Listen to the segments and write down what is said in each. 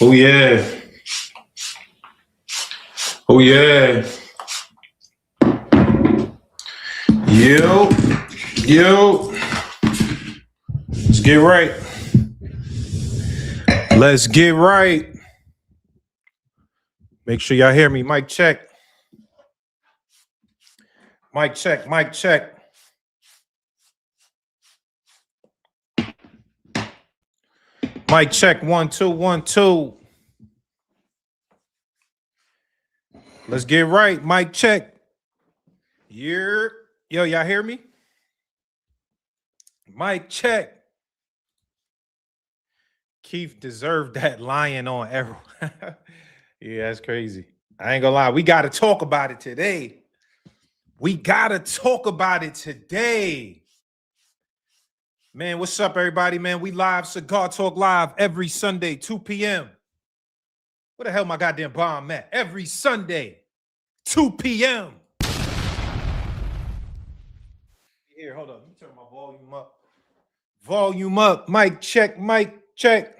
Oh yeah. Oh yeah. Yo. Yo. Let's get right. Let's get right. Make sure y'all hear me. Mic check. Mic check. Mic check. Mic check. 1 2 1 2. Let's get right. Mic check. Yo, y'all hear me? Mic check. Keith deserved that lion on arrow. Yeah, that's crazy. I ain't gonna lie. We got to talk about it today. We got to talk about it today. Man, what's up, everybody? Man, we live, Cigar Talk Live every Sunday, 2 p.m. Where the hell my goddamn bomb at? Every Sunday, 2 p.m. Here, hold on. Let me turn my volume up. Volume up. Mic check. Mic check.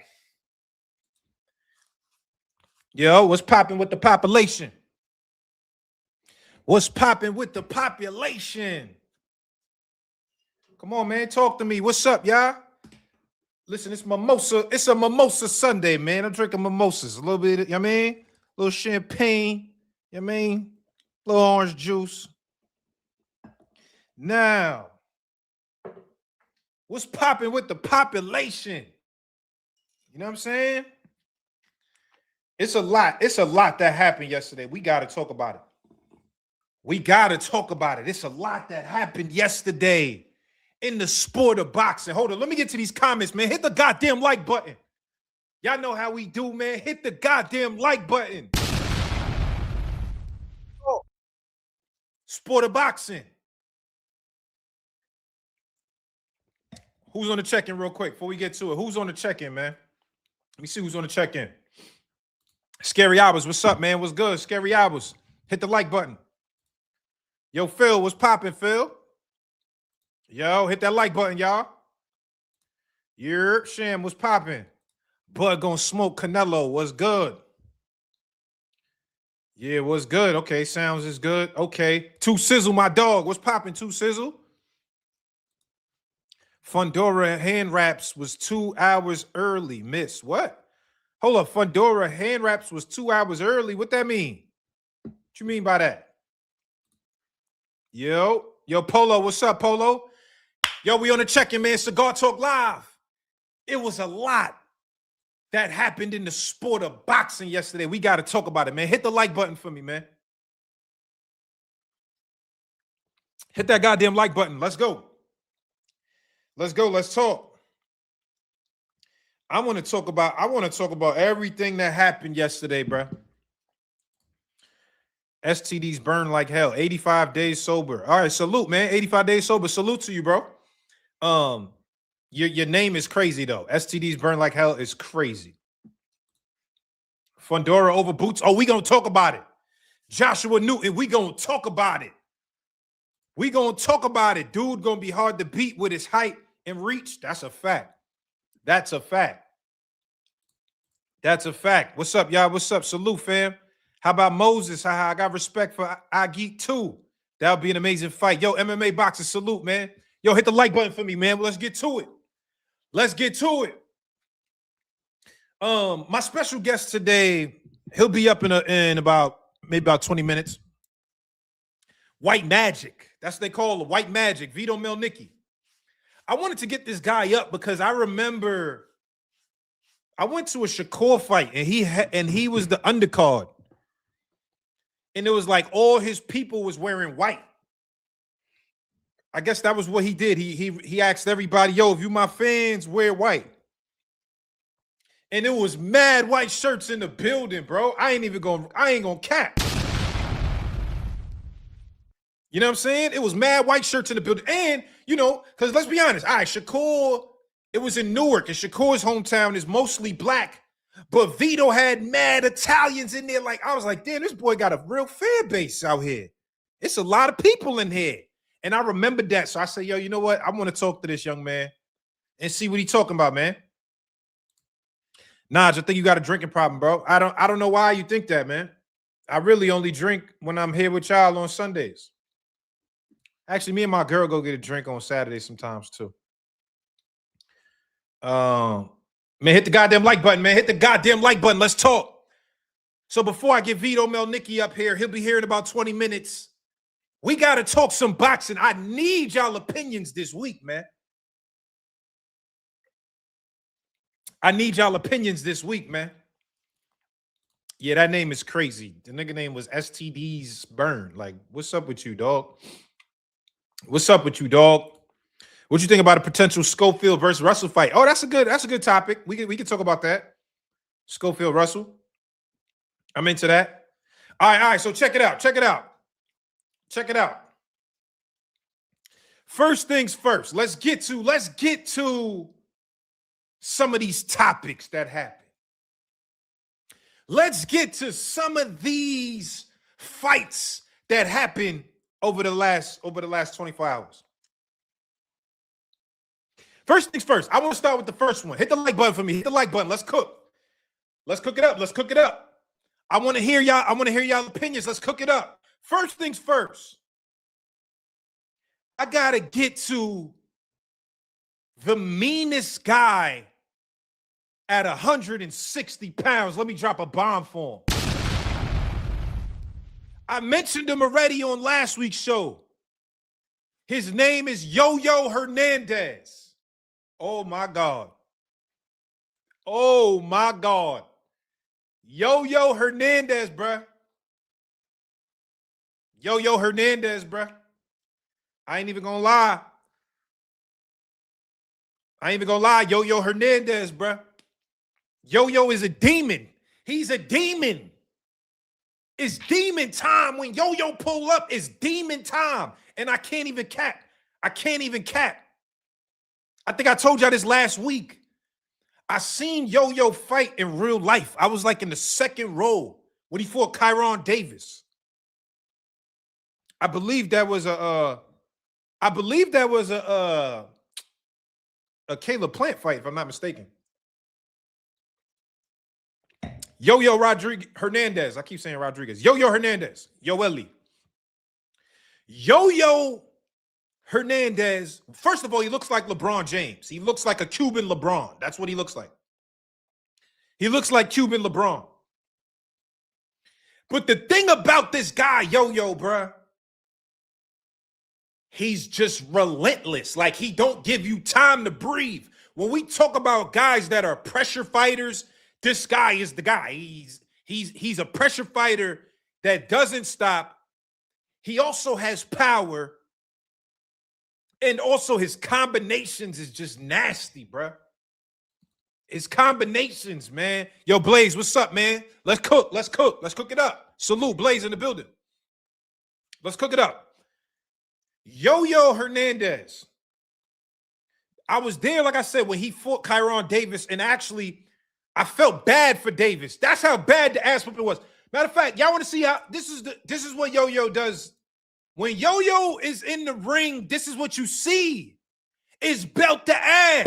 Yo, what's popping with the population? What's popping with the population? Come on, man. Talk to me. What's up, y'all? Listen, it's mimosa. It's a mimosa Sunday, man. I'm drinking mimosas. A little bit, you know what I mean? A little champagne, you know what I mean? A little orange juice. Now, what's popping with the population? You know what I'm saying? It's a lot. It's a lot that happened yesterday. We got to talk about it. We got to talk about it. It's a lot that happened yesterday in the sport of boxing. Hold on. Let me get to these comments, man. Hit the goddamn like button. Y'all know how we do, man. Hit the goddamn like button. Oh. Sport of boxing. Who's on the check-in real quick before we get to it? Who's on the check-in, man? Let me see who's on the check-in. Scary Hours, what's up, man? What's good? Scary Hours. Hit the like button. Yo, Phil, what's popping, Phil? Yo, hit that like button, y'all. Sham, what's popping? Bud gonna smoke Canelo, what's good? Yeah, what's good? Okay, sounds is good. Okay. Two Sizzle, my dog. What's popping, Two Sizzle? Fondora hand wraps was 2 hours early. Miss, what? Hold up, Fundora hand wraps was 2 hours early. What that mean? What you mean by that? Yo, Polo, what's up, Polo? Yo, we on the check-in, man. Cigar Talk Live. It was a lot that happened in the sport of boxing yesterday. We got to talk about it, man. Hit the like button for me, man. Hit that goddamn like button. Let's go. Let's go. Let's talk. I want to talk about everything that happened yesterday, bro. STDs burn like hell. 85 days sober. All right, salute, man. 85 days sober. Salute to you, bro. Your name is crazy though. STDs burn like hell is crazy. Fondora over boots. Oh, we gonna talk about it. Joshua Newton, we gonna talk about it. We gonna talk about it. Dude gonna be hard to beat with his height and reach. That's a fact. That's a fact. That's a fact. What's up, y'all? What's up? Salute, fam. How about Moses? I got respect for I Geek too. That'll be an amazing fight. Yo, MMA boxer, salute, man. Yo, hit the like button for me, man. Well, let's get to it. Let's get to it. My special guest today, he'll be up in about maybe about 20 minutes. White Magic. That's what they call it. White Magic. Vito Mielniki. I wanted to get this guy up because I remember I went to a Shakur fight and he was the undercard. And it was like all his people was wearing white. I guess that was what he did. He asked everybody, yo, if you my fans, wear white. And it was mad white shirts in the building, bro. I ain't gonna cap. You know what I'm saying? It was mad white shirts in the building. And, you know, because let's be honest. All right, Shakur, it was in Newark. And Shakur's hometown is mostly black. But Vito had mad Italians in there. Like, I was like, damn, this boy got a real fan base out here. It's a lot of people in here. And I remembered that. So I said, yo, you know what? I want to talk to this young man and see what he's talking about, man. Naj, I think you got a drinking problem, bro. I don't know why you think that, man. I really only drink when I'm here with y'all on Sundays. Actually, me and my girl go get a drink on Saturdays sometimes too. Man, hit the goddamn like button, man. Hit the goddamn like button. Let's talk. So before I get Vito Mel Nikki up here, he'll be here in about 20 minutes. We got to talk some boxing. I need y'all opinions this week, man. I need y'all opinions this week, man. Yeah, that name is crazy. The nigga name was STD's Burn. Like, what's up with you, dog? What's up with you, dog? What you think about a potential Schofield versus Russell fight? Oh, that's a good topic. We can talk about that. Schofield Russell. I'm into that. All right. So check it out. Check it out. First things first. Let's get to some of these topics that happen. Let's get to some of these fights that happened over the last 24 hours. First things first, I want to start with the first one. Hit the like button for me. Hit the like button. Let's cook. Let's cook it up. Let's cook it up. I want to hear y'all opinions. Let's cook it up. First things first. I got to get to the meanest guy at 160 pounds. Let me drop a bomb for him. I mentioned him already on last week's show. His name is Yoyo Hernandez. Oh, my God. Oh, my God. Yoyo Hernandez, bruh. Yoyo Hernandez, bruh. I ain't even gonna lie. Yoyo Hernandez, bruh. Yo-Yo is a demon. He's a demon. It's demon time. When Yo-Yo pull up, it's demon time. And I can't even cap. I think I told y'all this last week. I seen Yo-Yo fight in real life. I was like in the second row when he fought Kyron Davis. I believe that was a Caleb Plant fight, if I'm not mistaken. Yoyo Hernandez. I keep saying Rodriguez. Yoyo Hernandez. Yoeli. Yoyo Hernandez. First of all, he looks like LeBron James. He looks like a Cuban LeBron. That's what he looks like. He looks like Cuban LeBron. But the thing about this guy, Yoyo, bruh, he's just relentless. Like, he don't give you time to breathe. When we talk about guys that are pressure fighters, this guy is the guy. He's a pressure fighter that doesn't stop. He also has power. And also his combinations is just nasty, bro. His combinations, man. Yo, Blaze, what's up, man? Let's cook it up. Salute, Blaze in the building. Let's cook it up. Yoyo Hernandez. I was there, like I said, when he fought Kyron Davis, and actually, I felt bad for Davis. That's how bad the ass whooping was. Matter of fact, y'all want to see how this is what Yo-Yo does. When Yo-Yo is in the ring, this is what you see. It's belt to ass.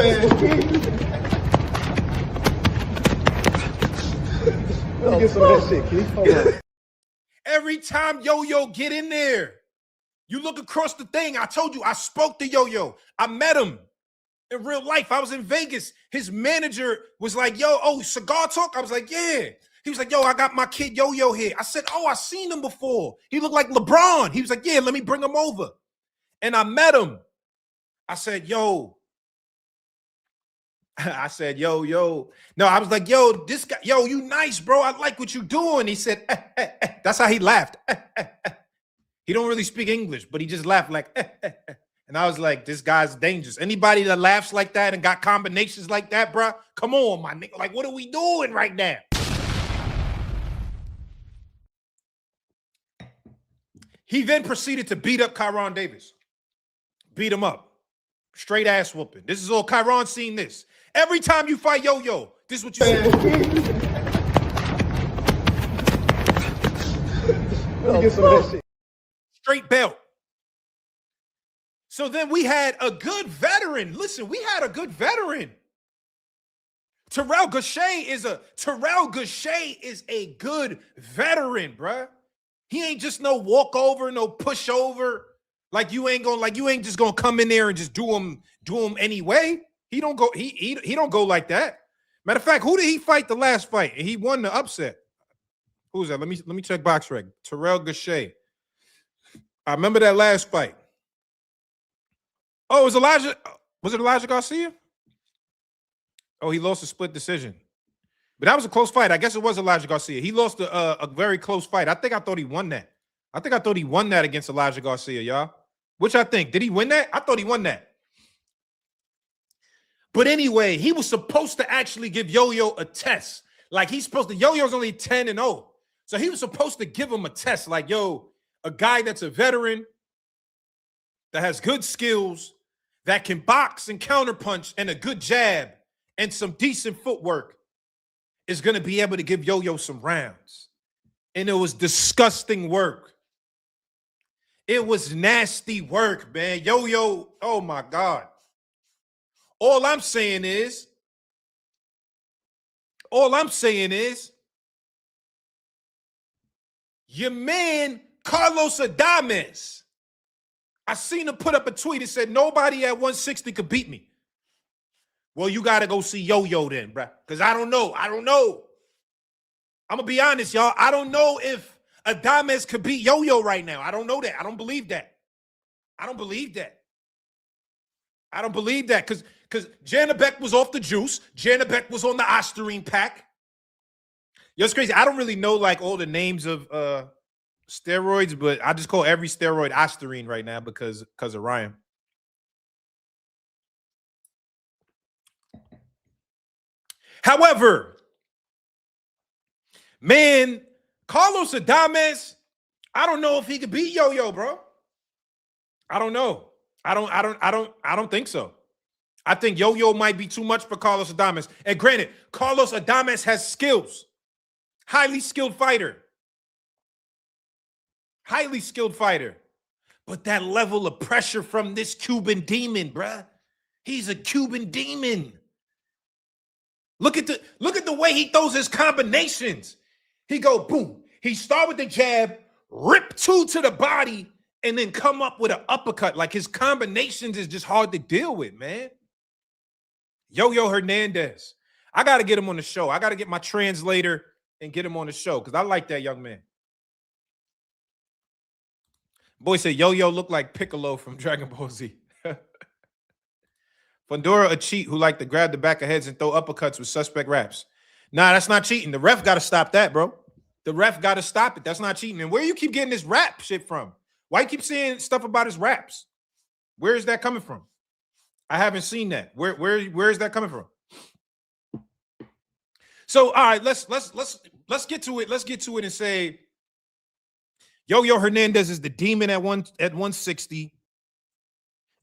Get some of that shit, Keith. Hold on. Every time Yo-Yo get in there, you look across the thing. I told you, I spoke to Yo-Yo. I met him in real life. I was in Vegas. His manager was like, Cigar talk? I was like, yeah. He was like, I got my kid Yo-Yo here. I said, I seen him before. He looked like LeBron. He was like, yeah, let me bring him over. And I met him. I said, yo. I said, yo. No, I was like, this guy, you nice, bro. I like what you doing. He said, That's how he laughed. He don't really speak English, but he just laughed like, And I was like, this guy's dangerous. Anybody that laughs like that and got combinations like that, bro, come on, my nigga. Like, what are we doing right now? He then proceeded to beat up Kyron Davis. Beat him up. Straight ass whooping. This is all Kyron seen this. Every time you fight Yo-Yo, this is what you see. Get some of that shit. Straight belt. So then we had a good veteran. Listen, we had a good veteran. Terrell Gaucher is a good veteran, bruh. He ain't just no walkover, no pushover. Like you ain't just gonna come in there and just do him anyway. He don't go, he don't go like that. Matter of fact, who did he fight the last fight? And he won the upset. Who's that? Let me check box reg. Terrell Gaucher. I remember that last fight. Oh, it was Elijah. Was it Elijah Garcia? Oh, he lost a split decision. But that was a close fight. I guess it was Elijah Garcia. He lost a very close fight. I thought he won that. I thought he won that against Elijah Garcia, y'all. Which I think. Did he win that? I thought he won that. But anyway, he was supposed to actually give Yo-Yo a test. Like he's supposed to. Yo-Yo's only 10-0. So he was supposed to give him a test. Like, yo, a guy that's a veteran, that has good skills, that can box and counterpunch and a good jab and some decent footwork is going to be able to give Yo-Yo some rounds. And it was disgusting work. It was nasty work, man. Yo-Yo, oh my God. All I'm saying is, your man, Carlos Adames, I seen him put up a tweet that said, nobody at 160 could beat me. Well, you got to go see Yo-Yo then, bruh. Because I don't know. I'm going to be honest, y'all. I don't know if Adames could beat Yo-Yo right now. I don't know that. I don't believe that. Because Janabek was off the juice. Janabek was on the Osterine pack. Yo, it's crazy. I don't really know like all the names of steroids, but I just call every steroid Osterine right now because of Ryan. However, man, Carlos Adames, I don't know if he could beat Yo-Yo, bro. I don't know. I don't think so. I think Yo-Yo might be too much for Carlos Adames. And granted, Carlos Adames has skills. Highly skilled fighter. But that level of pressure from this Cuban demon, bruh. He's a Cuban demon. Look at the way he throws his combinations. He go boom. He start with the jab, rip two to the body, and then come up with an uppercut. Like his combinations is just hard to deal with, man. Yoyo Hernandez. I got to get him on the show. I got to get my translator and get him on the show because I like that young man. Boy said Yo-Yo looked like Piccolo from Dragon Ball Z. Fondora a cheat who like to grab the back of heads and throw uppercuts with suspect raps. Nah, that's not cheating. The ref got to stop that, bro. The ref got to stop it. That's not cheating. And where you keep getting this rap shit from? Why you keep saying stuff about his raps? Where is that coming from? I haven't seen that. Where is that coming from? So, all right, let's get to it. Let's get to it and say Yoyo Hernandez is the demon at 160.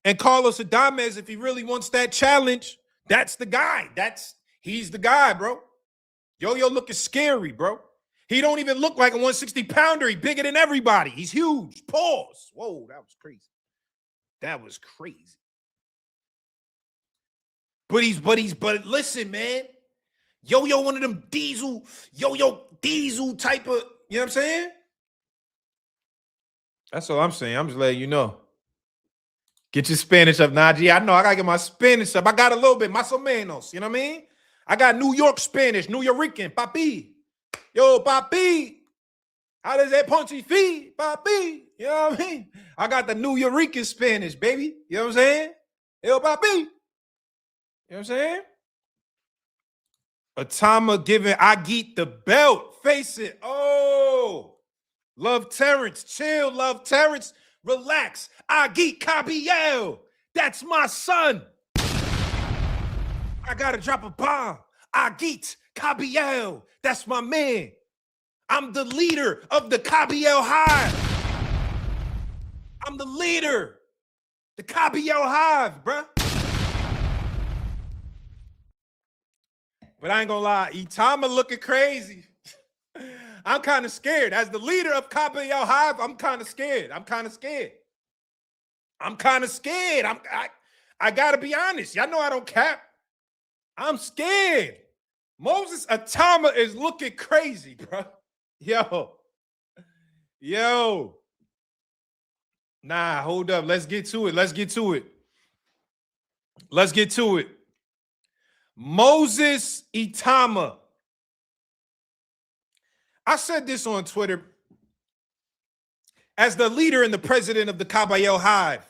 And Carlos Adames, if he really wants that challenge, that's the guy. He's the guy, bro. Yo-Yo looking scary, bro. He don't even look like a 160 pounder. He's bigger than everybody. He's huge. Pause. Whoa, that was crazy. But listen, man. Yo-Yo one of them diesel type of, you know what I'm saying? That's all I'm saying. I'm just letting you know. Get your Spanish up, Najee. I know I gotta get my Spanish up. I got a little bit, más o menos. You know what I mean? I got New York Spanish, New Yorican, papi. Yo, papi. How does that punchy feed, papi? You know what I mean? I got the New Yorican Spanish, baby. You know what I'm saying? Yo, papi. You know what I'm saying? Itauma giving Agit the belt. Face it. Oh. Love Terrence. Chill, Love Terrence. Relax. Agit Cabiel. That's my son. I gotta drop a bomb. Agit Cabiel. That's my man. I'm the leader of the Cabiel Hive. I'm the leader. The Cabiel Hive, bruh. But I ain't gonna lie, Itauma looking crazy. I'm kind of scared. As the leader of Cabiel Hive, I'm kind of scared. I gotta be honest. Y'all know I don't cap. I'm scared. Moses Itauma is looking crazy, bro. Yo. Nah, hold up. Let's get to it. Moses Itauma. I said this on Twitter. As the leader and the president of the Caballero Hive,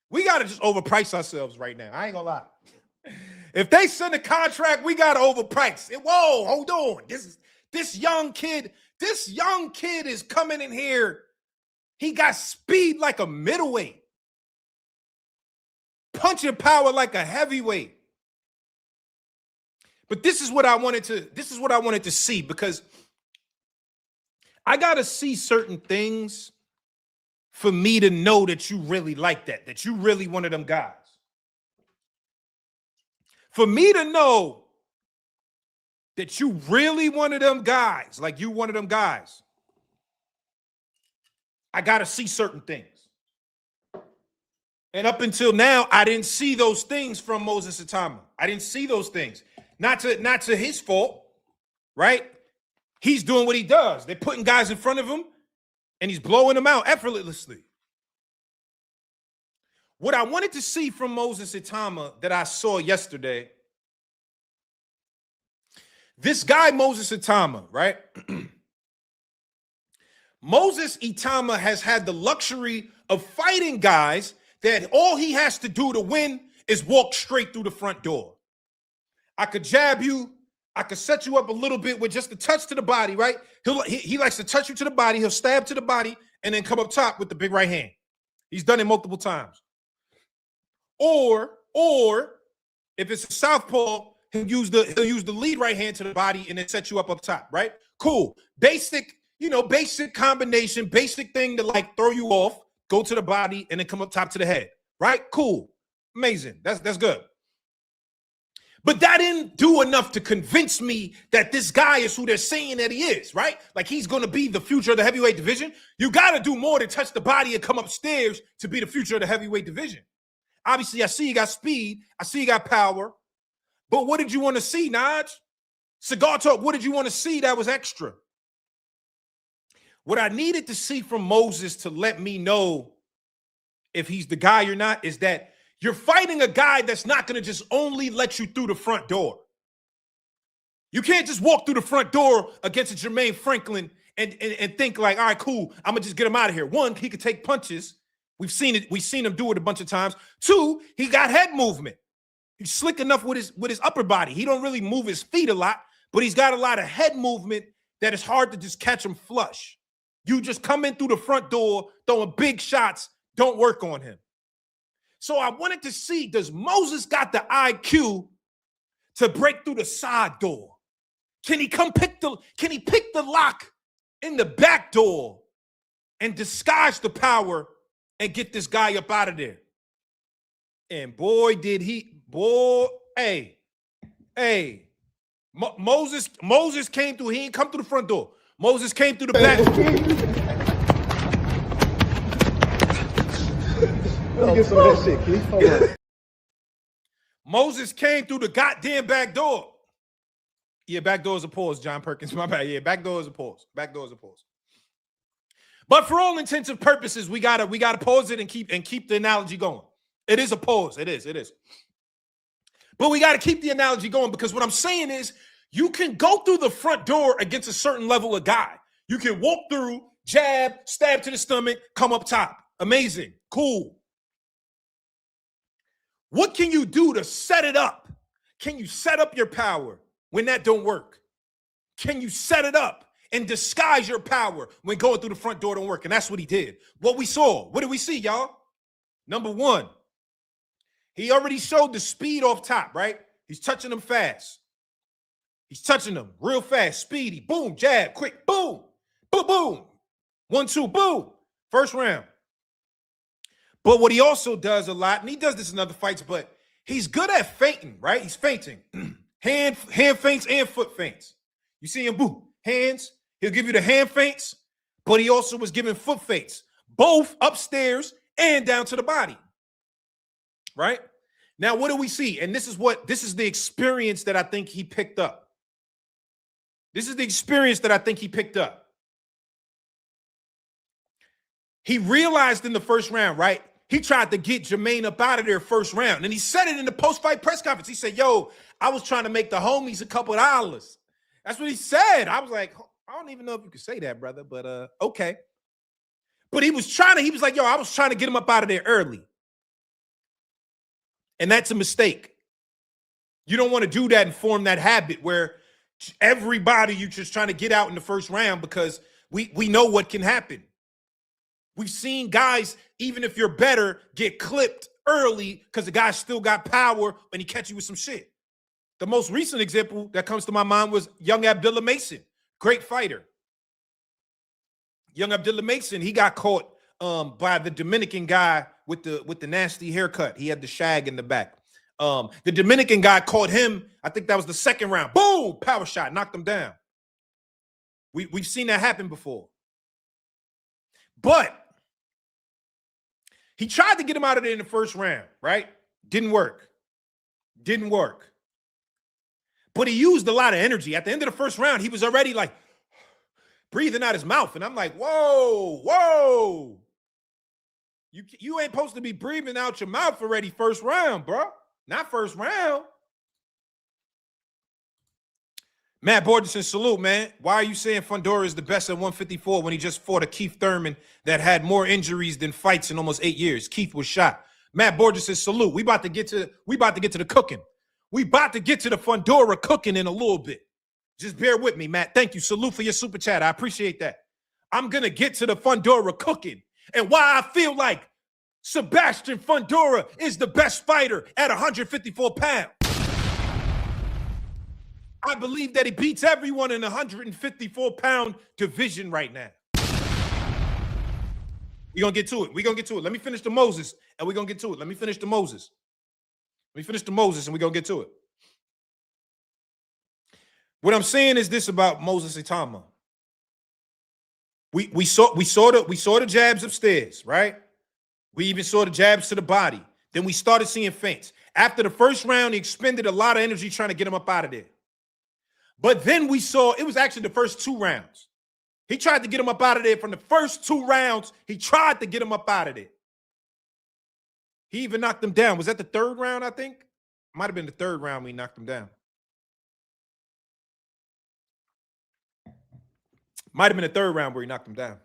we got to just overprice ourselves right now. I ain't gonna lie. If they send a contract, we got to overprice it. Whoa, hold on. This young kid is coming in here. He got speed like a middleweight, punching power like a heavyweight. But this is what I wanted to see, because I got to see certain things for me to know that you really like that you really one of them guys. For me to know that you really one of them guys, like you one of them guys, I got to see certain things. And up until now, I didn't see those things from Moses Itauma. I didn't see those things. Not to his fault, right? He's doing what he does. They're putting guys in front of him, and he's blowing them out effortlessly. What I wanted to see from Moses Itauma that I saw yesterday, this guy Moses Itauma, right? Moses Itauma has had the luxury of fighting guys that all he has to do to win is walk straight through the front door. I could jab you. I could set you up a little bit with just a touch to the body, right? He likes to touch you to the body. He'll stab to the body and then come up top with the big right hand. He's done it multiple times. Or if it's a southpaw, he'll use the lead right hand to the body and then set you up top, right? Cool. Basic combination, basic thing to like throw you off, go to the body and then come up top to the head, right? Cool. Amazing. That's good. But that didn't do enough to convince me that this guy is who they're saying that he is, right? Like he's going to be the future of the heavyweight division. You got to do more than touch the body and come upstairs to be the future of the heavyweight division. Obviously, I see you got speed. I see you got power. But what did you want to see, Naj? Cigar Talk, what did you want to see that was extra? What I needed to see from Moses to let me know if he's the guy or not is that you're fighting a guy that's not going to just only let you through the front door. You can't just walk through the front door against a Jermaine Franklin and think like, all right, cool, I'm going to just get him out of here. One, he could take punches. We've seen it. We've seen him do it a bunch of times. Two, he got head movement. He's slick enough with his upper body. He don't really move his feet a lot, but he's got a lot of head movement that is hard to just catch him flush. You just come in through the front door, throwing big shots, don't work on him. So I wanted to see, does Moses got the IQ to break through the side door? Can he pick the lock in the back door and disguise the power and get this guy up out of there? And boy, did he, Moses came through. He ain't come through the front door. Moses came through the back door. Let me get some of that shit, Keith. Hold on. Moses came through the goddamn back door. Yeah, back door is a pause, John Perkins. My bad. Yeah, back door is a pause. But for all intents and purposes, we gotta pause it and keep the analogy going. It is a pause. It is. But we gotta keep the analogy going, because what I'm saying is you can go through the front door against a certain level of guy. You can walk through, jab, stab to the stomach, come up top. Amazing. Cool. What can you do to set it up? Can you set up your power when that don't work? Can you set it up and disguise your power when going through the front door don't work? And that's what he did. What we saw. What did we see, y'all? Number one, he already showed the speed off top, right? He's touching them fast. He's touching them real fast, speedy. Boom, jab, quick, boom, boom, boom. 1-2, boom. First round. But what he also does a lot, and he does this in other fights, but he's good at feinting, right? He's feinting. hand feints and foot feints. You see him, boom, hands. He'll give you the hand feints, but he also was giving foot feints, both upstairs and down to the body, right? Now, what do we see? And this is the experience that I think he picked up. This is the experience that I think he picked up. He realized in the first round, right? He tried to get Jermaine up out of there first round. And he said it in the post-fight press conference. He said, yo, I was trying to make the homies a couple of dollars. That's what he said. I was like, I don't even know if you could say that, brother, but okay. But he was like, yo, I was trying to get him up out of there early. And that's a mistake. You don't want to do that and form that habit where everybody you just trying to get out in the first round because we know what can happen. We've seen guys, even if you're better, get clipped early because the guy still got power and he catch you with some shit. The most recent example that comes to my mind was young Abdullah Mason, great fighter. Young Abdullah Mason, he got caught by the Dominican guy with the nasty haircut. He had the shag in the back. The Dominican guy caught him. I think that was the second round. Boom, power shot, knocked him down. We've seen that happen before. But he tried to get him out of there in the first round, right? Didn't work. Didn't work. But he used a lot of energy. At the end of the first round, he was already like breathing out his mouth. And I'm like, whoa, whoa. You ain't supposed to be breathing out your mouth already first round, bro. Not first round. Matt Borgeson, salute, man. Why are you saying Fondora is the best at 154 when he just fought a Keith Thurman that had more injuries than fights in almost 8 years? Keith was shot. Matt Borgeson, salute. We about to get to the cooking. We about to get to the Fondora cooking in a little bit. Just bear with me, Matt. Thank you. Salute for your super chat. I appreciate that. I'm gonna get to the Fondora cooking and why I feel like Sebastian Fondora is the best fighter at 154 pounds. I believe that he beats everyone in the 154-pound division right now. We're going to get to it. We're going to get to it. Let me finish the Moses, and we're going to get to it. Let me finish the Moses. Let me finish the Moses, and we're going to get to it. What I'm saying is this about Moses Itauma. We saw the jabs upstairs, right? We even saw the jabs to the body. Then we started seeing feints. After the first round, he expended a lot of energy trying to get him up out of there. But then we saw, it was actually the first 2 rounds. He tried to get him up out of there from the first 2 rounds. He tried to get him up out of there. He even knocked him down. Was that the 3rd round, I think? Might have been the 3rd round when he knocked him down. Might have been the 3rd round where he knocked him down.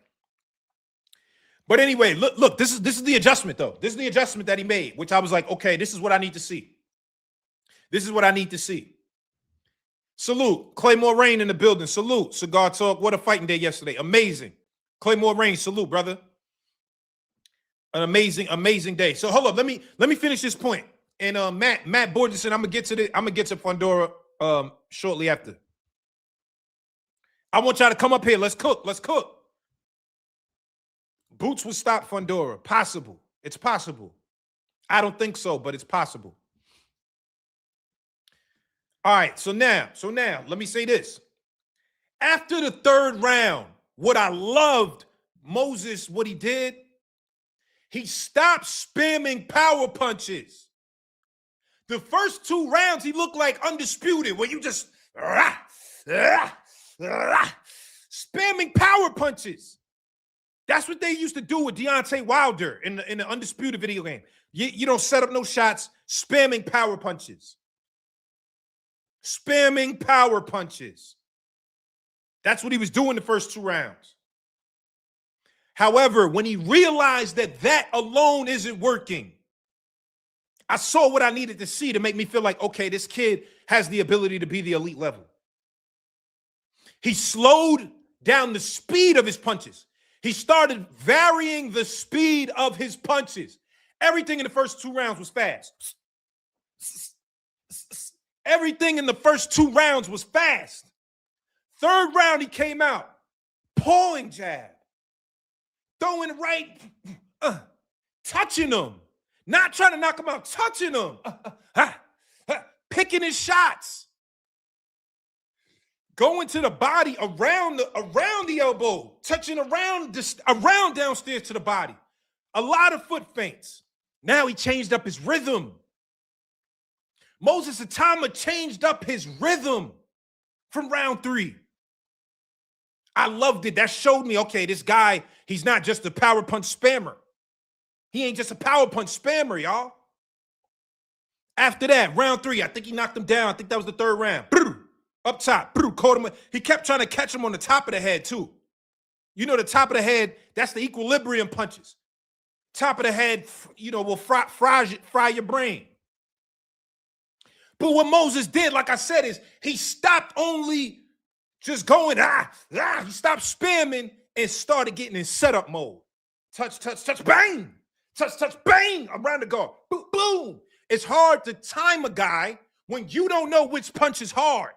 But anyway, look, this is the adjustment, though. This is the adjustment that he made, which I was like, okay, this is what I need to see. This is what I need to see. Salute. Claymore Rain in the building. Salute. Cigar Talk. What a fighting day yesterday. Amazing. Claymore Rain. Salute, brother. An amazing day. So hold up. Let me finish this point. And Matt Borgeson, I'm gonna get to Fondora shortly after. I want y'all to come up here. Let's cook. Let's cook. Boots will stop Fondora. Possible. It's possible. I don't think so, but it's possible. All right, so now, let me say this. After the 3rd round, what I loved Moses, what he did, he stopped spamming power punches. The first 2 rounds, he looked like Undisputed, where you just spamming power punches. That's what they used to do with Deontay Wilder in the Undisputed video game. You don't set up no shots, spamming power punches. Spamming power punches. That's what he was doing the first 2 rounds. However, when he realized that alone isn't working, I saw what I needed to see to make me feel like, okay, this kid has the ability to be the elite level. He slowed down the speed of his punches. He started varying the speed of his punches. Everything in the first 2 rounds was fast. Everything in the first 2 rounds was fast. 3rd round, he came out, pulling jab, throwing right, touching him, not trying to knock him out, touching him, picking his shots, going to the body around the elbow, touching around downstairs to the body. A lot of foot feints. Now he changed up his rhythm. Moses Itauma changed up his rhythm from round 3. I loved it. That showed me, okay, this guy, he's not just a power punch spammer. He ain't just a power punch spammer, y'all. After that, round 3, I think he knocked him down. I think that was the 3rd round. Up top, caught him. He kept trying to catch him on the top of the head, too. You know, the top of the head, that's the equilibrium punches. Top of the head, you know, will fry your brain. But what Moses did, like I said, is he stopped only just going, he stopped spamming and started getting in setup mode. Touch, bang. Touch, bang, around the guard. Boom, boom. It's hard to time a guy when you don't know which punch is hard.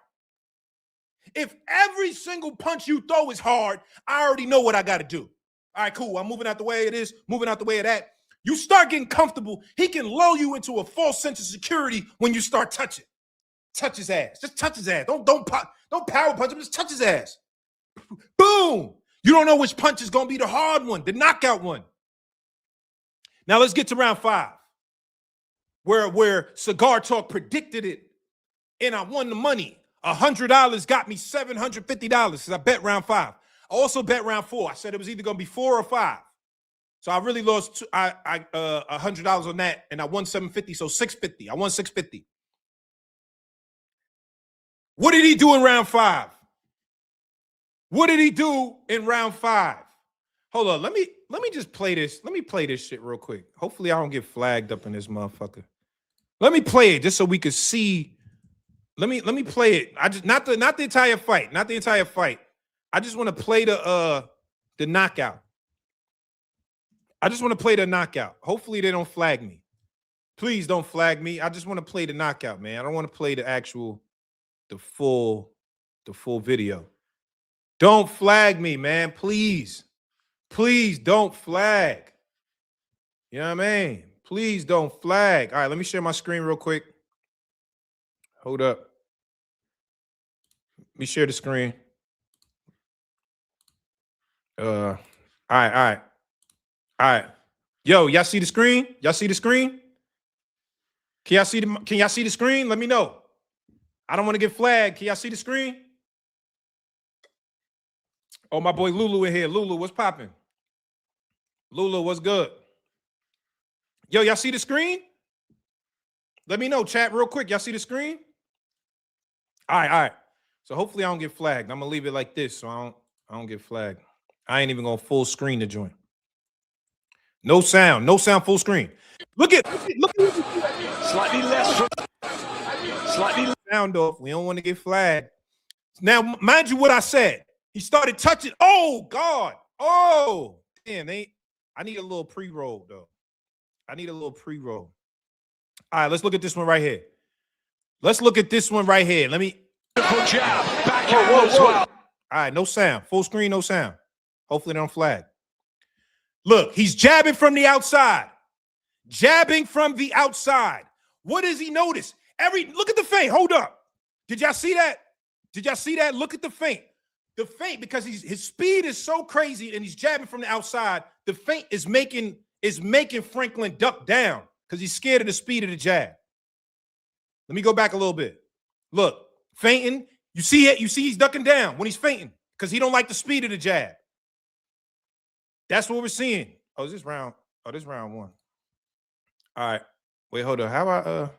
If every single punch you throw is hard, I already know what I got to do. All right, cool. I'm moving out the way of this, moving out the way of that. You start getting comfortable. He can lull you into a false sense of security when you start touching. Touch his ass. Just touch his ass. Don't power punch him. Just touch his ass. Boom. You don't know which punch is going to be the hard one, the knockout one. Now let's get to round 5, where Cigar Talk predicted it, and I won the money. $100 got me $750 because I bet round 5. I also bet round 4. I said it was either going to be 4 or 5. So I really lost $100 on that, and I won $750, so $650. I won $650. What did he do in round 5? What did he do in round 5? Hold on, let me just play this. Let me play this shit real quick. Hopefully I don't get flagged up in this motherfucker. Let me play it just so we could see. Let me play it. I just not the entire fight. Not the entire fight. I just want to play the knockout. I just want to play the knockout. Hopefully they don't flag me. Please don't flag me. I just want to play the knockout, man. I don't want to play the full video. Don't flag me, man. Please. Please don't flag. You know what I mean? Please don't flag. All right, let me share my screen real quick. Hold up. Let me share the screen. All right. Yo, y'all see the screen? Y'all see the screen? Can y'all see the screen? Let me know. I don't want to get flagged. Can y'all see the screen? Oh, my boy Lulu in here. Lulu, what's popping? Lulu, what's good? Yo, y'all see the screen? Let me know, chat, real quick. Y'all see the screen? All right. So hopefully I don't get flagged. I'm gonna leave it like this so I don't get flagged. I ain't even gonna full screen the joint. No sound, full screen. Look at slightly less sound off. We don't want to get flagged. Now, mind you what I said. He started touching. Oh God. Oh, damn, I need a little pre-roll, though. I need a little pre-roll. All right, let's look at this one right here. Let's look at this one right here. Let me. Jab. Backhand as well. All right, no sound. Full screen, no sound. Hopefully they don't flag. Look, he's jabbing from the outside. Jabbing from the outside. What does he notice? Look at the feint. Hold up. Did y'all see that? Did y'all see that? Look at the feint. The feint, because his speed is so crazy and he's jabbing from the outside, the feint is making Franklin duck down because he's scared of the speed of the jab. Let me go back a little bit. Look, feinting. You see it? You see he's ducking down when he's feinting because he don't like the speed of the jab. That's what we're seeing. Oh, is this round? Oh, this round 1. All right. Wait, hold on. How about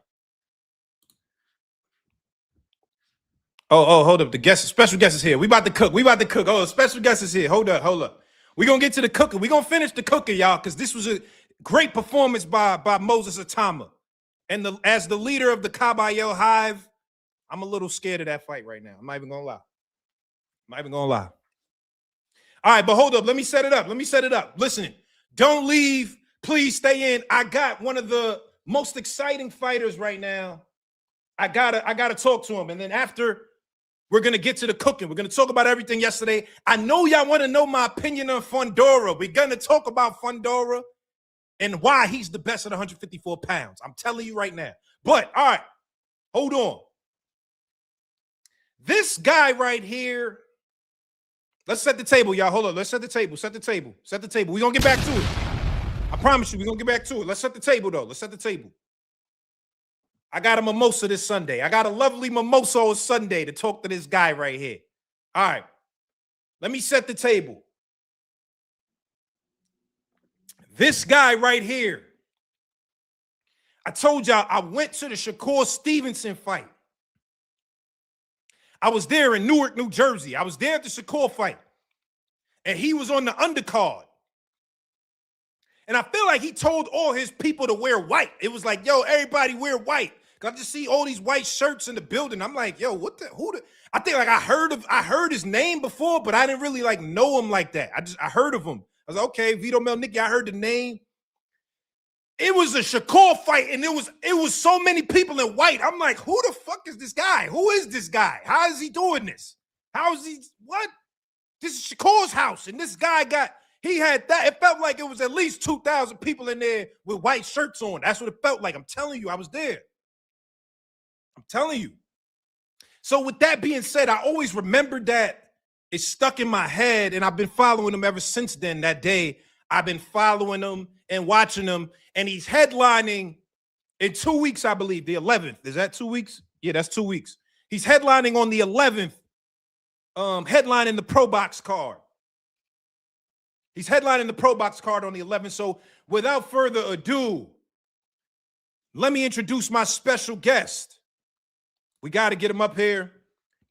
Oh, hold up. Special guest is here. We about to cook. Oh, the special guest is here. Hold up. We're going to get to the cooking. We're going to finish the cooking, y'all, because this was a great performance by Moses Itauma. And as the leader of the Caballero Hive, I'm a little scared of that fight right now. I'm not even going to lie. All right, but hold up. Let me set it up. Listen, don't leave. Please stay in. I got one of the most exciting fighters right now. I gotta talk to him. And then after, we're going to get to the cooking. We're going to talk about everything yesterday. I know y'all want to know my opinion on Fondora. We're going to talk about Fondora and why he's the best at 154 pounds. I'm telling you right now. But, all right, hold on. This guy right here, let's set the table, y'all. Hold on. Let's set the table. We're going to get back to it. I promise you, we're going to get back to it. Let's set the table, though. All I got a mimosa this Sunday. I got a lovely mimosa on Sunday to talk to this guy right here. All right. Let me set the table. This guy right here. I told y'all I went to the Shakur Stevenson fight. I was there in Newark, New Jersey. I was there at the Shakur fight. And he was on the undercard. And I feel like he told all his people to wear white. It was like, yo, everybody wear white. Cause I just see all these white shirts in the building. I'm like, yo, I think like I heard his name before, but I didn't really like know him like that. I heard of him. I was like, okay, Vito Mielniki, I heard the name. It was a Shakur fight, and it was so many people in white. I'm like, who the fuck is this guy? Who is this guy? How is he doing this? How is he, what? This is Shakur's house, and this guy he had that. It felt like it was at least 2,000 people in there with white shirts on. That's what it felt like. I'm telling you, I was there. I'm telling you. So with that being said, I always remembered that. It's stuck in my head, and I've been following him ever since then. That day, I've been following him and watching him, and he's headlining in 2 weeks, I believe, the 11th. Is that 2 weeks? Yeah, that's 2 weeks. He's headlining on the 11th, headlining the Pro Box card. He's headlining the Pro Box card on the 11th. So without further ado, let me introduce my special guest. We got to get him up here.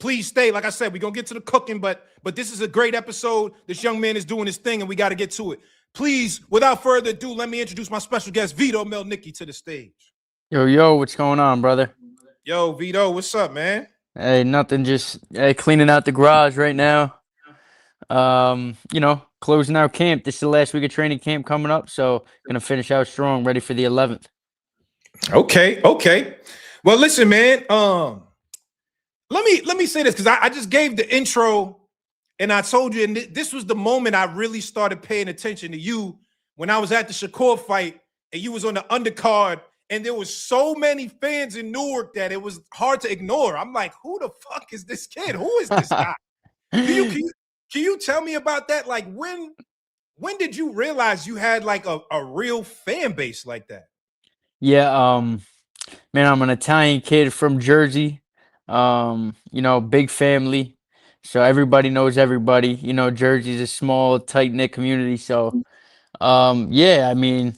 Please stay. Like I said, we're going to get to the cooking, but this is a great episode. This young man is doing his thing, and we got to get to it. Please, without further ado, let me introduce my special guest, Vito Mel Nikki, to the stage. Yo, what's going on, brother? Yo, Vito, what's up, man? Hey, nothing, just cleaning out the garage right now. Closing out camp. This is the last week of training camp coming up, so gonna finish out strong, ready for the 11th. Okay. Well, listen, man. Let me say this, because I just gave the intro, and I told you, and this was the moment I really started paying attention to you when I was at the Shakur fight, and you was on the undercard, and there was so many fans in Newark that it was hard to ignore. I'm like, who the fuck is this kid? Who is this guy? Can you tell me about that? Like, when did you realize you had like a real fan base like that? Yeah, man, I'm an Italian kid from Jersey. Big family, so everybody knows everybody. Jersey's a small, tight-knit community, so yeah, I mean,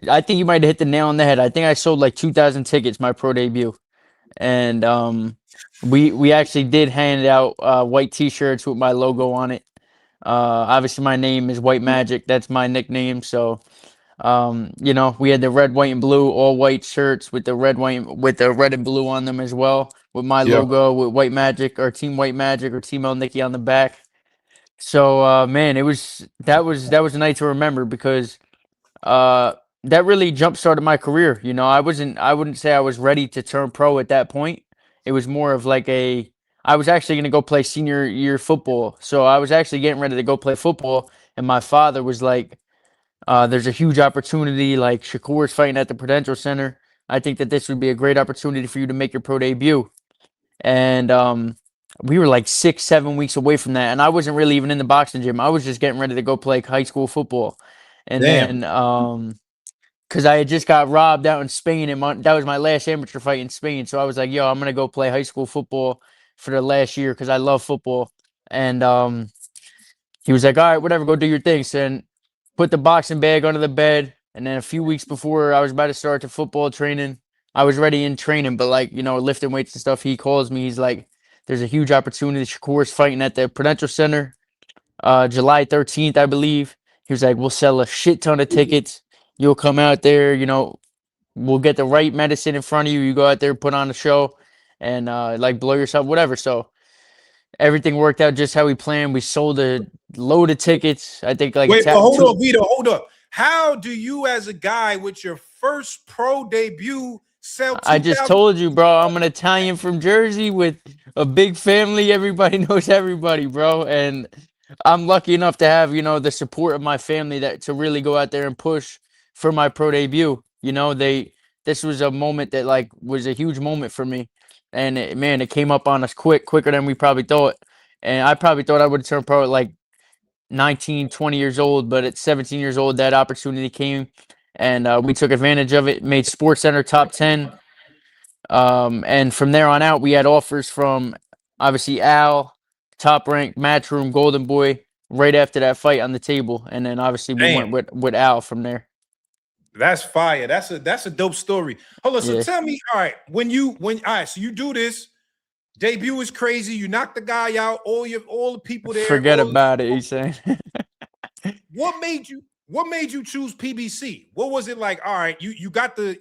I think you might have hit the nail on the head. I think I sold like 2,000 tickets my pro debut, and we actually did hand out white T-shirts with my logo on it. Obviously, my name is White Magic. That's my nickname. So, we had the red, white, and blue, all white shirts with the red, and blue on them as well, with my logo, with White Magic or Team White Magic or Team Mel Nikki on the back. So, man, that was a night to remember, because that really jump started my career. I wouldn't say I was ready to turn pro at that point. It was more of like I was actually going to go play senior year football. So I was actually getting ready to go play football, and my father was like, there's a huge opportunity, like Shakur's fighting at the Prudential Center. I think that this would be a great opportunity for you to make your pro debut. And we were like 6-7 weeks away from that, and I wasn't really even in the boxing gym. I was just getting ready to go play high school football. And then because I had just got robbed out in Spain, and that was my last amateur fight in Spain. So I was like, yo, I'm going to go play high school football for the last year because I love football. And he was like, all right, whatever, go do your thing. So then put the boxing bag under the bed. And then a few weeks before I was about to start the football training, I was ready in training, but like, lifting weights and stuff. He calls me. He's like, there's a huge opportunity. Shakur's fighting at the Prudential Center, July 13th, I believe. He was like, we'll sell a shit ton of tickets. You'll come out there, we'll get the right medicine in front of you. You go out there, put on a show, and like blow yourself, whatever. So everything worked out just how we planned. We sold a load of tickets. I think like hold on, Vito, hold up. How do you, as a guy with your first pro debut, sell? I just told you, bro. I'm an Italian from Jersey with a big family. Everybody knows everybody, bro. And I'm lucky enough to have, the support of my family to really go out there and push for my pro debut. This was a moment that like was a huge moment for me. And it came up on us quicker than we probably thought. And I probably thought I would have turned pro at like 19, 20 years old, but at 17 years old, that opportunity came, and we took advantage of it. Made SportsCenter top 10 And from there on out, we had offers from obviously Al, Top Rank, Matchroom, Golden Boy, right after that fight on the table, and then obviously we Damn. went with Al from there. That's fire. That's a dope story. Hold on. So Yeah. tell me, all right, all right, so you do this, debut is crazy, you knock the guy out, all the people there. Forget about it, he's saying. What made you choose PBC? What was it like? All right, you got the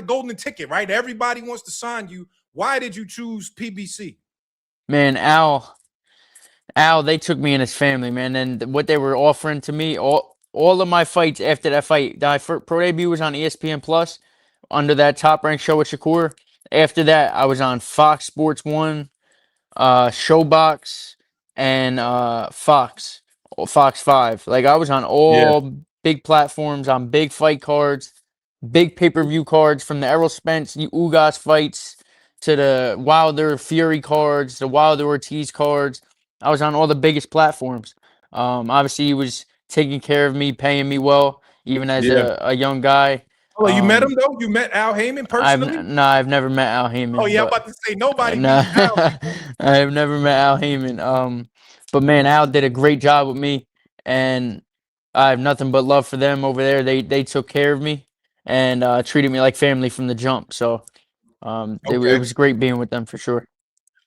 golden ticket, right? Everybody wants to sign you. Why did you choose PBC? Man, Al, they took me in his family, man, and what they were offering to me, all of my fights after that fight, my pro debut was on ESPN Plus under that Top Rank show with Shakur. After that, I was on Fox Sports 1, Showbox, and Fox 5. Like I was on all big platforms, on big fight cards, big pay-per-view cards, from the Errol Spence, Ugas fights to the Wilder Fury cards, the Wilder Ortiz cards. I was on all the biggest platforms. Obviously, he was taking care of me, paying me well, even as a young guy. Oh, you met him though? You met Al Heyman personally? I've never met Al Heyman. Oh yeah, I'm about to say nobody no, meets Al. I've never met Al Heyman. But man, Al did a great job with me, and I have nothing but love for them over there. They took care of me and treated me like family from the jump. So it was great being with them for sure.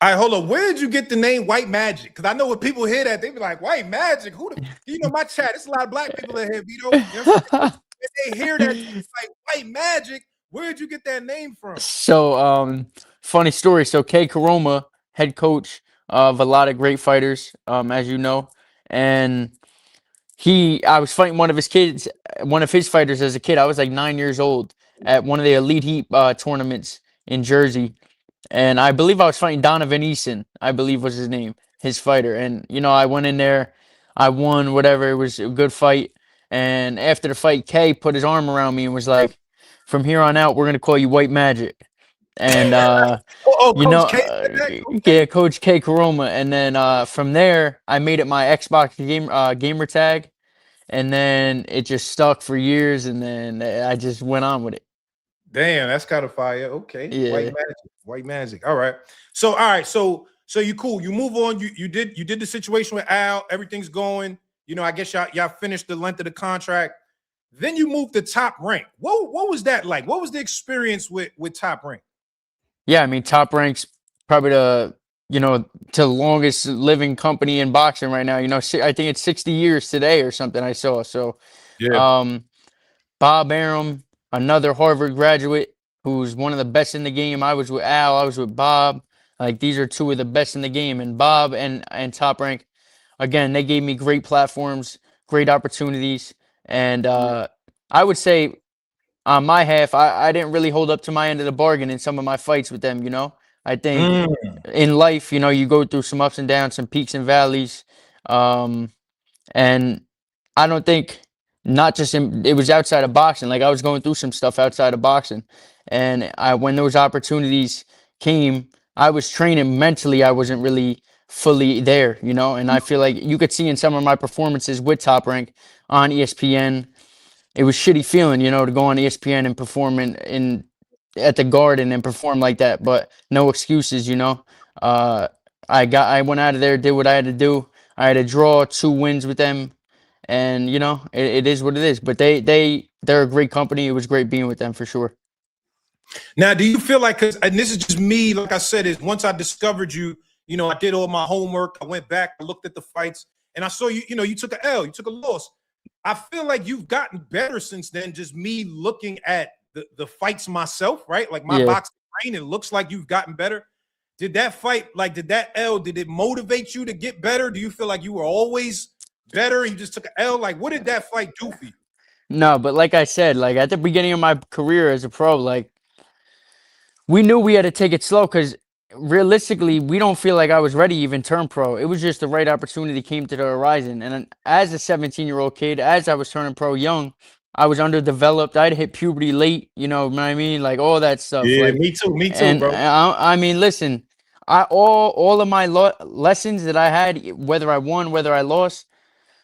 All right, hold on. Where did you get the name White Magic? Because I know when people hear that, they be like, White Magic? My chat, there's a lot of black people in here, Vito. If they hear that, it's like White Magic. Where did you get that name from? So, funny story. So, Kay Karoma, head coach of a lot of great fighters, as you know, and I was fighting one of his fighters as a kid. I was like 9 years old at one of the Elite Heat tournaments in Jersey. And I believe I was fighting Donovan Eason, I believe was his name, his fighter. And, I went in there, I won, whatever. It was a good fight. And after the fight, Kay put his arm around me and was like, from here on out, we're going to call you White Magic. And, Coach K? Yeah, Coach K Karoma. And then from there, I made it my Xbox gamer tag. And then it just stuck for years. And then I just went on with it. Damn, that's kind of fire. Okay. Yeah. White Magic. All right. So you cool. You move on. You did the situation with Al. Everything's going. I guess y'all finished the length of the contract. Then you moved to Top Rank. What was that like? What was the experience with Top Rank? Yeah, I mean, Top Rank's probably the longest living company in boxing right now. I think it's 60 years today or something I saw. So, Bob Arum, another Harvard graduate who's one of the best in the game. I was with Al. I was with Bob. Like, these are two of the best in the game. And Bob and Top Rank, again, they gave me great platforms, great opportunities. And I would say on my half, I didn't really hold up to my end of the bargain in some of my fights with them, I think in life, you go through some ups and downs, some peaks and valleys. And I don't think it was outside of boxing. Like, I was going through some stuff outside of boxing. And when those opportunities came, I was training mentally. I wasn't really fully there, and I feel like you could see in some of my performances with Top Rank on ESPN, it was shitty feeling, to go on ESPN and perform at the Garden and perform like that, but no excuses, I went out of there, did what I had to do. I had to draw 2 wins with them, and it is what it is. But they're a great company. It was great being with them for sure. Now, do you feel like, and this is just me, like I said, is once I discovered you, I did all my homework. I went back, I looked at the fights, and I saw you, you took an L, you took a loss. I feel like you've gotten better since then, just me looking at the fights myself, right? Like my boxing brain, it looks like you've gotten better. Did that fight, did that L, did it motivate you to get better? Do you feel like you were always better and you just took an L? Like, what did that fight do for you? No, but like I said, like at the beginning of my career as a pro, like we knew we had to take it slow because realistically, we don't feel like I was ready to even turn pro. It was just the right opportunity came to the horizon. And as a 17-year-old kid, as I was turning pro young, I was underdeveloped. I'd hit puberty late, you know what I mean? Like all that stuff. Yeah, like, me too, and bro. I mean, listen, all of my lessons that I had, whether I won, whether I lost,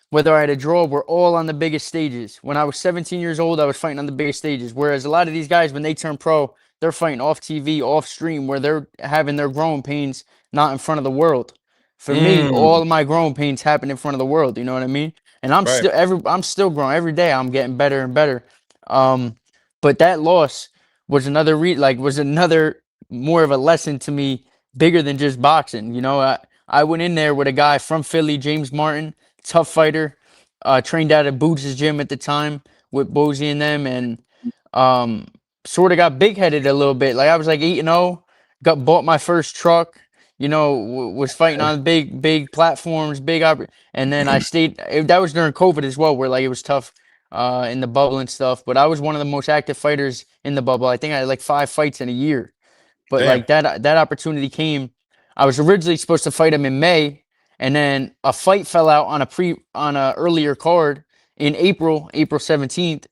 whether I had a draw, were all on the biggest stages. When I was 17 years old, I was fighting on the biggest stages. Whereas a lot of these guys, when they turn pro, they're fighting off TV, off stream, where they're having their growing pains not in front of the world. For me, Mm, all of my growing pains happen in front of the world. You know what I mean? And right. I'm still growing every day. I'm getting better and better. Um, but that loss was was another more of a lesson to me, bigger than just boxing. You know, I went in there with a guy from Philly, James Martin, tough fighter, trained out at Boots' gym at the time with Bozy and them, and um, sort of got big headed a little bit. Like I was like 8-0, got bought my first truck. You know, was fighting on big platforms, and then I stayed. That was during COVID as well, where like it was tough in the bubble and stuff. But I was one of the most active fighters in the bubble. I think I had like 5 fights in a year. But Damn. like that opportunity came. I was originally supposed to fight him in May, and then a fight fell out on a earlier card in April 17th.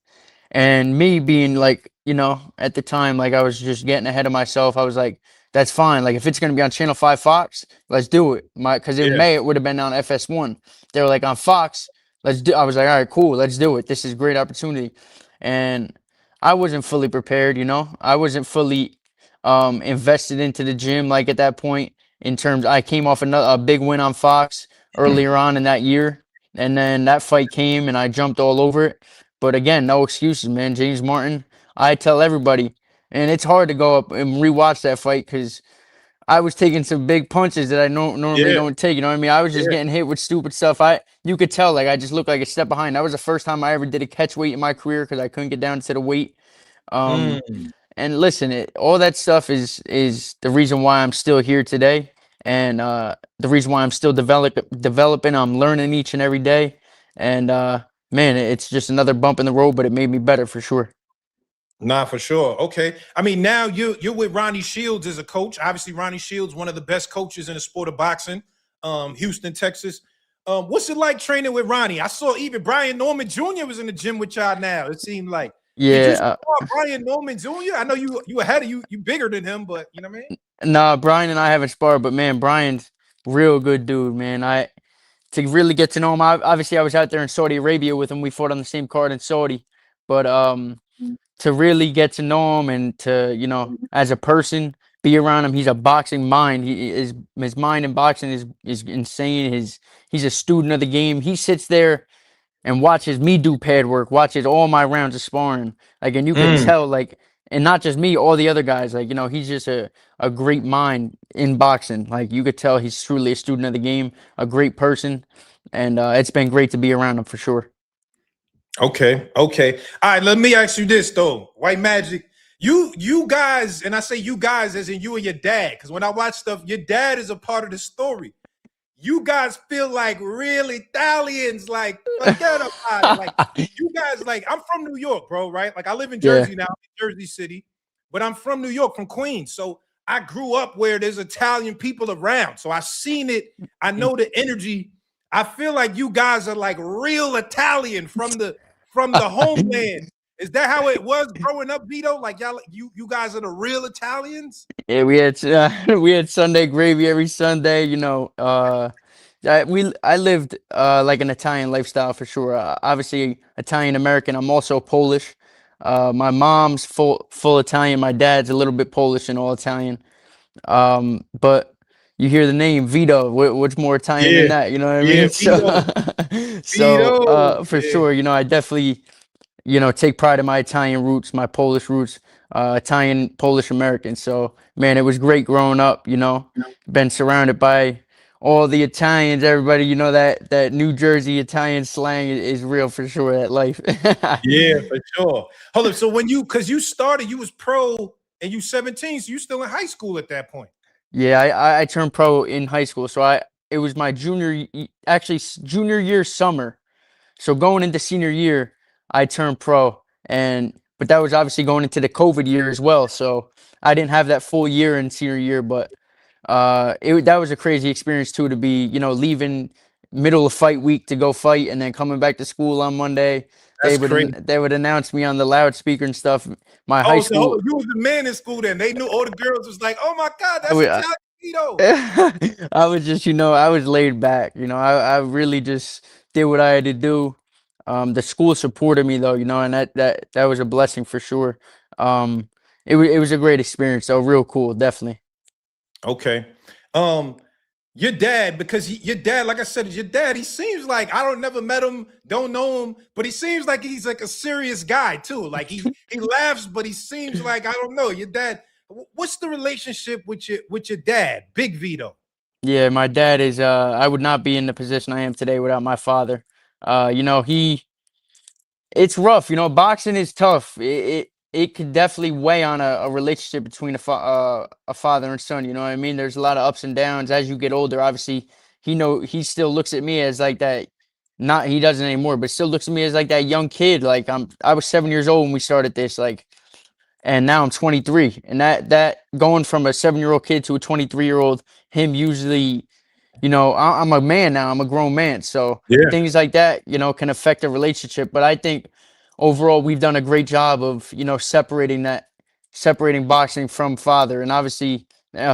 And me being like, you know, at the time, like I was just getting ahead of myself. I was like, that's fine. Like if it's gonna be on Channel 5 Fox, let's do it. Because in Yeah. May it would have been on FS1. They were like on Fox, let's do. I was like, all right, cool, let's do it. This is a great opportunity. And I wasn't fully prepared, you know. I wasn't fully invested into the gym like at that point. In terms, I came off a big win on Fox earlier on in that year, and then that fight came, and I jumped all over it. But again, no excuses, man. James Martin, I tell everybody, and it's hard to go up and rewatch that fight because I was taking some big punches that I normally Yeah. don't take. You know what I mean? I was just Yeah. getting hit with stupid stuff. You could tell like I just looked like a step behind. That was the first time I ever did a catch weight in my career because I couldn't get down to the weight. Um, Mm. and listen, all that stuff is the reason why I'm still here today, and the reason why I'm still developing. I'm learning each and every day, and man, it's just another bump in the road, but it made me better for sure. Nah, for sure. Okay. I mean, now you're with Ronnie Shields as a coach. Obviously, Ronnie Shields, one of the best coaches in the sport of boxing, Houston, Texas. What's it like training with Ronnie? I saw even Brian Norman Jr. was in the gym with y'all now. It seemed like. Did you Yeah, spar Brian Norman Jr.? I know you ahead of you bigger than him, but you know what I mean? nah, Brian and I haven't sparred, but man, Brian's real good dude, man. To really get to know him, obviously I was out there in Saudi Arabia with him. We fought on the same card in Saudi, but to really get to know him and to, you know, as a person, be around him. He's a boxing mind. His mind in boxing is insane. He's a student of the game. He sits there and watches me do pad work, watches all my rounds of sparring. Like, and you could Mm. tell, like, and not just me, all the other guys, like, you know, he's just a great mind in boxing. Like, you could tell he's truly a student of the game, a great person. And it's been great to be around him for sure. Okay. Okay. All right. Let me ask you this though, White Magic. You guys, and I say you guys as in you and your dad, because when I watch stuff, your dad is a part of the story. You guys feel like real Italians, like forget about it. Like you guys, like I'm from New York, bro, right? Like I live in Yeah. Jersey now, Jersey City, but I'm from New York, from Queens. So I grew up where there's Italian people around. So I seen it. I know the energy. I feel like you guys are like real Italian from the homeland. Is that how it was growing up, Vito? Like y'all, you guys are the real Italians? Yeah, we had Sunday gravy every Sunday. You know, I lived like an Italian lifestyle for sure. Obviously Italian American. I'm also Polish. My mom's full Italian. My dad's a little bit Polish and all Italian. But you hear the name Vito. What's more Italian than Yeah, that? You know what I yeah, mean? So, Vito, so Vito. for Yeah. sure, you know, I definitely, you know, take pride in my Italian roots, my Polish roots, Italian, Polish American. So, man, it was great growing up, you know, been surrounded by all the Italians, everybody, you know, that New Jersey Italian slang is real for sure, that life. Yeah, for sure. Hold up. So when because you started, you was pro and you 17, so you still in high school at that point. Yeah, I turned pro in high school. So it was my actually junior year summer. So going into senior year, I turned pro, but that was obviously going into the COVID year as well. So I didn't have that full year in senior year, but that was a crazy experience too, to be, you know, leaving middle of fight week to go fight and then coming back to school on Monday. That's crazy. They would announce me on the loudspeaker and stuff. My high Oh, so hold school. on, you was the man in school then. They knew all the girls was like, oh my God, I that's would, Italian Vito. I was just, you know, I was laid back. You know, I really just did what I had to do. The school supported me though, you know, and that was a blessing for sure. Um, it was a great experience. So real cool, definitely. Okay. Um, your dad, because your dad, like I said, your dad, he seems like I don't never met him, don't know him, but he seems like he's like a serious guy too. Like he laughs, but he seems like I don't know. Your dad, what's the relationship with your dad, Big Vito? Yeah, my dad is. I would not be in the position I am today without my father. You know, it's rough. You know, boxing is tough. It could definitely weigh on a relationship between a father and son. You know what I mean? There's a lot of ups and downs as you get older. Obviously, he still looks at me as like that. Not he doesn't anymore, but still looks at me as like that young kid. Like I was 7 years old when we started this. Like, and now I'm 23, and that going from a 7-year-old kid to a 23-year-old, him usually, you know, I'm a man now. I'm a grown man. So Yeah. things like that, you know, can affect a relationship. But I think overall, we've done a great job of, you know, separating boxing from father. And obviously,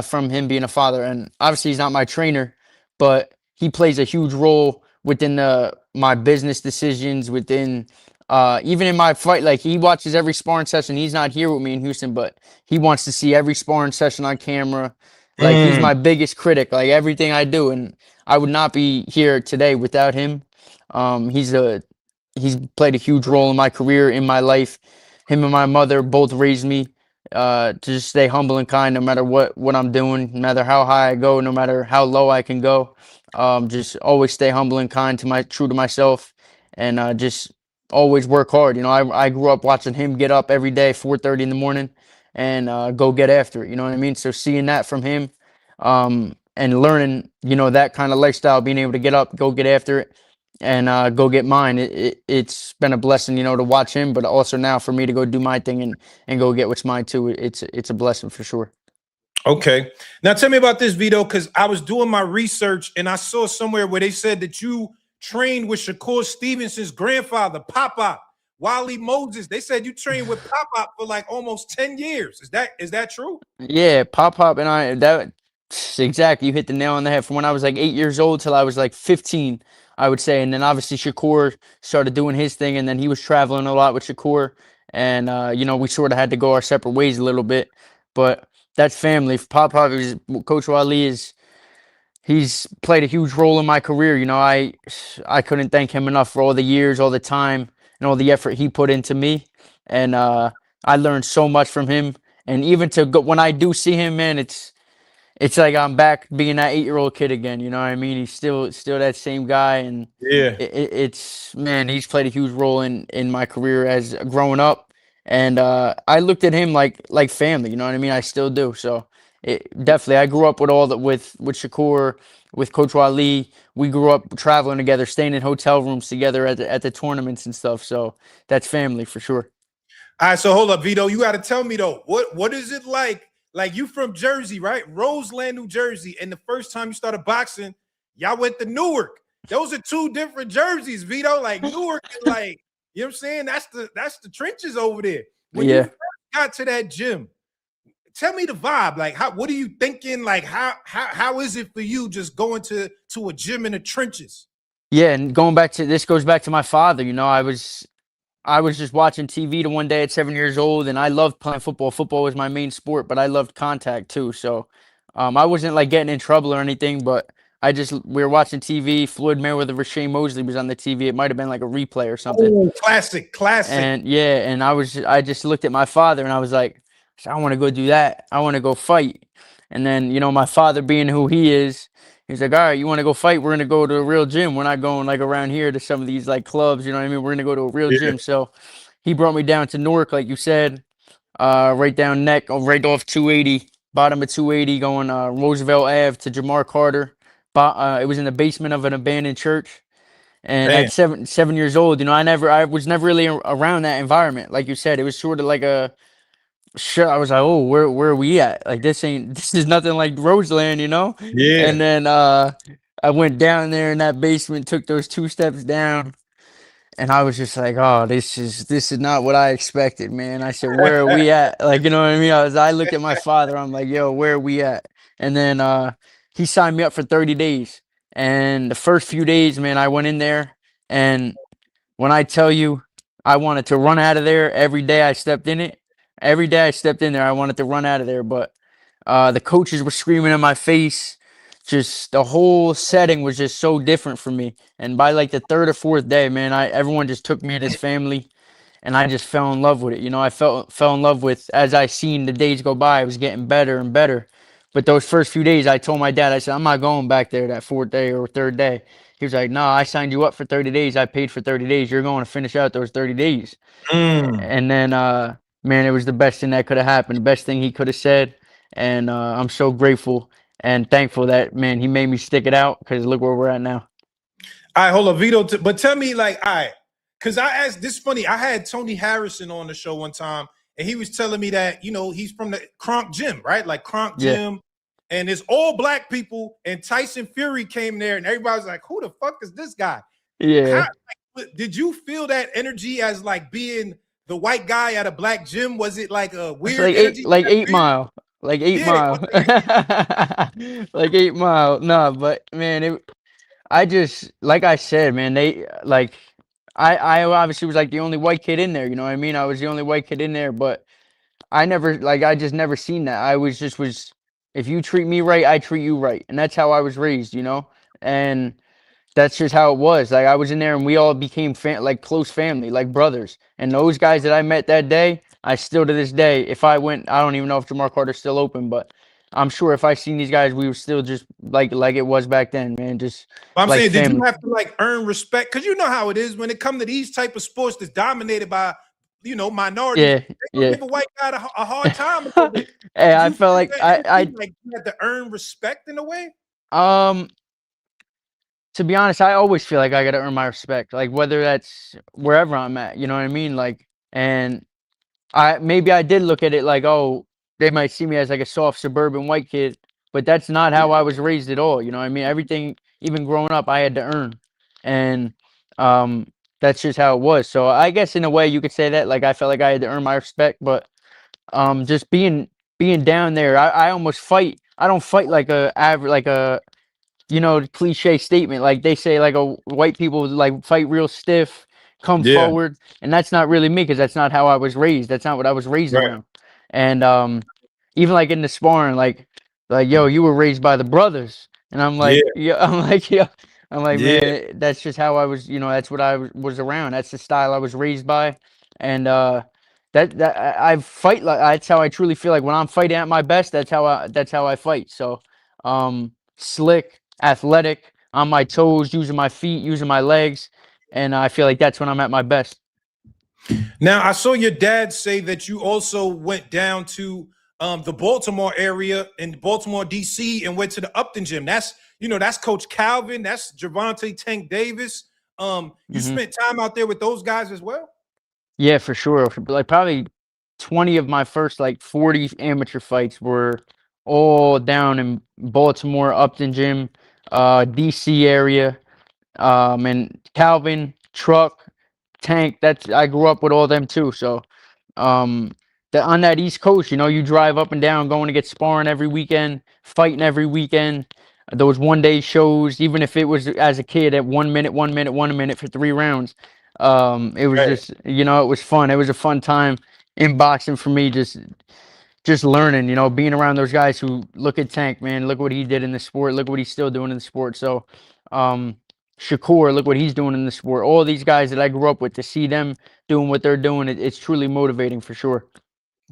from him being a father. And obviously, he's not my trainer, but he plays a huge role within my business decisions, within even in my fight. Like, he watches every sparring session. He's not here with me in Houston, but he wants to see every sparring session on camera. Like, he's Mm, my biggest critic, like everything I do, and I would not be here today without him. He's played a huge role in my career, in my life. Him and my mother both raised me to just stay humble and kind no matter what I'm doing, no matter how high I go, no matter how low I can go. Just always stay humble and kind to true to myself, and just always work hard. You know, I grew up watching him get up every day, 4:30 in the morning, and go get after it. You know what I mean? So seeing that from him, and learning, you know, that kind of lifestyle, being able to get up, go get after it, and go get mine. It's been a blessing, you know, to watch him, but also now for me to go do my thing and go get what's mine too. It's a blessing for sure. okay. Now tell me about this, Vito, because I was doing my research and I saw somewhere where they said that you trained with Shakur Stevenson's grandfather, Pop-Up, Wally Moses. They said you trained with Pop-Up for like almost 10 years. Is that true? Yeah, Pop and I, that exactly, you hit the nail on the head. From when I was like 8 years old till I was like 15, I would say. And then obviously Shakur started doing his thing, and then he was traveling a lot with Shakur. And you know, we sort of had to go our separate ways a little bit. But that's family. Pop is Coach Wally is he's played a huge role in my career. You know, I couldn't thank him enough for all the years, all the time, and all the effort he put into me. And I learned so much from him. And even to go when I do see him, man, it's like I'm back being that 8-year-old kid again. You know what I mean? He's still that same guy, and Yeah. it's man, he's played a huge role in my career as growing up. And I looked at him like family. You know what I mean? I still do. So definitely, I grew up with all that with Shakur, with Coach Wali. We grew up traveling together, staying in hotel rooms together at the tournaments and stuff. So that's family for sure. All right, so hold up, Vito. You got to tell me though, what is it like? Like you from Jersey, right? Roseland, New Jersey, and the first time you started boxing, y'all went to Newark. Those are two different jerseys, Vito. Like Newark is like, you know what I'm saying? That's the trenches over there. When you Yeah. first got to that gym, tell me the vibe. Like, what are you thinking? Like, how is it for you just going to a gym in the trenches? Yeah, and going back to this goes back to my father. You know, I was just watching TV to one day at 7 years old, and I loved playing football. Football was my main sport, but I loved contact too. So, I wasn't like getting in trouble or anything, but we were watching TV. Floyd Mayweather versus Shane Mosley was on the TV. It might have been like a replay or something. Oh, classic. And yeah, and I just looked at my father and I was like, I want to go do that. I want to go fight. And then, you know, my father being who he is, he's like, all right, you want to go fight? We're gonna go to a real gym. We're not going like around here to some of these like clubs, you know what I mean? We're gonna go to a real Yeah. gym. So he brought me down to Newark, like you said, right down right off 280, bottom of 280, going Roosevelt Ave to Jamar Carter. It was in the basement of an abandoned church. And Man. at 7 years old, you know, I was never really around that environment. Like you said, it was sort of like a sure. I was like, oh, where are we at? Like this is nothing like Roseland, you know? Yeah. And then I went down there in that basement, took those 2 steps down, and I was just like, oh, this is not what I expected, man. I said, where are we at? Like, you know what I mean? I looked at my father, I'm like, yo, where are we at? And then he signed me up for 30 days. And the first few days, man, I went in there, and when I tell you I wanted to run out of there every day I stepped in it, Every day I stepped in there, I wanted to run out of there, but the coaches were screaming in my face. Just the whole setting was just so different for me. And by like the third or fourth day, man, everyone just took me in as family, and I just fell in love with it. You know, I fell in love with, as I seen the days go by, it was getting better and better. But those first few days, I told my dad, I said, I'm not going back there that fourth day or third day. He was like, no, I signed you up for 30 days. I paid for 30 days. You're going to finish out those 30 days. Mm. And then, man, it was the best thing that could have happened, the best thing he could have said. And I'm so grateful and thankful that, man, he made me stick it out, because look where we're at now. All right, hold on, Vito. But tell me, like, all right, because I asked this funny. I had Tony Harrison on the show one time, and he was telling me that, you know, he's from the Kronk Gym, right? Like Kronk Yeah. Gym. And it's all black people, and Tyson Fury came there, and everybody's like, who the fuck is this guy? Yeah. Did you feel that energy as like being the white guy at a black gym? Was it like a It's weird like energy? like 8 Mile. Like 8 Mile. Like 8 Mile. No, but man, I just, like I said, man, they like, I obviously was like the only white kid in there, you know what I mean? I was the only white kid in there, but I just never seen that. I was just was, if you treat me right, I treat you right. And that's how I was raised, you know? And that's just how it was. Like, I was in there and we all became like close family, like brothers. And those guys that I met that day, I still to this day, if I went, I don't even know if Jamar Carter's still open, but I'm sure if I seen these guys, we were still just like it was back then, man. Just I'm like saying, family. did you have to like earn respect? Because you know how it is when it comes to these type of sports that's dominated by, you know, minorities. Yeah, They yeah. give a white guy a hard time a little bit. Hey, I You felt feel like that energy, like you had to earn respect in a way. To be honest, I always feel like I gotta earn my respect, like whether that's wherever I'm at, you know what I mean? Like, and maybe I did look at it like, oh, they might see me as like a soft suburban white kid, but that's not how I was raised at all. You know what I mean? Everything, even growing up, I had to earn, and that's just how it was. So I guess in a way you could say that, like, I felt like I had to earn my respect, but just being down there, I almost fight. I don't fight like a average, like a, you know, cliche statement. Like they say, like, white people like fight real stiff, come Yeah, forward, and that's not really me, because that's not how I was raised. That's not what I was raised right. around. And even like in the sparring, like yo, you were raised by the brothers, and I'm Yeah, like, yeah, I'm like, yeah, I'm like, yeah. man, that's just how I was. You know, that's what I was around. That's the style I was raised by, and I fight like, that's how I truly feel like when I'm fighting at my best. That's how I fight. So, slick, athletic, on my toes, using my feet, using my legs, and I feel like that's when I'm at my best. Now I saw your dad say that you also went down to the Baltimore area in Baltimore, DC, and went to the Upton gym. That's, you know, that's Coach Calvin, that's Javante Tank Davis. You Hmm. spent time out there with those guys as well. Yeah, for sure. Like probably 20 of my first like 40 amateur fights were all down in Baltimore, Upton gym, DC area. And Calvin, Truck, Tank, that's, I grew up with all them too. So um on that East Coast, you know, you drive up and down, going to get sparring every weekend, fighting every weekend. Those 1 day shows, even if it was as a kid at 1 minute, 1 minute, 1 minute for 3 rounds. It was Right. just, you know, it was fun. It was a fun time in boxing for me, just learning, you know, being around those guys who, look at Tank, man, look what he did in the sport, look what he's still doing in the sport. So Shakur, look what he's doing in the sport. All these guys that I grew up with, to see them doing what they're doing, it's truly motivating for sure.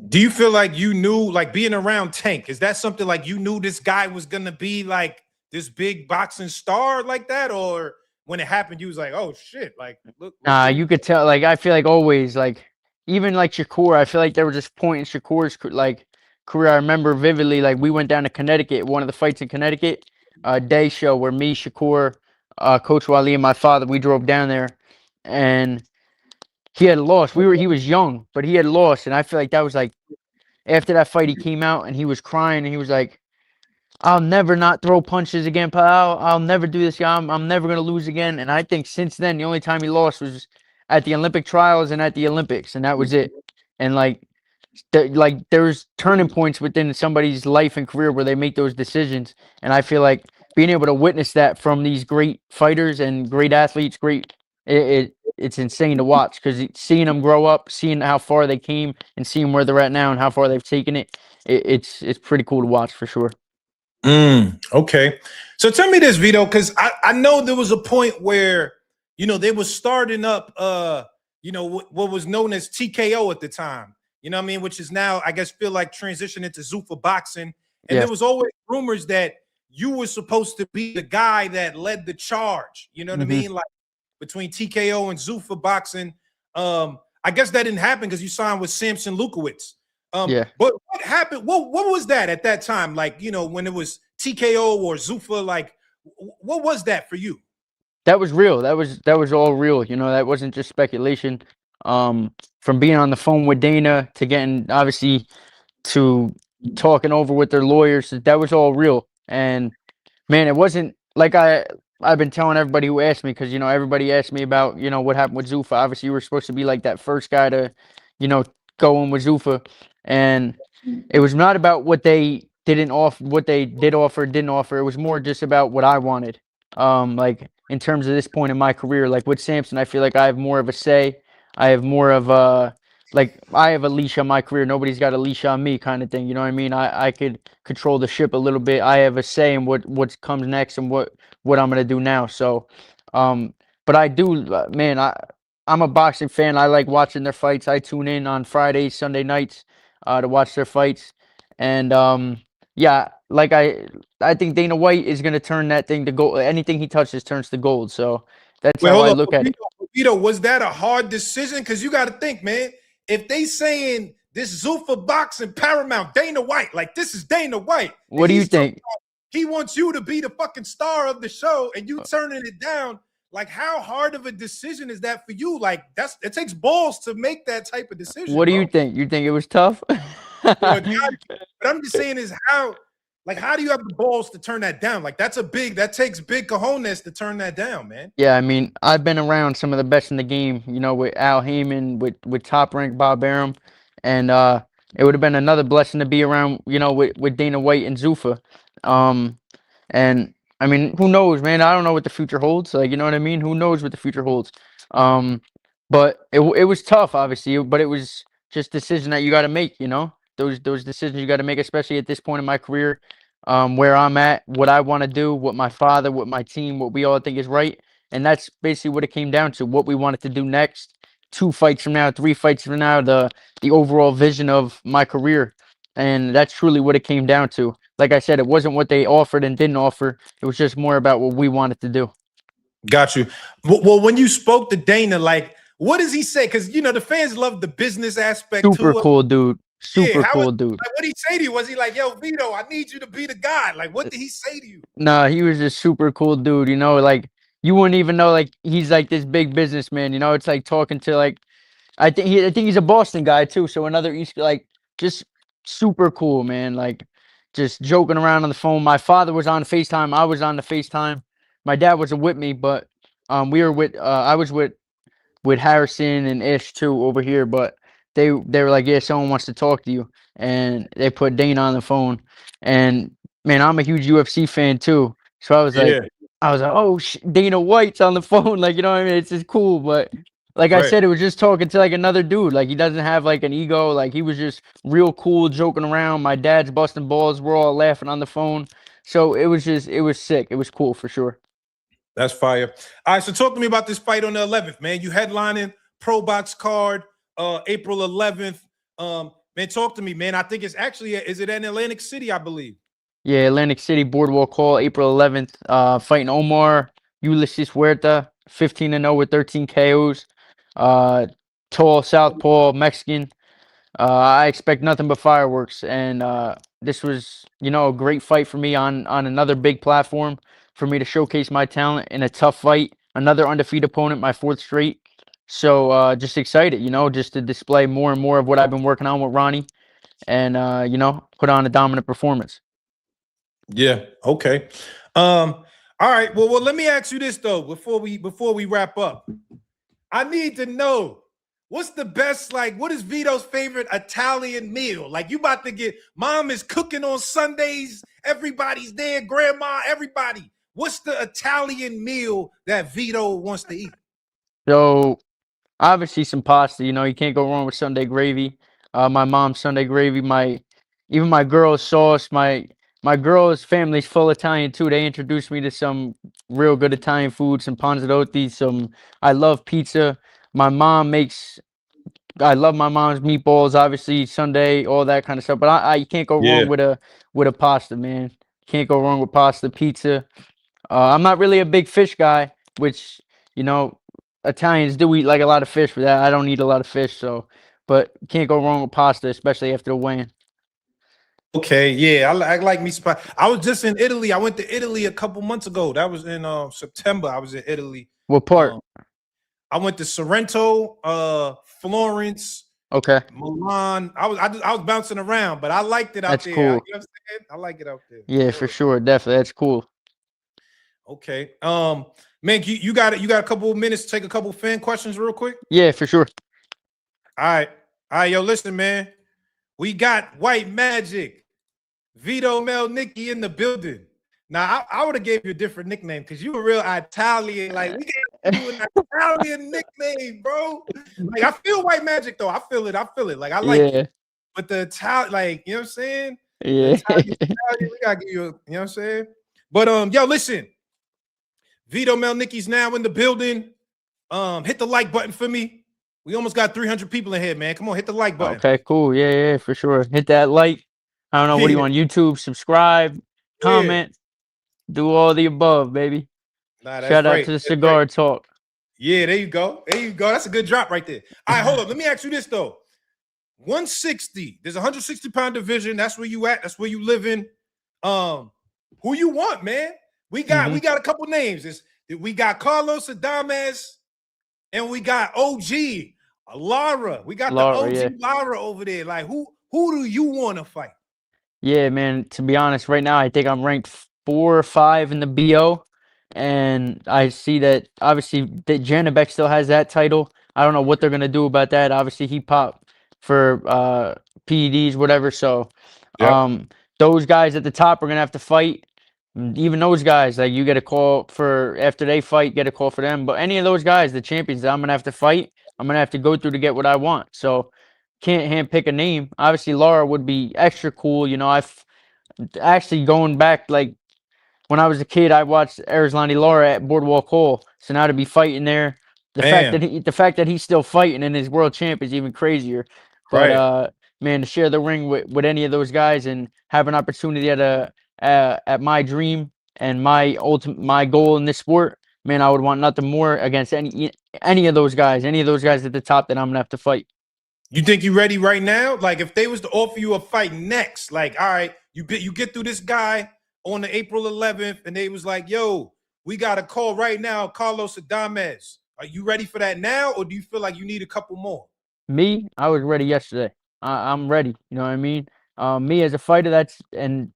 Do you feel like you knew, like being around Tank, is that something like you knew this guy was gonna be like this big boxing star like that? Or when it happened, you was like, oh shit, like look Nah, who. you could tell. Like, I feel like always, like, even like Shakur, I feel like there was this point in Shakur's like career I remember vividly. Like, we went down to Connecticut, one of the fights in Connecticut, a day show where me, Shakur, Coach Wally, and my father, we drove down there, and he had lost. He was young, but he had lost, and I feel like that was like, after that fight, he came out and he was crying, and he was like, I'll never not throw punches again, pal. I'll never do this. Yeah, I'm never gonna lose again. And I think since then, the only time he lost was at the Olympic trials and at the Olympics, and that was it. And like, there's turning points within somebody's life and career where they make those decisions. And I feel like being able to witness that from these great fighters and great athletes, it it's insane to watch because seeing them grow up, seeing how far they came, and seeing where they're at now and how far they've taken it, it's pretty cool to watch for sure. Okay. So tell me this, Vito, because I know there was a point where, they were starting up, what was known as TKO at the time, you know what I mean? Which is now, I guess, feel like transition into Zuffa boxing. And there was always rumors that you were supposed to be the guy that led the charge, you know what I mean? Like between TKO and Zuffa boxing. I guess that didn't happen because you signed with Samson Lukowicz. But what happened? What was that at that time? Like, when it was TKO or Zuffa, like, what was that for you? That was real. That was all real. That wasn't just speculation. From being on the phone with Dana to getting obviously to talking over with their lawyers, that was all real. And man, it wasn't like I've been telling everybody who asked me because everybody asked me about what happened with Zuffa. Obviously, you were supposed to be like that first guy to go in with Zuffa, and it was not about what they didn't offer, what they did offer, didn't offer. It was more just about what I wanted. Like in terms of this point in my career, like with Samson, I feel like I have more of a say. I have more of a like I have a leash on my career. Nobody's got a leash on me, kind of thing. You know what I mean? I could control the ship a little bit. I have a say in what comes next and what I'm gonna do now. So, but I do, man. I'm a boxing fan. I like watching their fights. I tune in on Fridays, Sunday nights, to watch their fights. And yeah, like I think Dana White is gonna turn that thing to gold. Anything he touches turns to gold. So that's Wait, how hold I up, look at it. Vito, was that a hard decision? Because you got to think, man. If they saying this Zuffa boxing paramount, Dana White, like this is Dana White. What do you think? He wants you to be the fucking star of the show, and you turning it down. Like, how hard of a decision is that for you? Like, it takes balls to make that type of decision. What do you think? You think it was tough? But I'm just saying is how do you have the balls to turn that down? Like, that takes big cojones to turn that down, man. Yeah, I mean, I've been around some of the best in the game, with Al Heyman, with top rank Bob Arum, and it would have been another blessing to be around, with Dana White and Zuffa. And I mean, who knows, man? I don't know what the future holds. Like, you know what I mean? Who knows what the future holds? But it was tough, obviously, but it was just decision that you got to make, those decisions you got to make, especially at this point in my career, where I'm at, what I want to do, what my father, what my team, what we all think is right. And that's basically what it came down to, what we wanted to do next, 2 fights from now, 3 fights from now, the overall vision of my career. And that's truly what it came down to. Like I said, it wasn't what they offered and didn't offer. It was just more about what we wanted to do. Got you. Well, when you spoke to Dana, like, what does he say? Because the fans love the business aspect. Super cool dude. Super cool dude. Like, what did he say to you? Was he like, "Yo, Vito, I need you to be the guy"? Like, what did he say to you? No, he was just super cool dude. Like you wouldn't even know like he's like this big businessman. It's like talking to like I think he's a Boston guy too. So another East, like, just super cool, man. Like, just joking around on the phone. My father was on FaceTime. I was on the FaceTime. My dad wasn't with me, but we were with. I was with Harrison and Ish too over here. But they were like, yeah, someone wants to talk to you, and they put Dana on the phone. And man, I'm a huge UFC fan too. So I was like, oh, Dana White's on the phone. Like, you know what I mean? It's just cool, but. Like I said, it was just talking to like another dude. Like, he doesn't have like an ego. Like, he was just real cool, joking around. My dad's busting balls. We're all laughing on the phone. So it was sick. It was cool for sure. That's fire. All right, so talk to me about this fight on the 11th, man. You headlining Pro Box card, April 11th. Man, talk to me, man. I think it's actually, is it in Atlantic City, I believe? Yeah, Atlantic City, Boardwalk Hall, April 11th. Fighting Omar Ulysses Huerta, 15-0 with 13 KOs. Tall, southpaw, Mexican. I expect nothing but fireworks, and this was, a great fight for me on another big platform for me to showcase my talent in a tough fight. Another undefeated opponent, my 4th straight. So just excited, just to display more and more of what I've been working on with Ronnie, and put on a dominant performance. Yeah. Okay. All right. Well, let me ask you this though before we wrap up. I need to know what's the best, like, what is Vito's favorite Italian meal? Like, you about to get, mom is cooking on Sundays, everybody's there, grandma, everybody. What's the Italian meal that Vito wants to eat? So Obviously, some pasta. You know, you can't go wrong with Sunday gravy. My mom's Sunday gravy. Even my girl's sauce. My girl's family's full Italian too. They introduced me to some real good Italian food. Some panzerotti. I love pizza. My mom makes. I love my mom's meatballs. Obviously, Sunday, all that kind of stuff. But you can't go Yeah. wrong with a pasta, man. Can't go wrong with pasta, pizza. I'm not really a big fish guy, which, you know, Italians do eat like a lot of fish for that. I don't eat a lot of fish, so but can't go wrong with pasta, especially after the weigh-in. Okay, yeah, I like me some. I was just in Italy. I went to Italy a couple months ago. That was in September. I was in Italy. What part? Um, I went to Sorrento, Florence, Okay, Milan. I was bouncing around, but I liked it out that's there. You know cool. what I'm saying? I like it out there. Yeah, for sure, definitely, that's cool. Okay. Man, you got it. You got a couple of minutes to take a couple fan questions real quick. Yeah, for sure. All right, yo, listen, man. We got White Magic, Vito Mel Nikki in the building. Now, I would have gave you a different nickname because you were real Italian. Like, we gave you an Italian nickname, bro. Like, I feel White Magic, though. I feel it. Like, I like Yeah, it. But the Italian, like, you know what I'm saying? The yeah, Italian, we got to give you a, you know what I'm saying? But, yo, listen. Vito Mel Nikki's now in the building. Hit the like button for me. We almost got 300 people in here, man. Come on, hit the like button. okay, cool. Yeah, for sure. Hit that like. I don't know, what do you want? YouTube, subscribe, comment, do all the above, baby. Nah, that's Shout out great. to the That's Cigar great. Talk. Yeah, there you go. There you go. That's a good drop right there. All right, hold up. Let me ask you this though. 160. There's a 160-pound division. That's where you at. That's where you live in. Who you want, man? We got a couple names. We got Carlos Adames and we got OG Lara. We got Lara, the OG yeah. Lara over there. Like who do you want to fight? Yeah, man. To be honest, right now I think I'm ranked 4 or 5 in the BO, and I see that obviously that Janabek still has that title. I don't know what they're gonna do about that. Obviously, he popped for PEDs, whatever. So, Yep. those guys at the top are gonna have to fight. Even those guys, like you get a call for after they fight, get a call for them. But any of those guys, the champions that I'm gonna have to fight, I'm gonna have to go through to get what I want. So can't handpick a name. Obviously, Laura would be extra cool. You know, I've actually going back like when I was a kid, I watched Erzlani Laura at Boardwalk Hall. So now to be fighting there, Bam. the fact that he's still fighting and his world champ is even crazier. But Right. man, to share the ring with any of those guys and have an opportunity at my dream and my goal in this sport, man, I would want nothing more against any of those guys at the top that I'm gonna have to fight. You think you ready right now? Like if they was to offer you a fight next, like all right, you get through this guy on the April 11th, and they was like, "Yo, we got a call right now, Carlos Adames. Are you ready for that now, or do you feel like you need a couple more?" Me, I was ready yesterday. I'm ready. You know what I mean? Me as a fighter, and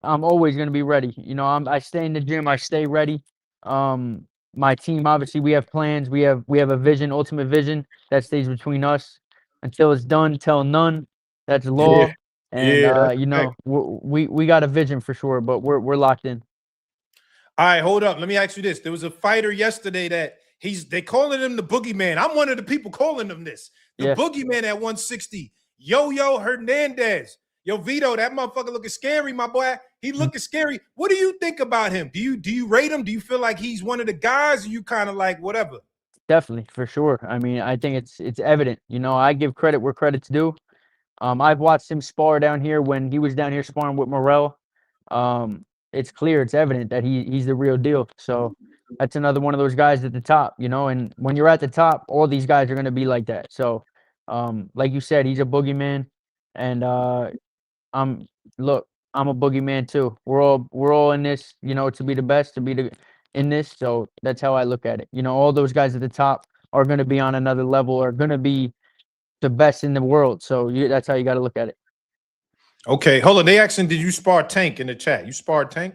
I'm always gonna be ready. You know, I stay in the gym, I stay ready. Um, my team, obviously, we have plans. We have a vision, ultimate vision that stays between us. Until it's done, tell none. That's Yeah, law. And yeah, that's you correct. know, we got a vision for sure, but we're locked in. All right, hold up. Let me ask you this. There was a fighter yesterday that they calling him the boogeyman. I'm one of the people calling him this. The Yeah. boogeyman at 160. Yoyo Hernandez. Yo, Vito, that motherfucker looking scary, my boy. He looking scary. What do you think about him? Do you rate him? Do you feel like he's one of the guys? Or you kind of like whatever? Definitely, for sure. I mean, I think it's evident. You know, I give credit where credit's due. I've watched him spar down here when he was down here sparring with Morel. It's clear, it's evident that he's the real deal. So that's another one of those guys at the top, you know. And when you're at the top, all these guys are going to be like that. So, like you said, he's a boogeyman, and I'm look, I'm a boogeyman too. We're all in this, you know, to be the best, to be in this. So that's how I look at it. You know, all those guys at the top are going to be on another level, are going to be the best in the world. So that's how you got to look at it. Okay, hold on. They asking, did you spar Tank in the chat? You sparred Tank?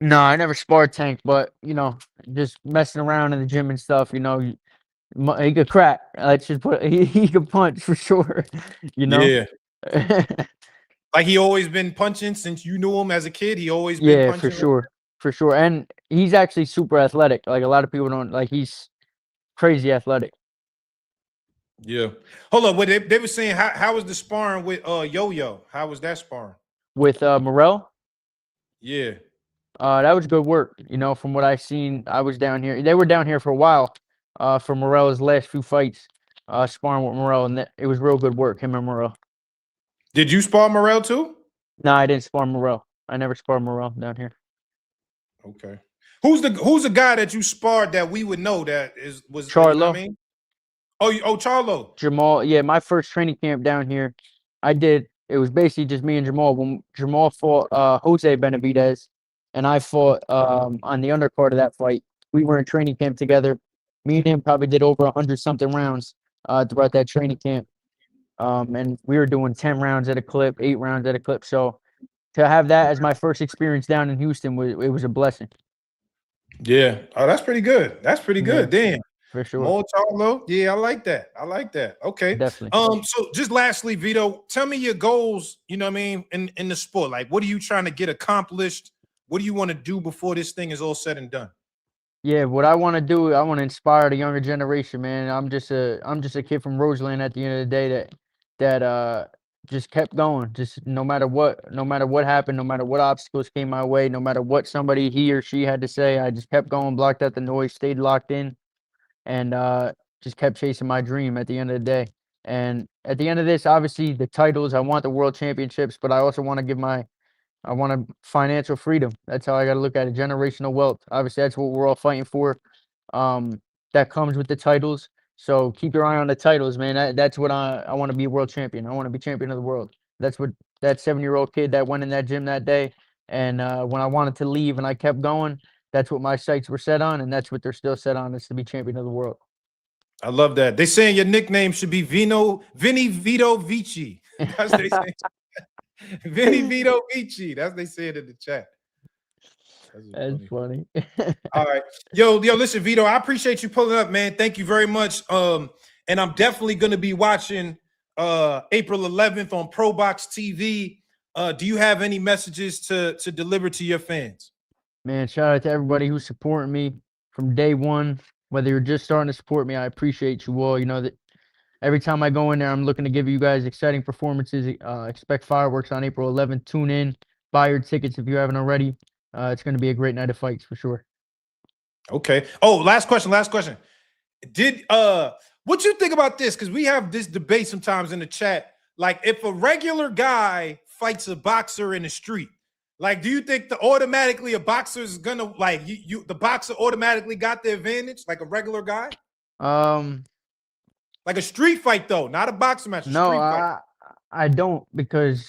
No, I never sparred Tank, but you know, just messing around in the gym and stuff. You know, he could crack. Let's just put he could punch for sure. You know. Yeah. Like he always been punching since you knew him as a kid. He always been Yeah, punching. for sure. And he's actually super athletic. Like a lot of people don't like. He's crazy athletic. Yeah. Hold up. What they were saying? How was the sparring with Yo-Yo? How was that sparring? With Morel. Yeah. That was good work. You know, from what I seen, I was down here. They were down here for a while. For Morel's last few fights, sparring with Morel, and it was real good work. Him and Morel. Did you spar Morel too? No, I didn't spar Morel. I never sparred Morel down here. Okay. Who's the guy that you sparred that we would know that was Charlo. You know what I mean? Oh, Charlo. Jamal. Yeah, my first training camp down here, it was basically just me and Jamal. When Jamal fought Jose Benavidez, and I fought on the undercard of that fight. We were in training camp together. Me and him probably did over 100-something rounds throughout that training camp. And we were doing 10 rounds at a clip, 8 rounds at a clip. So to have that as my first experience down in Houston, it was a blessing. Yeah. Oh, that's pretty good. That's pretty good. Yeah, Damn. for sure. More Charlo. Yeah, I like that. I like that. Okay. Definitely. So just lastly, Vito, tell me your goals, you know what I mean, in the sport. Like, what are you trying to get accomplished? What do you want to do before this thing is all said and done? Yeah, what I want to do, I want to inspire the younger generation, man. I'm just a kid from Roseland at the end of the day that just kept going. Just no matter what happened, no matter what obstacles came my way, no matter what somebody he or she had to say, I just kept going, blocked out the noise, stayed locked in, and just kept chasing my dream at the end of the day. And at the end of this, obviously the titles, I want the world championships, but I also want to I want a financial freedom. That's how I got to look at it. Generational wealth. Obviously, that's what we're all fighting for. That comes with the titles. So keep your eye on the titles, man. That's what I want to be a world champion. I want to be champion of the world. That's what that 7-year-old kid that went in that gym that day. And when I wanted to leave and I kept going, that's what my sights were set on, and that's what they're still set on, is to be champion of the world. I love that. They saying your nickname should be Vinny Vito Vici. That's what they say. Vinny Vito Vici. That's what they said in the chat. That's funny. All right. Yo, listen, Vito, I appreciate you pulling up, man. Thank you very much. And I'm definitely gonna be watching April 11th on ProBox TV. Do you have any messages to deliver to your fans? Man, shout out to everybody who's supporting me from day one. Whether you're just starting to support me, I appreciate you all. You know that every time I go in there, I'm looking to give you guys exciting performances. Expect fireworks on April 11th. Tune in. Buy your tickets if you haven't already. It's going to be a great night of fights for sure. Okay. Oh, last question. Did what you think about this? Because we have this debate sometimes in the chat. Like, if a regular guy fights a boxer in the street, like, do you think automatically a boxer is gonna, like, the boxer automatically got the advantage, like a regular guy? Like a street fight though, not a boxing match. No, street fight. I don't, because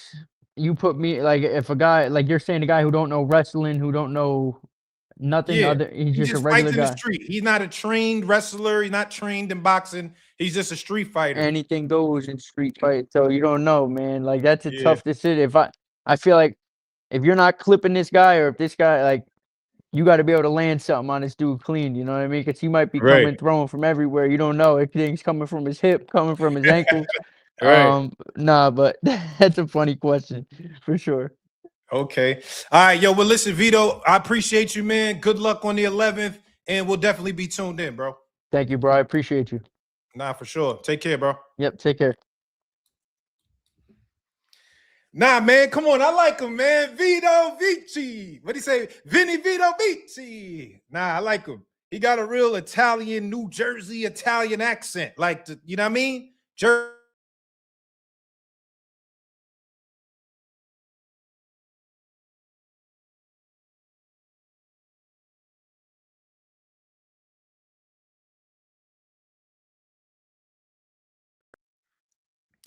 you put me, like, if a guy, like you're saying, a guy who don't know wrestling, who don't know nothing other, he's he just a just regular fights in guy. the street. He's not a trained wrestler. He's not trained in boxing. He's just a street fighter. Anything goes in street fight. So you don't know, man. Like, that's a tough decision. I feel like if you're not clipping this guy, or if this guy, like, you got to be able to land something on this dude clean. You know what I mean? Because he might be coming, throwing from everywhere. You don't know if things coming from his hip, coming from his ankle. Nah, but that's a funny question for sure. Okay. All right, yo. Well, listen, Vito, I appreciate you, man. Good luck on the 11th, and we'll definitely be tuned in, bro. Thank you, bro. I appreciate you. Nah, for sure. Take care, bro. Yep. Take care. Nah, man, come on. I like him, man. Vito Vici. What do you say? Vinny Vito Vici. Nah, I like him. He got a real Italian, New Jersey Italian accent. Like, you know what I mean?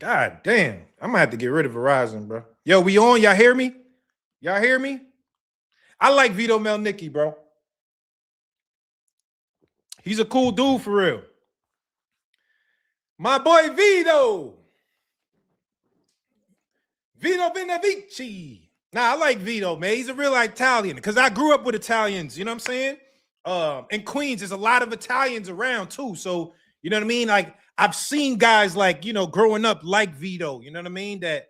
God damn. I'm gonna have to get rid of Verizon, bro. Yo, we on? Y'all hear me? Y'all hear me? I like Vito Mielniki, bro. He's a cool dude for real. My boy Vito. Vito Benavici. Nah, I like Vito, man. He's a real Italian because I grew up with Italians, you know what I'm saying? In Queens, there's a lot of Italians around too. So, you know what I mean? Like, I've seen guys like, you know, growing up like Vito, you know what I mean? That,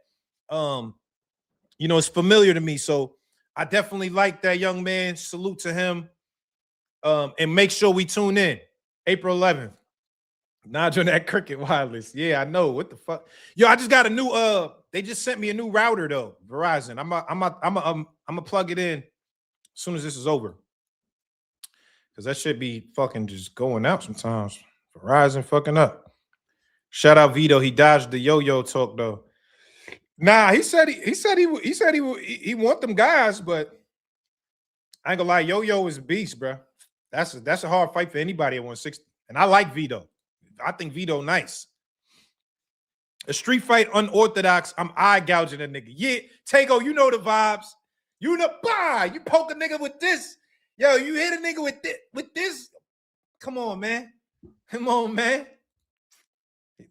you know, it's familiar to me. So I definitely like that young man. Salute to him. And make sure we tune in April 11th. Nod on that cricket wireless. Yeah, I know. What the fuck? Yo, I just got a new they just sent me a new router though. Verizon. I'm gonna plug it in as soon as this is over. Cause that should be fucking just going out sometimes. Verizon fucking up. Shout out Vito. He dodged the yo-yo talk though. Nah, he said he want them guys, but I ain't gonna lie, yo-yo is a beast, bro. That's a hard fight for anybody at 160. And I like Vito. I think Vito nice. A street fight unorthodox. I'm eye gouging a nigga. Yeah, Tego, you know the vibes. You know, bah, you poke a nigga with this. Yo, you hit a nigga with this. Come on, man. Come on, man.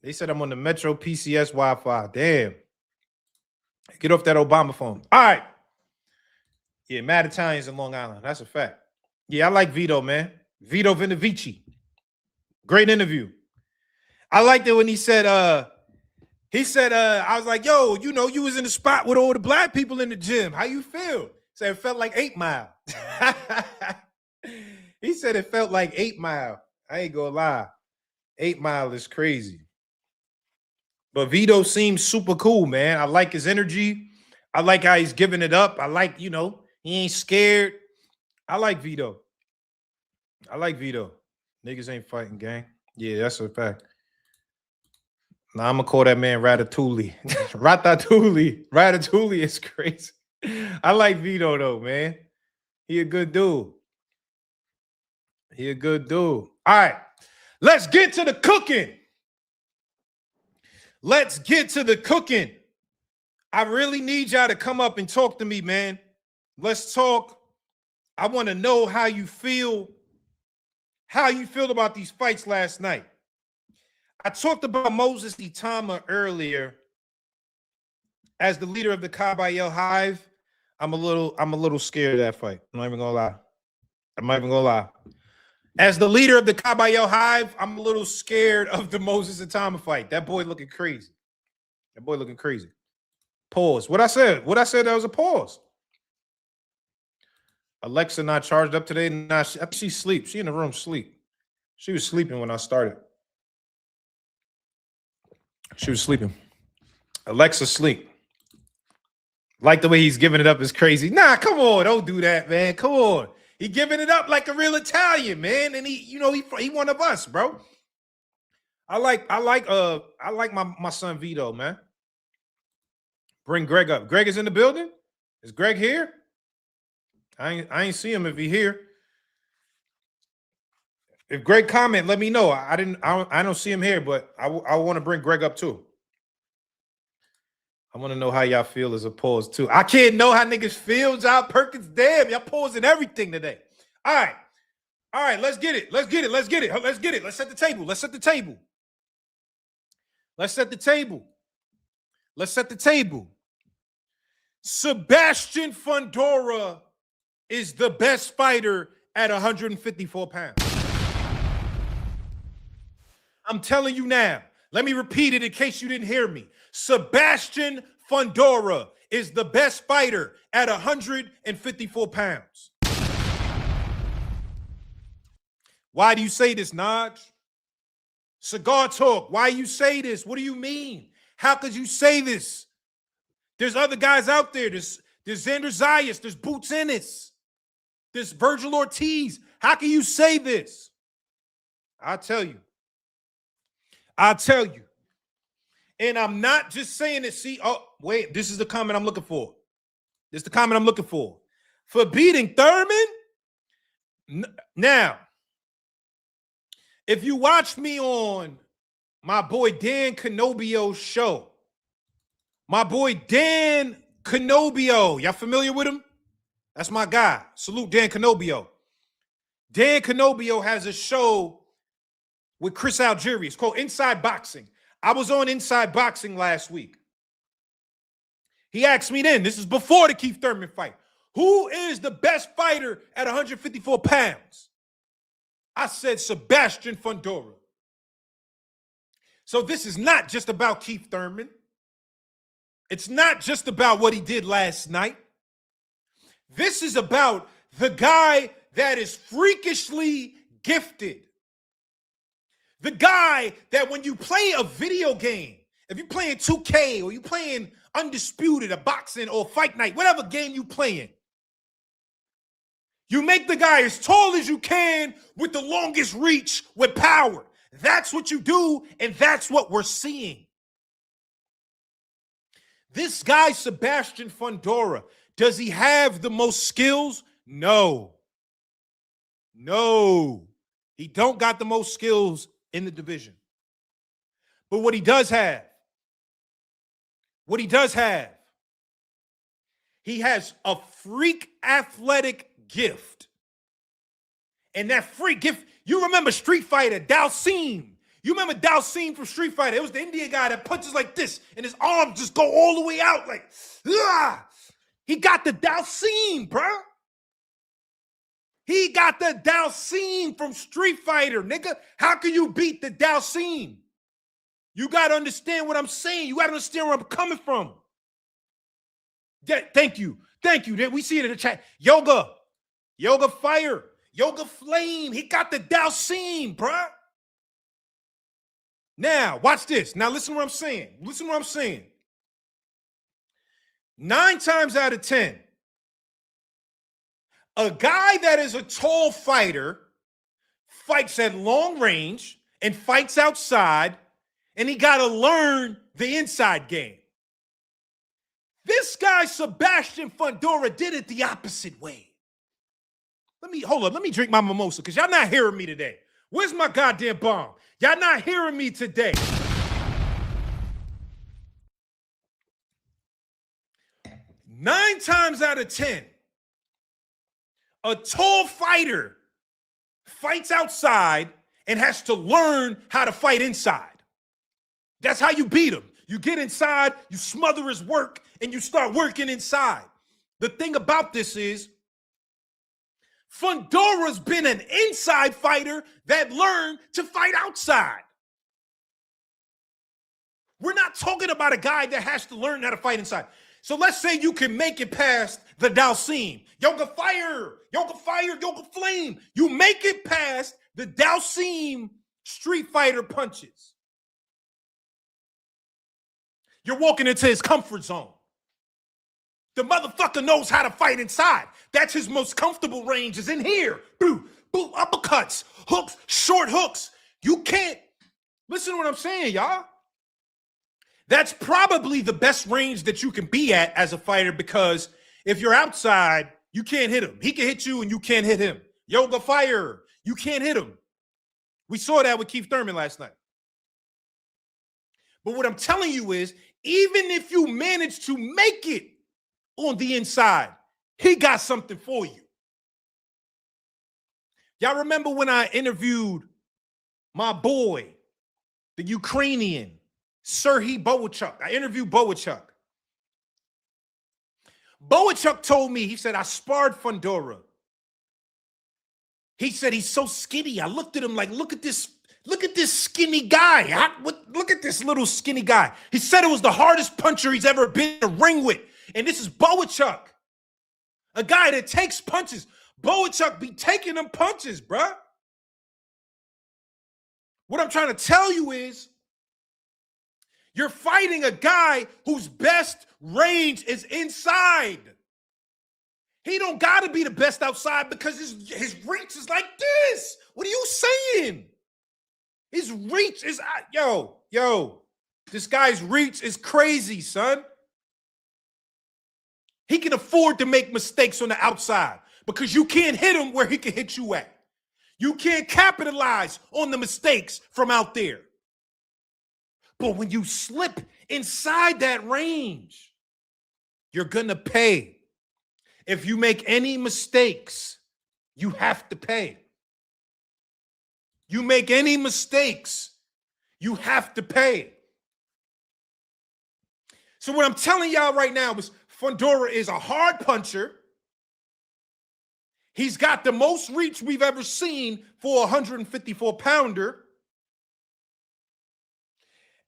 They said I'm on the Metro PCS Wi-Fi. Damn. Get off that Obama phone. All right. Yeah, mad Italians in Long Island. That's a fact. Yeah, I like Vito, man. Vito Vinovici. Great interview. I liked it when he said, I was like, yo, you know, you was in the spot with all the black people in the gym. How you feel? He said it felt like 8 Mile. He said it felt like 8 Mile. I ain't gonna lie. 8 Mile is crazy. But Vito seems super cool, man. I like his energy. I like how he's giving it up. I like, you know, he ain't scared. I like Vito. I like Vito. Niggas ain't fighting, gang. Yeah, that's a fact. Now I'm gonna call that man Ratatouille. Ratatouille. Ratatouille is crazy. I like Vito though, man. He a good dude. He a good dude. All right, let's get to the cooking. Let's get to the cooking. I really need y'all to come up and talk to me, man. Let's talk. I want to know how you feel. How you feel about these fights last night. I talked about Moses Itauma earlier as the leader of the Caballero Hive. I'm a little scared of that fight. I'm not even gonna lie. As the leader of the Caballero Hive, I'm a little scared of the Moses Itauma fight. That boy looking crazy. Pause. What I said that was a pause. Alexa not charged up today. Nah, she sleep. She in the room sleep. She was sleeping when I started. She was sleeping. Alexa sleep. Like the way he's giving it up is crazy. Nah, come on. Don't do that, man. Come on. He giving it up like a real Italian, man. And he one of us, bro. I like my son Vito, man. Bring Greg up. Greg is in the building. Is Greg here? I ain't see him if he here. If Greg comment, let me know. I don't see him here, but I want to bring Greg up too. I want to know how y'all feel as a pause too. I can't know how niggas feel. Y'all Perkins, damn, y'all pausing everything today. All right, let's get it. Let's set the table. Sebastian Fondora is the best fighter at 154 pounds. I'm telling you now. Let me repeat it in case you didn't hear me. Sebastian Fondora is the best fighter at 154 pounds. Why do you say this, Naj? Cigar Talk, why you say this? What do you mean? How could you say this? There's other guys out there. There's Xander Zayas. There's Boots Ennis. There's Virgil Ortiz. How can you say this? I'll tell you. And I'm not just saying it. See, oh, wait, this is the comment I'm looking for. For beating Thurman. Now, if you watch me on my boy Dan Canobio's show, y'all familiar with him? That's my guy. Salute Dan Canobio. Dan Canobio has a show with Chris Algieri. It's called Inside Boxing. I was on Inside Boxing last week. He asked me then, this is before the Keith Thurman fight, who is the best fighter at 154 pounds? I said Sebastian Fondora. So this is not just about Keith Thurman. It's not just about what he did last night. This is about the guy that is freakishly gifted. The guy that when you play a video game, if you're playing 2K or you're playing Undisputed, a boxing or Fight Night, whatever game you playing, you make the guy as tall as you can with the longest reach with power. That's what you do, and that's what we're seeing. This guy, Sebastian Fundora, does he have the most skills? No. No. He don't got the most skills in the division. But what he does have, he has a freak athletic gift. And that freak gift, you remember Street Fighter, Dalsim. You remember Dalsim from Street Fighter? It was the Indian guy that punches like this, and his arms just go all the way out like, ah! He got the Dalsim, bro. He got the Dalsim from Street Fighter, nigga. How can you beat the Dalsim? You got to understand what I'm saying. You got to understand where I'm coming from. Yeah, thank you. Thank you. We see it in the chat. Yoga Fire. Yoga Flame. He got the Dalsim, bruh. Now, watch this. Now, listen to what I'm saying. Listen to what I'm saying. 9 times out of 10, a guy that is a tall fighter fights at long range and fights outside, and he got to learn the inside game. This guy, Sebastian Fundora, did it the opposite way. Hold up. Let me drink my mimosa because y'all not hearing me today. Where's my goddamn bomb? Y'all not hearing me today. Nine times out of 10, a tall fighter fights outside and has to learn how to fight inside. That's how you beat him. You get inside, you smother his work, and you start working inside. The thing about this is, Fondora's been an inside fighter that learned to fight outside. We're not talking about a guy that has to learn how to fight inside. So let's say you can make it past the Dalsim. Yoga Fire, Yoga Flame. You make it past the Dalsim Street Fighter punches. You're walking into his comfort zone. The motherfucker knows how to fight inside. That's his most comfortable range is in here. Boom, boom, uppercuts, hooks, short hooks. You can't, listen to what I'm saying, y'all. That's probably the best range that you can be at as a fighter because if you're outside, you can't hit him. He can hit you and you can't hit him. Yoga Fire, you can't hit him. We saw that with Keith Thurman last night. But what I'm telling you is, even if you manage to make it on the inside, he got something for you. Y'all remember when I interviewed my boy, the Ukrainian, Serhiy Bohachuk? I interviewed Bohachuk. Bohachuk told me, he said, I sparred Fundora. He said, he's so skinny. I looked at him like, look at this skinny guy. Look at this little skinny guy. He said it was the hardest puncher he's ever been in a ring with. And this is Bohachuk, a guy that takes punches. Bohachuk be taking them punches, bruh. What I'm trying to tell you is you're fighting a guy whose best range is inside. He don't got to be the best outside because his reach is like this. What are you saying? His reach is, yo, this guy's reach is crazy, son. He can afford to make mistakes on the outside because you can't hit him where he can hit you at. You can't capitalize on the mistakes from out there. But when you slip inside that range, you're going to pay. If you make any mistakes, you have to pay. You make any mistakes, you have to pay. So what I'm telling y'all right now is Fundora is a hard puncher. He's got the most reach we've ever seen for a 154-pounder.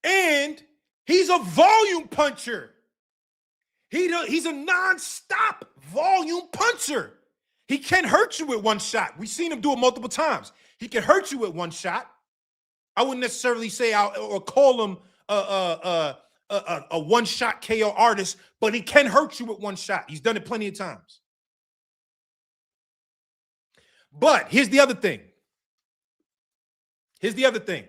And he's a volume puncher. He's a non-stop volume puncher. He can hurt you with one shot. We've seen him do it multiple times. He can hurt you with one shot. I wouldn't necessarily say or call him a one-shot KO artist, but he can hurt you with one shot. He's done it plenty of times. But here's the other thing. Here's the other thing.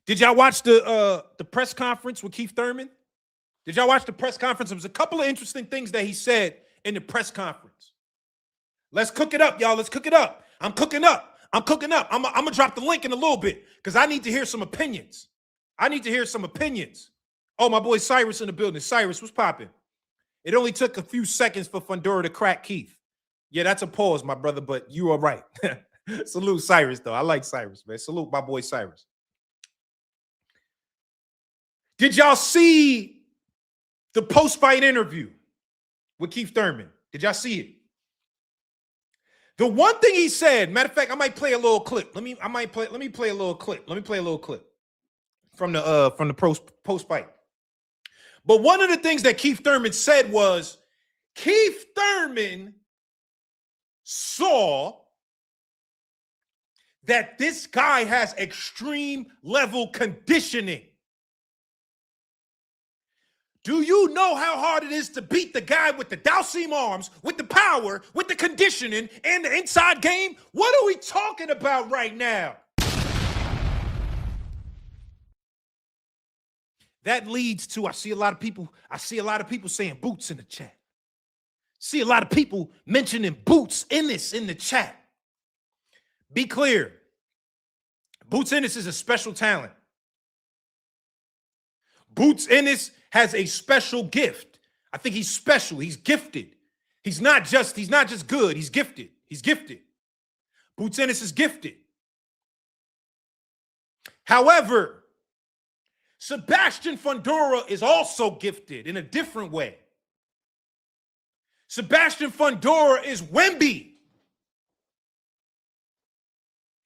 Did y'all watch the press conference with Keith Thurman? Did y'all watch the press conference? There was a couple of interesting things that he said in the press conference. Let's cook it up, y'all. Let's cook it up. I'm cooking up. I'm cooking up. I'm going to drop the link in a little bit because I need to hear some opinions. I need to hear some opinions. Oh, my boy Cyrus in the building. Cyrus, what's popping? It only took a few seconds for Fundora to crack Keith. Yeah, that's a pause, my brother, but you are right. Salute Cyrus, though. I like Cyrus, man. Salute my boy Cyrus. Did y'all see the post-fight interview with Keith Thurman? Did y'all see it? The one thing he said, matter of fact, I might play a little clip. Let me play a little clip. Let me play a little clip from the post-fight. But one of the things that Keith Thurman said was Keith Thurman saw that this guy has extreme level conditioning. Do you know how hard it is to beat the guy with the Dalsim arms, with the power, with the conditioning, and the inside game? What are we talking about right now? That leads to, I see a lot of people saying Boots in the chat. See a lot of people mentioning Boots Ennis in the chat. Be clear. Boots Ennis is a special talent. Boots Ennis has a special gift. I think he's special. He's gifted. He's not just good. He's gifted. He's gifted. Boots Ennis is gifted. However, Sebastian Fondora is also gifted in a different way. Sebastian Fondora is Wemby.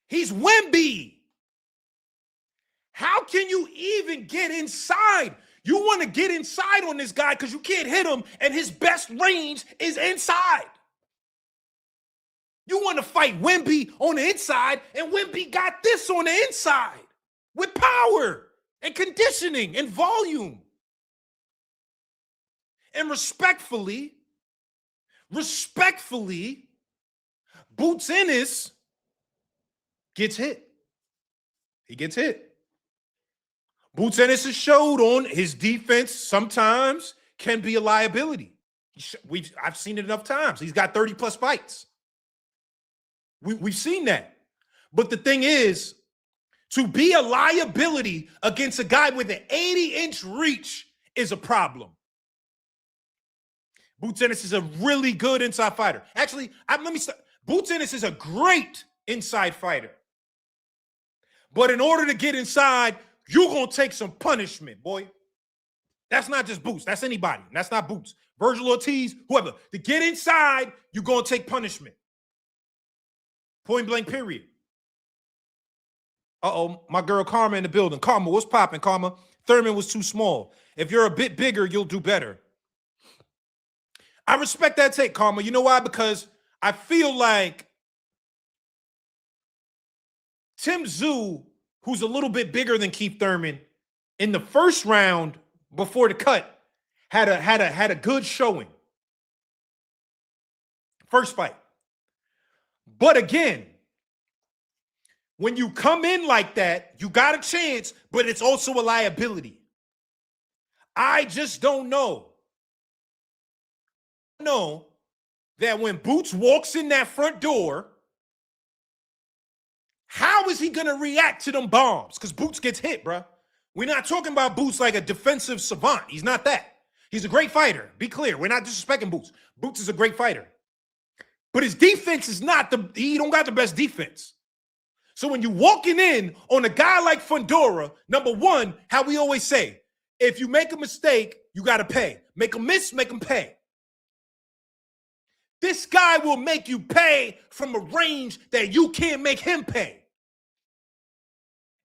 He's Wemby. How can you even get inside? You want to get inside on this guy because you can't hit him, and his best range is inside. You want to fight Wemby on the inside, and Wemby got this on the inside with power and conditioning and volume. And respectfully, Boots Ennis gets hit. He gets hit. Boots Ennis has showed on his defense sometimes can be a liability. I've seen it enough times. He's got 30-plus fights. We've seen that. But the thing is, to be a liability against a guy with an 80-inch reach is a problem. Boots Ennis is a really good inside fighter. Actually, let me start. Boots Ennis is a great inside fighter. But in order to get inside, you're going to take some punishment, boy. That's not just Boots. That's anybody. That's not Boots. Virgil Ortiz, whoever. To get inside, you're going to take punishment. Point blank, period. Uh-oh, my girl Karma in the building. Karma, what's popping, Karma? Thurman was too small. If you're a bit bigger, you'll do better. I respect that take, Karma. You know why? Because I feel like Tim Tszyu, who's a little bit bigger than Keith Thurman, in the first round before the cut, had a good showing. First fight. But again, when you come in like that, you got a chance, but it's also a liability. I just don't know. That when Boots walks in that front door, how is he going to react to them bombs? Because Boots gets hit, bro. We're not talking about Boots like a defensive savant. He's not that. He's a great fighter. Be clear. We're not disrespecting Boots. Boots is a great fighter. But his defense is not he don't got the best defense. So when you're walking in on a guy like Fondora, number one, how we always say, if you make a mistake, you got to pay. Make a miss, make him pay. This guy will make you pay from a range that you can't make him pay.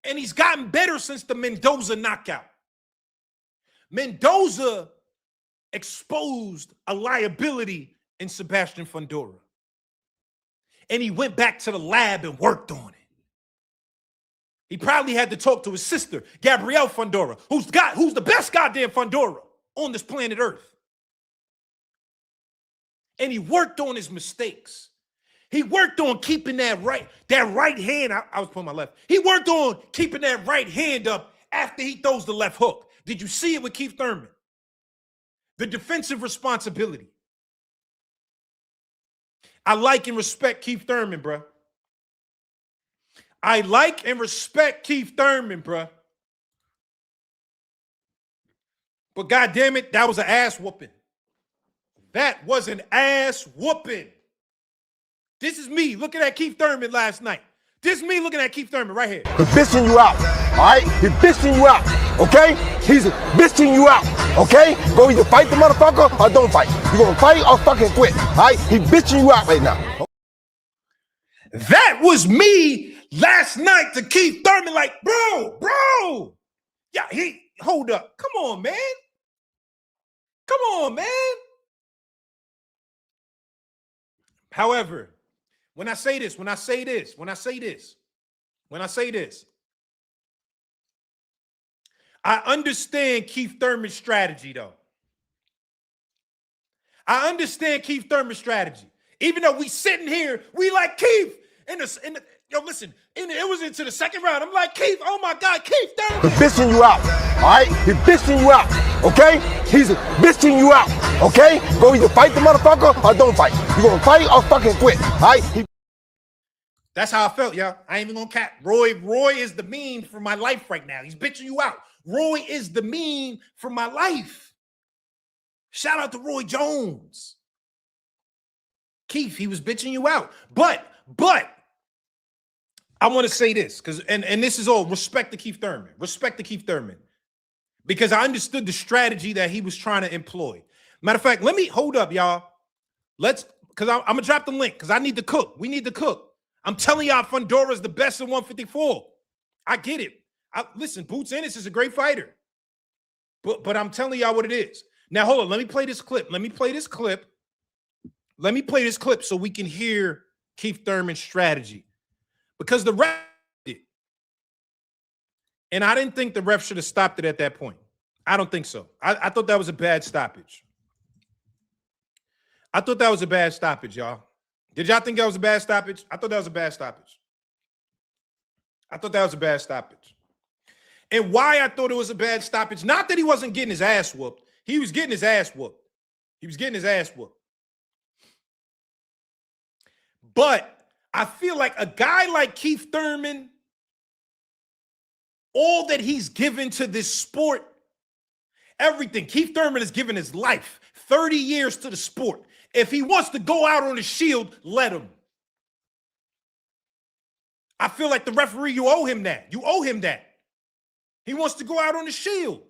And he's gotten better since the Mendoza knockout. Mendoza exposed a liability in Sebastian Fondora. And he went back to the lab and worked on it. He probably had to talk to his sister, Gabrielle Fondora, who's the best goddamn Fondora on this planet Earth. And he worked on his mistakes. He worked on keeping that right hand. I was putting my left. He worked on keeping that right hand up after he throws the left hook. Did you see it with Keith Thurman? The defensive responsibility. I like and respect Keith Thurman, bro. I like and respect Keith Thurman, bro. But goddamn it, that was an ass whooping. That was an ass whooping. This is me looking at Keith Thurman last night. This is me looking at Keith Thurman right here. He's bitching you out, all right? He's bitching you out, okay? He's bitching you out, okay? Go either fight the motherfucker or don't fight. You're gonna fight or fucking quit, all right? He's bitching you out right now. That was me last night to Keith Thurman, like, bro. Yeah, hold up. Come on, man. Come on, man. However, when I say this, I understand Keith Thurman's strategy, though. I understand Keith Thurman's strategy. Even though we sitting here, we like Keith yo, listen, it was into the second round. I'm like, Keith, oh my God, Keith Thurman. He's bitching you out, all right? He's bitching you out, okay? He's bitching you out, okay? Go either fight the motherfucker or don't fight. You're gonna fight or fucking quit, all right? That's how I felt, y'all. I ain't even gonna cap. Roy is the meme for my life right now. He's bitching you out. Roy is the meme for my life. Shout out to Roy Jones. Keith, he was bitching you out. But I want to say this, because and this is all respect to Keith Thurman. Respect to Keith Thurman. Because I understood the strategy that he was trying to employ. Matter of fact, let me hold up, y'all. Because I'm gonna drop the link because I need to cook. We need to cook. I'm telling y'all, Fondora is the best in 154. I get it. Listen, Boots Ennis is a great fighter. But I'm telling y'all what it is. Now, hold on. Let me play this clip. Let me play this clip so we can hear Keith Thurman's strategy. Because the ref did. And I didn't think the ref should have stopped it at that point. I don't think so. I thought that was a bad stoppage. I thought that was a bad stoppage, y'all. Did y'all think that was a bad stoppage? I thought that was a bad stoppage. And why I thought it was a bad stoppage, not that he wasn't getting his ass whooped. He was getting his ass whooped. But I feel like a guy like Keith Thurman, all that he's given to this sport, everything. Keith Thurman has given his life, 30 years to the sport. If he wants to go out on a shield, let him. I feel like the referee, you owe him that. He wants to go out on a shield.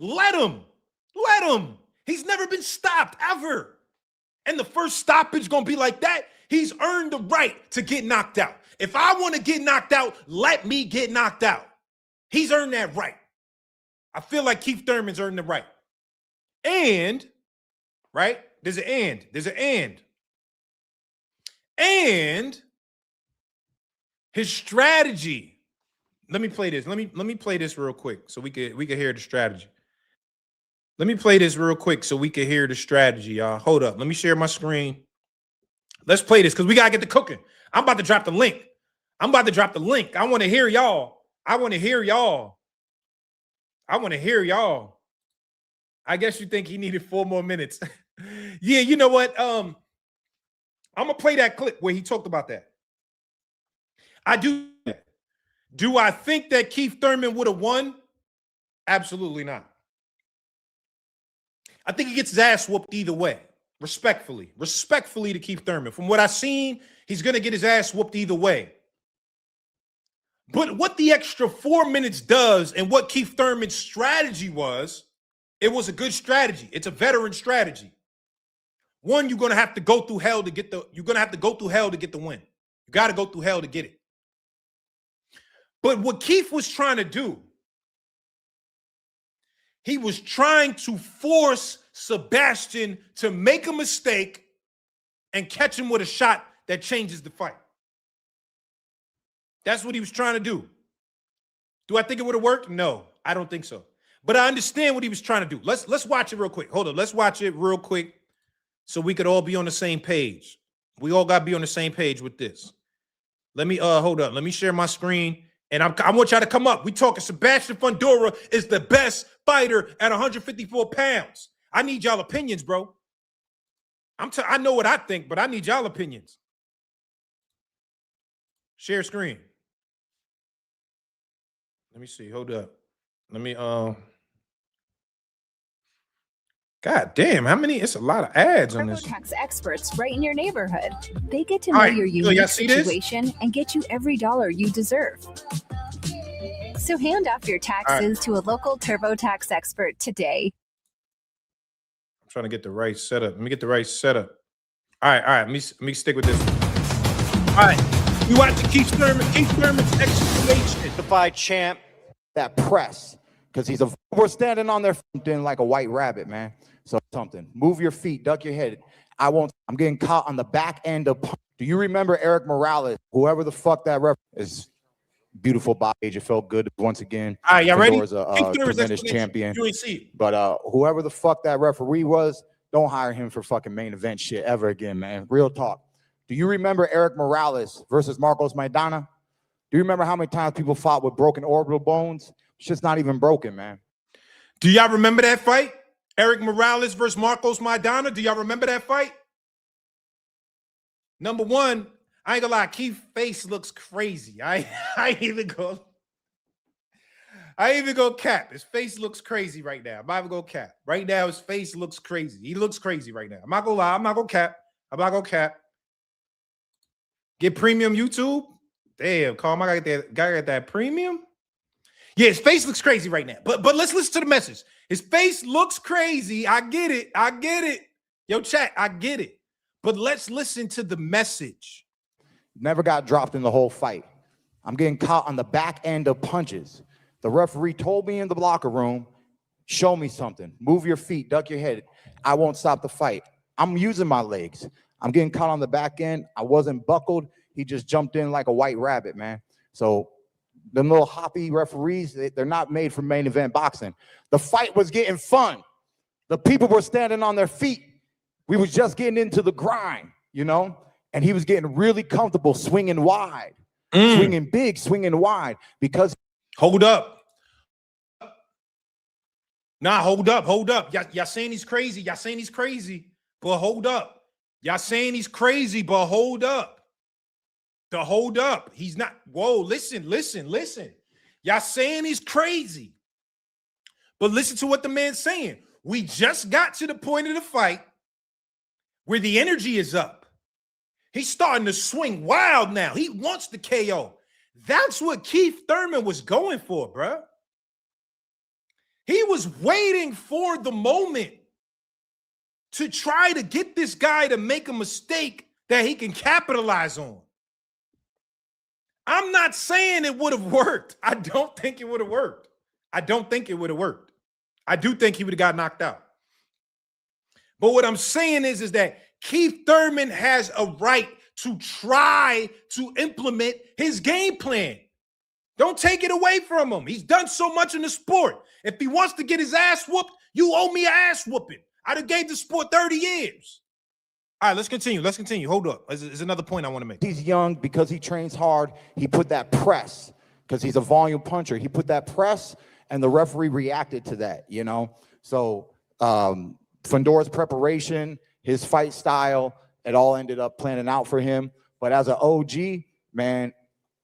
Let him. He's never been stopped, ever. And the first stoppage is going to be like that. He's earned the right to get knocked out. If I want to get knocked out, let me get knocked out. He's earned that right. I feel like Keith Thurman's earned the right. And, right? There's an and. And his strategy. Let me play this. Let me play this real quick so we can hear the strategy. Let me play this real quick so we can hear the strategy, y'all. Hold up. Let me share my screen. Let's play this because we got to get to cooking. I'm about to drop the link. I want to hear y'all. I guess you think he needed 4 more minutes. Yeah, you know what? I'm going to play that clip where he talked about that. I do. Do I think that Keith Thurman would have won? Absolutely not. I think he gets his ass whooped either way. Respectfully to Keith Thurman. From what I've seen, he's going to get his ass whooped either way. But what the extra 4 minutes does and what Keith Thurman's strategy was, it was a good strategy. It's a veteran strategy. One, you're going to have to go through hell to get the win. You got to go through hell to get it. But what Keith was trying to do, he was trying to force Sebastian to make a mistake and catch him with a shot that changes the fight. That's what he was trying to do. Do I think it would have worked? No, I don't think so. But I understand what he was trying to do. Let's watch it real quick. Hold on. Let's watch it real quick so we could all be on the same page. We all got to be on the same page with this. Let me hold up. Let me share my screen. And I want y'all to come up. We talking Sebastian Fundora is the best fighter at 154 pounds. I need y'all opinions, bro. I know what I think, but I need y'all opinions. Share screen. Let me see. Hold up. Let me God damn, how many? It's a lot of ads on this. TurboTax experts right in your neighborhood. They get to know your unique situation and get you every dollar you deserve. So hand off your taxes to a local TurboTax expert today. I'm trying to get the right setup. Let me get the right setup. All right. Let me stick with this. All right. You watch the Keith Thurman's exclamation. Certified champ. That press, because we're standing on there like a white rabbit, man. So something. Move your feet, duck your head. I'm getting caught on the back end of. Do you remember Eric Morales? Whoever the fuck that ref is. Beautiful body. It felt good once again. All right, y'all ready? Fondora's a tremendous champion. You ain't see it. But whoever the fuck that referee was, don't hire him for fucking main event shit ever again, man. Real talk. Do you remember Eric Morales versus Marcos Maidana? Do you remember how many times people fought with broken orbital bones? Shit's not even broken, man. Do y'all remember that fight? Eric Morales versus Marcos Maidana. Do y'all remember that fight? Number one, I ain't gonna lie, Keith's face looks crazy. I ain't even go cap. His face looks crazy right now. I'm not even gonna cap. Right now, his face looks crazy. He looks crazy right now. I'm not gonna lie. I'm not gonna cap. Get premium YouTube. Damn, Carl, I got that premium. Yeah, his face looks crazy right now. But let's listen to the message. His face looks crazy. I get it. Yo, chat, I get it. But let's listen to the message. Never got dropped in the whole fight. I'm getting caught on the back end of punches. The referee told me in the locker room, show me something. Move your feet, duck your head. I won't stop the fight. I'm using my legs. I'm getting caught on the back end. I wasn't buckled. He just jumped in like a white rabbit, man. So them little hoppy referees, they're not made for main event boxing. The fight was getting fun. The people were standing on their feet. We was just getting into the grind, you know? And he was getting really comfortable swinging wide, swinging big, swinging wide because. Hold up. Nah, hold up. Y'all saying he's crazy. But hold up. Y'all saying he's crazy, but hold up. The hold up. He's not. Whoa, listen. Y'all saying he's crazy. But listen to what the man's saying. We just got to the point of the fight where the energy is up. He's starting to swing wild now. He wants the KO. That's what Keith Thurman was going for, bro. He was waiting for the moment to try to get this guy to make a mistake that he can capitalize on. I'm not saying it would have worked. I don't think it would have worked. I do think he would have got knocked out. But what I'm saying is that Keith Thurman has a right to try to implement his game plan. Don't take it away from him. He's done so much in the sport. If he wants to get his ass whooped, you owe me an ass whooping. I done gave the sport 30 years. All right, let's continue. Hold up. There's another point I want to make. He's young because he trains hard. He put that press because he's a volume puncher. He put that press and the referee reacted to that, you know? So Fondora's preparation, his fight style, it all ended up planning out for him. But as an OG, man,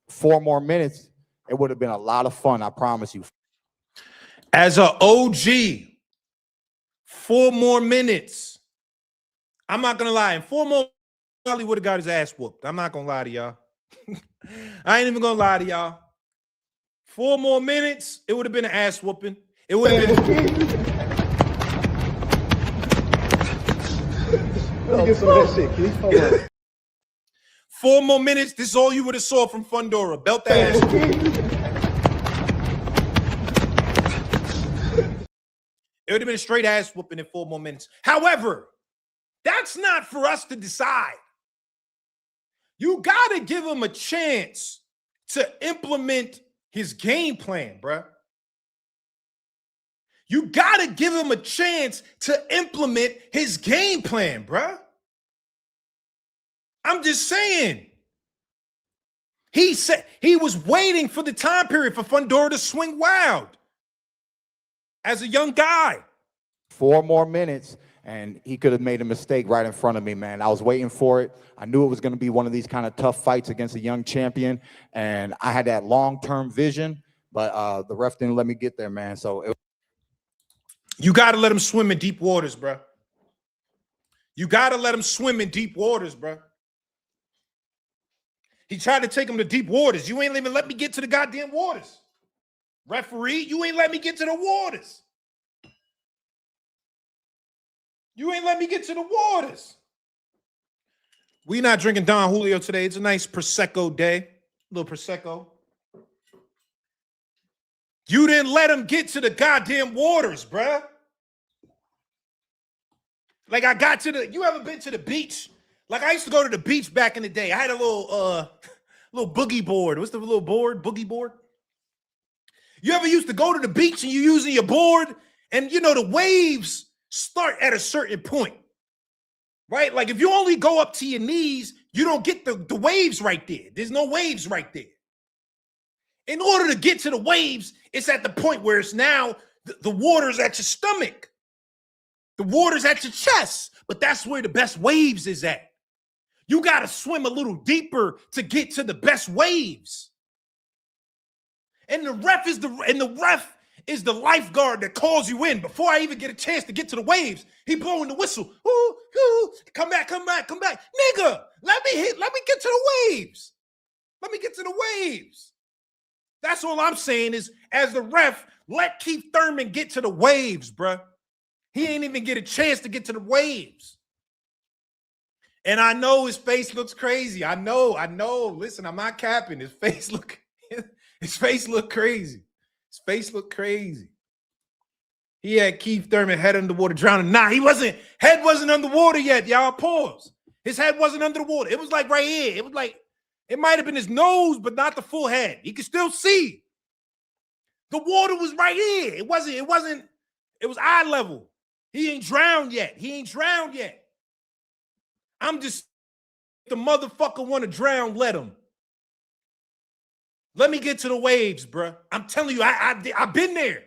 4 more minutes, it would have been a lot of fun, I promise you. As an OG, 4 more minutes. I'm not going to lie. In 4 more, probably would have got his ass whooped. I'm not going to lie to y'all. I ain't even going to lie to y'all. 4 more minutes, it would have been an ass whooping. It would have been... Let me get some of that shit, Keith. Hold on. 4 more minutes. This is all you would have saw from Fundora. Belt that ass. It would have been a straight ass whooping in 4 more minutes. However, that's not for us to decide. You got to give him a chance to implement his game plan, bruh. You got to give him a chance to implement his game plan, bruh. I'm just saying. He said he was waiting for the time period for Fondora to swing wild as a young guy. 4 more minutes, and he could have made a mistake right in front of me, man. I was waiting for it. I knew it was going to be one of these kind of tough fights against a young champion, and I had that long-term vision, but the ref didn't let me get there, man. So you got to let him swim in deep waters, bro. You got to let him swim in deep waters, bro. He tried to take him to deep waters. You ain't even let me get to the goddamn waters. Referee, you ain't let me get to the waters. You ain't let me get to the waters. We not drinking Don Julio today. It's a nice Prosecco day. A little Prosecco. You didn't let him get to the goddamn waters, bruh. Like I got to the, you ever been to the beach? Like I used to go to the beach back in the day. I had a little boogie board. What's the little board? Boogie board? You ever used to go to the beach and you're using your board and you know the waves start at a certain point, right? Like if you only go up to your knees, you don't get the waves right there. There's no waves right there. In order to get to the waves, it's at the point where it's now the water's at your stomach. The water's at your chest, but that's where the best waves is at. You got to swim a little deeper to get to the best waves. And the ref is the lifeguard that calls you in before I even get a chance to get to the waves. He blowing the whistle. Ooh, ooh, come back. Nigga, let me get to the waves. Let me get to the waves. That's all I'm saying is, as the ref, let Keith Thurman get to the waves, bruh. He ain't even get a chance to get to the waves. And I know his face looks crazy. I know. Listen, I'm not capping. His face look crazy. His face looked crazy. He had Keith Thurman head underwater drowning. Nah, head wasn't underwater yet, y'all. Pause. His head wasn't under the water. It was like right here. It was like, it might have been his nose, but not the full head. He could still see. The water was right here. It was eye level. He ain't drowned yet. I'm just, the motherfucker want to drown, let him. Let me get to the waves, bruh. I'm telling you, I've been there.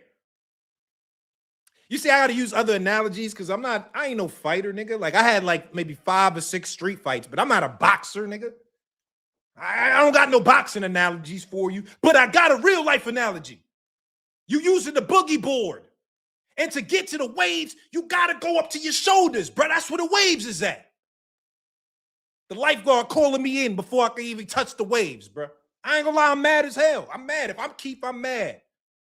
You see, I got to use other analogies because I ain't no fighter, nigga. Like, I had like maybe 5 or 6 street fights, but I'm not a boxer, nigga. I don't got no boxing analogies for you, but I got a real life analogy. You using the boogie board. And to get to the waves, you got to go up to your shoulders, bruh. That's where the waves is at. The lifeguard calling me in before I can even touch the waves, bruh. I ain't gonna lie, I'm mad as hell. I'm mad. If I'm Keith, I'm mad.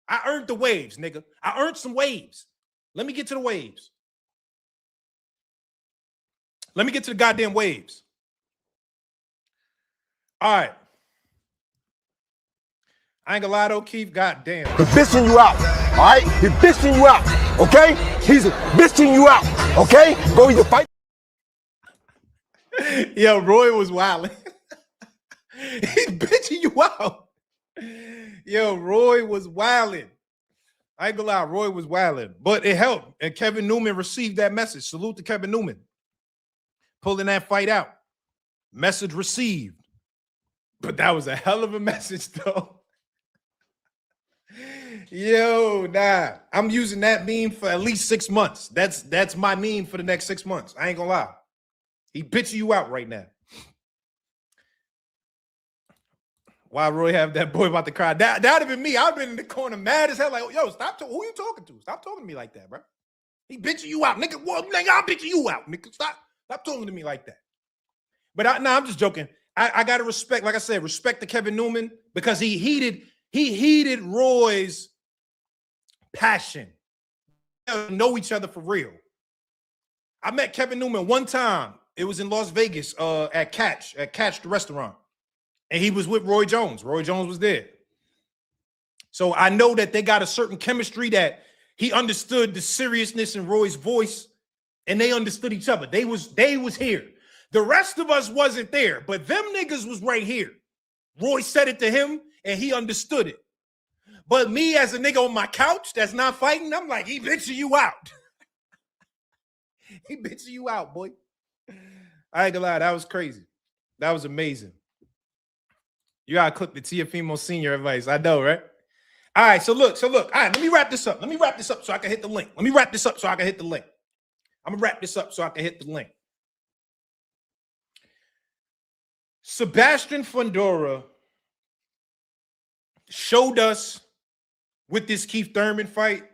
I earned the waves, nigga. I earned some waves. Let me get to the waves. Let me get to the goddamn waves. All right. I ain't gonna lie though, Keith. Goddamn. He's bitching you out. All right? He's bitching you out. Okay? He's bitching you out. Okay? Go either fight. Yo, Roy was wilding. He's bitching you out. Yo, Roy was wilding. I ain't gonna lie, Roy was wilding, but it helped. And Kevin Newman received that message. Salute to Kevin Newman. Pulling that fight out. Message received. But that was a hell of a message, though. Yo, nah. I'm using that meme for at least 6 months. That's my meme for the next 6 months. I ain't gonna lie. He bitching you out right now. Why Roy have that boy about to cry? That'd have been me. I've been in the corner mad as hell. Like, yo, stop. Who you talking to? Stop talking to me like that, bro. He bitching you out, nigga. Well, nigga, I'm bitching you out, nigga. Stop talking to me like that. But I'm just joking. I gotta respect, like I said, respect to Kevin Newman because he heeded Roy's passion. They know each other for real. I met Kevin Newman one time. It was in Las Vegas at Catch the restaurant. And he was with Roy Jones. Roy Jones was there. So I know that they got a certain chemistry that he understood the seriousness in Roy's voice and they understood each other. They was here. The rest of us wasn't there, but them niggas was right here. Roy said it to him, and he understood it. But me as a nigga on my couch that's not fighting, I'm like, he bitching you out. He bitching you out, boy. I ain't gonna lie, that was crazy. That was amazing. You gotta click the Tiafimo Senior advice. I know, right? All right, so look. All right, let me wrap this up. Let me wrap this up so I can hit the link. I'm gonna wrap this up so I can hit the link. Sebastian Fondora showed us with this Keith Thurman fight.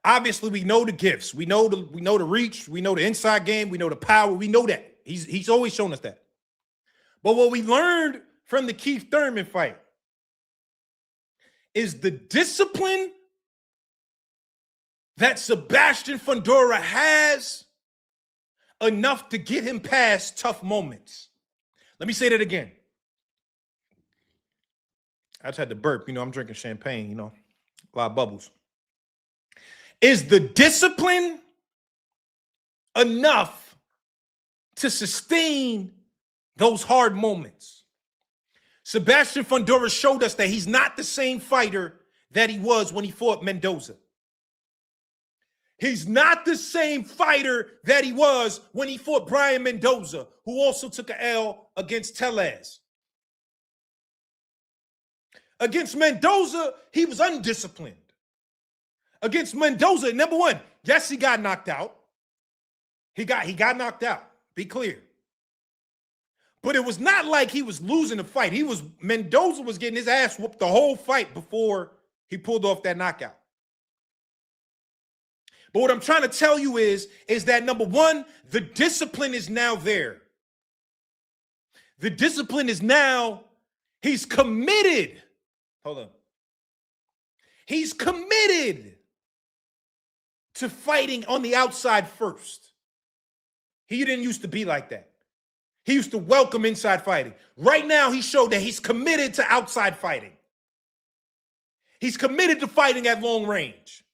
Obviously, we know the gifts. We know the reach. We know the inside game. We know the power. We know that. He's always shown us that. But what we learned from the Keith Thurman fight is the discipline that Sebastian Fondora has enough to get him past tough moments. Let me say that again. I just had to burp. I'm drinking champagne, a lot of bubbles. Is the discipline enough to sustain those hard moments? Sebastian Fondora showed us that he's not the same fighter that he was when he fought Mendoza. He's not the same fighter that he was when he fought Brian Mendoza, who also took an L against Tellez. Against Mendoza, he was undisciplined. Against Mendoza, number one, yes, he got knocked out. He got knocked out. Be clear. But it was not like he was losing the fight. Mendoza was getting his ass whooped the whole fight before he pulled off that knockout. But what I'm trying to tell you is that number one, the discipline is now there. The discipline is now, he's committed. Hold on. He's committed to fighting on the outside first. He didn't used to be like that. He used to welcome inside fighting. Right now, he showed that he's committed to outside fighting. He's committed to fighting at long range.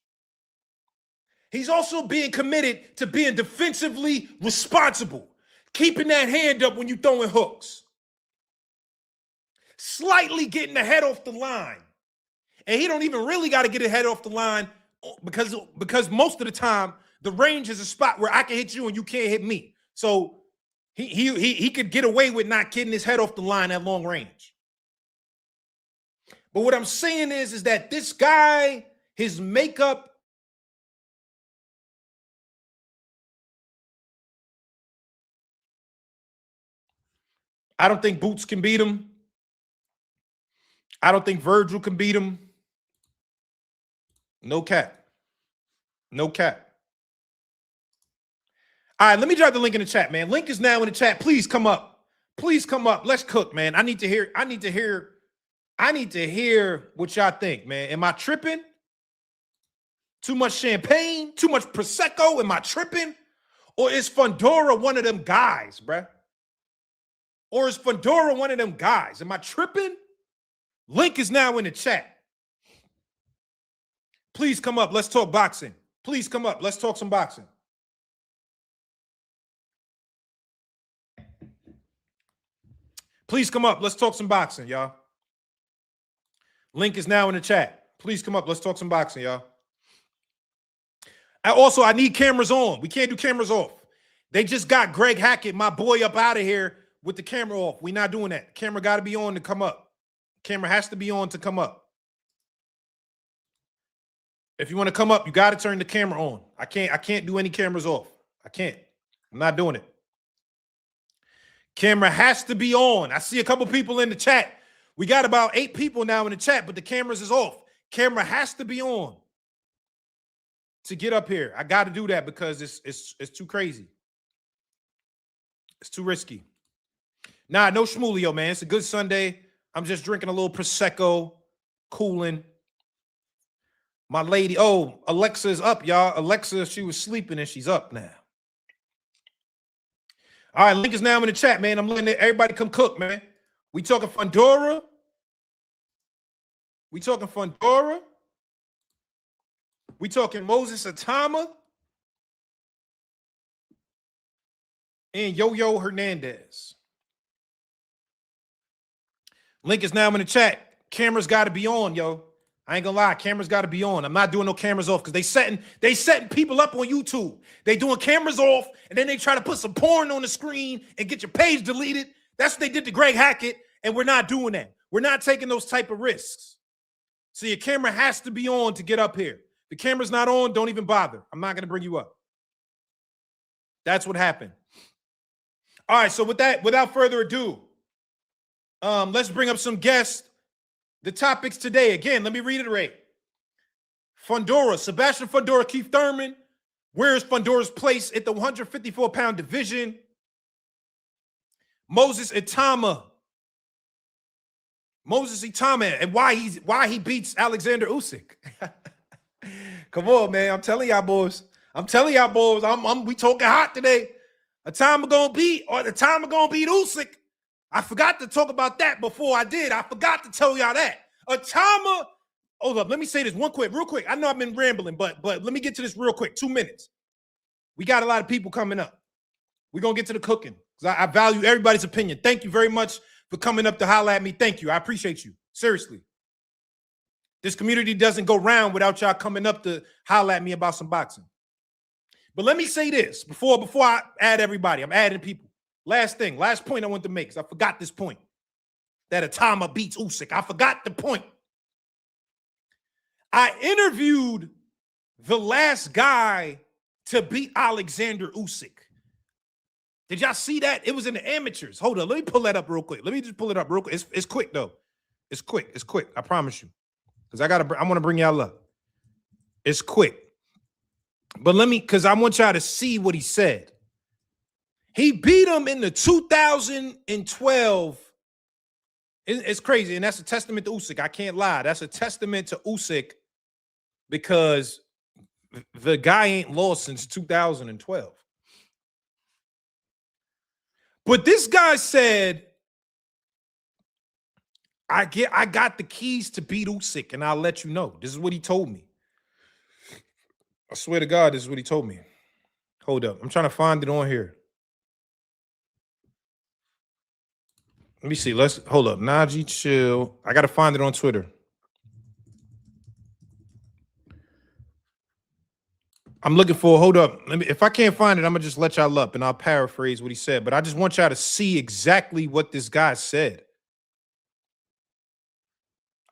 He's also being committed to being defensively responsible, keeping that hand up when you're throwing hooks, slightly getting the head off the line. And he don't even really got to get his head off the line because most of the time, the range is a spot where I can hit you and you can't hit me. So he could get away with not getting his head off the line at long range. But what I'm saying is that this guy, his makeup, I don't think Boots can beat him. I don't think Virgil can beat him. No cap. No cap. All right, let me drop the link in the chat, man. Link is now in the chat. Please come up. Please come up. Let's cook, man. I need to hear what y'all think, man. Am I tripping? Too much champagne? Too much Prosecco? Am I tripping? Or is Fondora one of them guys, bruh? Or is Fundora one of them guys? Am I tripping? Link is now in the chat. Please come up. Let's talk boxing. Please come up. Let's talk some boxing. Please come up. Let's talk some boxing, y'all. Link is now in the chat. Please come up. Let's talk some boxing, y'all. I need cameras on. We can't do cameras off. They just got Greg Hackett, my boy, up out of here with the camera off. We're not doing that. Camera got to be on to come up. Camera has to be on to come up. If you want to come up, you got to turn the camera on. I can't do any cameras off. I can't. I'm not doing it. Camera has to be on. I see a couple people in the chat. We got about 8 people now in the chat, but the cameras is off. Camera has to be on to get up here. I got to do that because it's too crazy. It's too risky. Nah, no schmoolio, man. It's a good Sunday. I'm just drinking a little Prosecco, cooling. My lady, Alexa is up, y'all. Alexa, she was sleeping and she's up now. All right, link is now in the chat, man. I'm letting everybody come cook, man. We talking Fundora. We talking Fundora. We talking Moses Itauma. and Yoyo Hernandez. Link is now in the chat. Cameras got to be on, yo. I ain't gonna lie, cameras got to be on. I'm not doing no cameras off because they setting people up on YouTube. They doing cameras off, and then they try to put some porn on the screen and get your page deleted. That's what they did to Greg Hackett, and we're not doing that. We're not taking those type of risks. So your camera has to be on to get up here. If the camera's not on, don't even bother. I'm not gonna bring you up. That's what happened. All right, so with that, without further ado, let's bring up some guests. The topics today, again, let me reiterate. Fondora, Sebastian Fondora, Keith Thurman. Where is Fondora's place at the 154-pound division? Moses Itauma, and why he beats Alexander Usyk. Come on, man. I'm telling y'all boys. We talking hot today. Itauma gonna beat Usyk. I forgot to talk about that before I did. I forgot to tell y'all that. Itauma, hold up. Let me say this real quick. I know I've been rambling, but let me get to this real quick. 2 minutes. We got a lot of people coming up. We're going to get to the cooking because I value everybody's opinion. Thank you very much for coming up to holler at me. Thank you. I appreciate you. Seriously. This community doesn't go round without y'all coming up to holler at me about some boxing. But let me say this before I add everybody. I'm adding people. Last point I want to make, because I forgot this point. That Itauma beats Usyk. I forgot the point. I interviewed the last guy to beat Alexander Usyk. Did y'all see that? It was in the amateurs. Hold on. Let me pull that up real quick. Let me just pull it up real quick. It's quick, though. It's quick. I promise you. Because I want to bring y'all up. It's quick. But because I want y'all to see what he said. He beat him in the 2012. It's crazy, and that's a testament to Usyk. I can't lie. That's a testament to Usyk because the guy ain't lost since 2012. But this guy said, I got the keys to beat Usyk, and I'll let you know. This is what he told me. I swear to God, this is what he told me. Hold up. I'm trying to find it on here. Let me see. Let's hold up. Najee, chill. I got to find it on Twitter. I'm looking for, hold up. If I can't find it, I'm going to just let y'all up and I'll paraphrase what he said. But I just want y'all to see exactly what this guy said.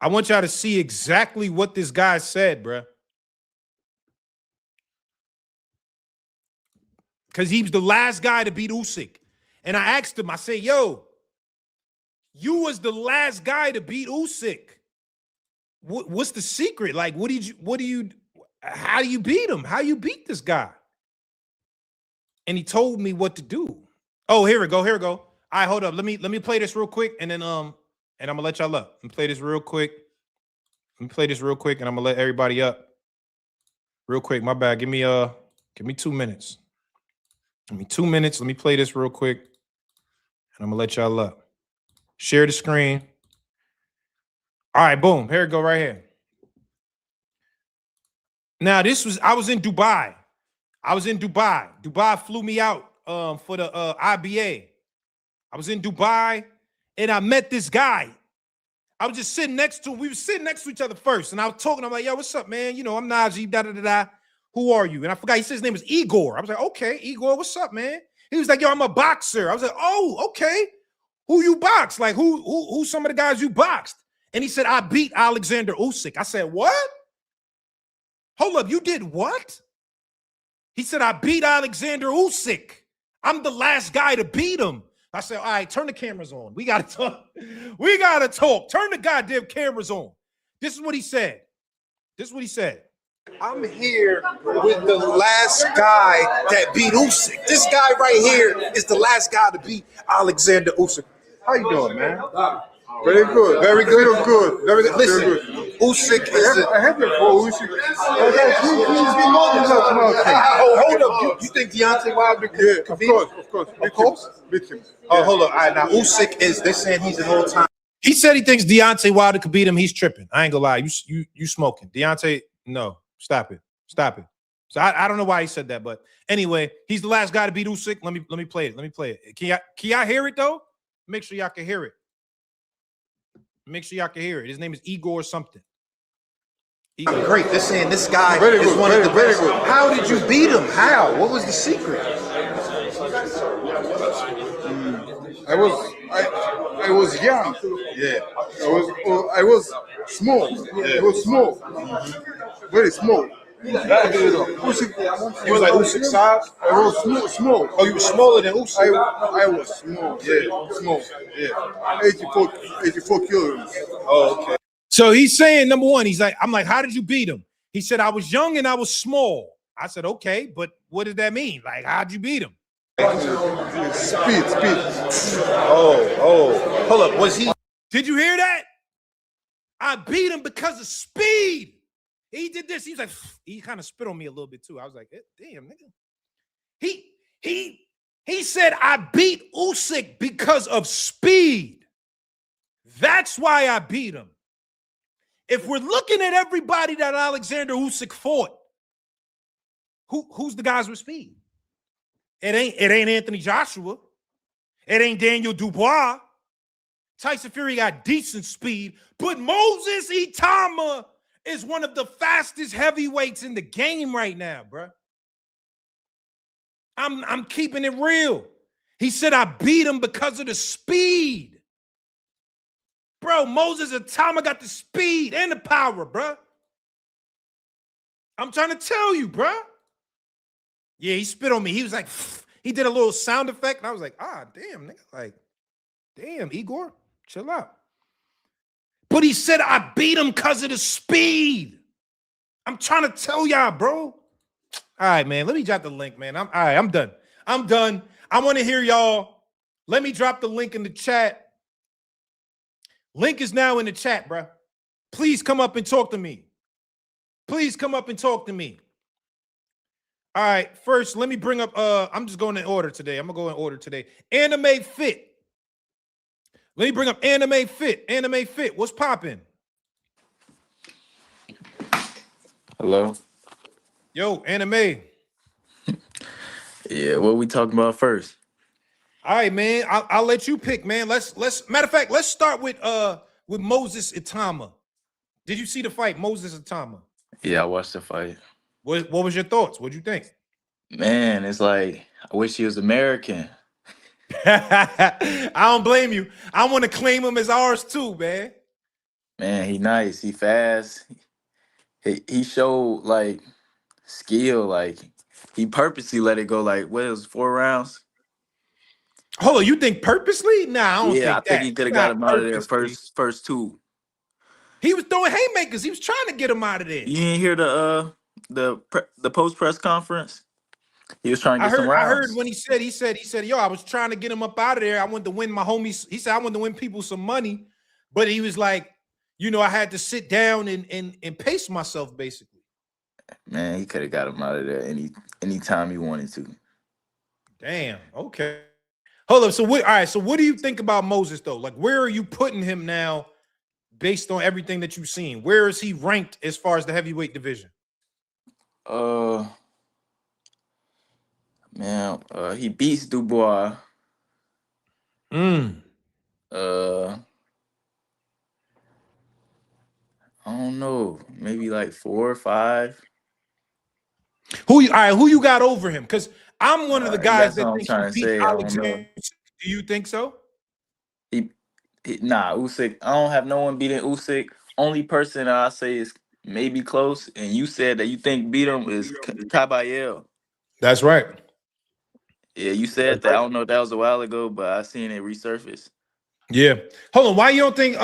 I want y'all to see exactly what this guy said, bruh. Because he was the last guy to beat Usyk. And I asked him, I said, yo, you was the last guy to beat Usyk. What's the secret? Like, how do you beat him? How you beat this guy? And he told me what to do. Oh, here we go. All right, hold up. Let me play this real quick, and then and I'm gonna let y'all up. Let me play this real quick, and I'm gonna let everybody up real quick. My bad. Give me 2 minutes. Give me 2 minutes. Let me play this real quick, and I'm gonna let y'all up. Share the screen. All right, boom. Here we go, right here. Now, I was in Dubai. Dubai flew me out for the IBA. I was in Dubai, and I met this guy. I was just sitting next to him. We were sitting next to each other first, and I was talking. I'm like, yo, what's up, man? You know, I'm Najee, da-da-da-da. Who are you? And I forgot. He said his name was Igor. I was like, okay, Igor, what's up, man? He was like, yo, I'm a boxer. I was like, oh, okay. Who you box? Like, who some of the guys you boxed? And he said, I beat Alexander Usyk. I said, what? Hold up, you did what? He said, I beat Alexander Usyk. I'm the last guy to beat him. I said, all right, turn the cameras on. We got to talk. Turn the goddamn cameras on. This is what he said. I'm here with the last guy that beat Usyk. This guy right here is the last guy to beat Alexander Usyk. How you doing, man? Very good. Very good. Good. Very good. Listen, Very good. Usyk is I have it for Usyk. hold up. You think Deontay Wilder could beat him? Of course. Beat him. Oh, hold up. All right, now Usyk they're saying he's an all-time. He said he thinks Deontay Wilder could beat him. He's tripping. I ain't gonna lie. You smoking. Deontay, no. Stop it. So I don't know why he said that, but anyway, he's the last guy to beat Usyk. Let me play it. Let me play it. Can y'all hear it though? Make sure y'all can hear it. Make sure y'all can hear it. His name is Igor something. Igor. Great. They're saying this guy is one of the best. How did you beat him? How? What was the secret? I was young. Yeah. I was small. Yeah. I was small. Very small. Usyk, you was like Usyk size? I was small. Oh, you were smaller than Usyk? I was small. Yeah. Small. Yeah. 84 kilograms. Oh, okay. So he's saying, number one, I'm like, how did you beat him? He said, I was young and I was small. I said, okay, but what does that mean? Like, how'd you beat him? Speed. Oh. Hold up. Was he? Did you hear that? I beat him because of speed. He did this. He's like, he kind of spit on me a little bit too. I was like, damn, nigga. He said, I beat Usyk because of speed. That's why I beat him. If we're looking at everybody that Alexander Usyk fought, who's the guys with speed? It ain't Anthony Joshua. It ain't Daniel Dubois. Tyson Fury got decent speed, but Moses Itauma is one of the fastest heavyweights in the game right now, bro. I'm keeping it real. He said I beat him because of the speed. Bro, Moses Itauma got the speed and the power, bro. I'm trying to tell you, bro. Yeah, he spit on me. He was like, he did a little sound effect, and I was like, damn, nigga. Like, damn, Igor, chill out. But he said I beat him because of the speed. I'm trying to tell y'all, bro. All right, man. Let me drop the link, man. All right, I'm done. I want to hear y'all. Let me drop the link in the chat. Link is now in the chat, bro. Please come up and talk to me. Please come up and talk to me. All right, first, let me bring up, I'm just going in order today. I'm going to go in order today. Anime Fit. Let me bring up Anime Fit. Anime Fit, what's popping? Hello? Yo, Anime. Yeah, what we talking about first? All right, man. I'll let you pick, man. Let's matter of fact, let's start with Moses Itauma. Did you see the fight, Moses Itauma? Yeah, I watched the fight. What was your thoughts? What'd you think? Man, it's like, I wish he was American. I don't blame you. I want to claim him as ours too, man. Man, he nice. He fast. He showed, like, skill. Like, he purposely let it go, like, what, it was 4 rounds? Hold on, you think purposely? Nah, I don't think Yeah, I that. think he could have got him out of there first 2. He was throwing haymakers. He was trying to get him out of there. You didn't hear the post press conference? He was trying to get some rounds. I heard when he said, yo, I was trying to get him up out of there. I wanted to win my homies. He said, I wanted to win people some money. But he was like, you know, I had to sit down and pace myself, basically. Man, he could have got him out of there any time he wanted to. Damn. Okay. Hold up. So what do you think about Moses, though? Like, where are you putting him now based on everything that you've seen? Where is he ranked as far as the heavyweight division? Man, he beats Dubois. I don't know, maybe like 4 or 5. Who you got over him? Because I'm one of the guys that thinks trying to say. Alexander. Do you think so? Nah, Usyk. I don't have no one beating Usyk. Only person I say is maybe close, and you said that you think beat him is Caballero. That's right. Yeah, you said that. I don't know if that was a while ago, but I seen it resurface. Yeah. Hold on. Why you don't think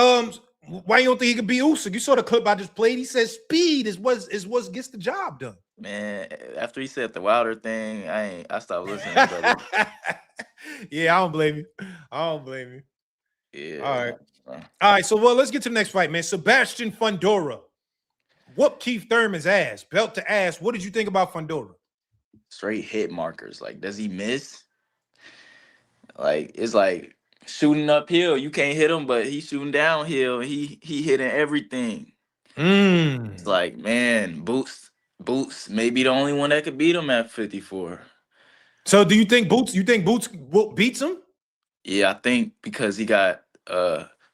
he could beat Usyk? You saw the clip I just played. He said speed is what gets the job done. Man, after he said the Wilder thing, I stopped listening, brother. Yeah, I don't blame you. Yeah. All right. So let's get to the next fight, man. Sebastian Fondora whooped Keith Thurman's ass, belt to ass. What did you think about Fondora? Straight hit markers. Like, does he miss? Like, it's like shooting uphill. You can't hit him, but he's shooting downhill. He hitting everything. It's like, man, boost. Boots may be the only one that could beat him at 54. So do you think Boots beats him? Yeah, I think because he got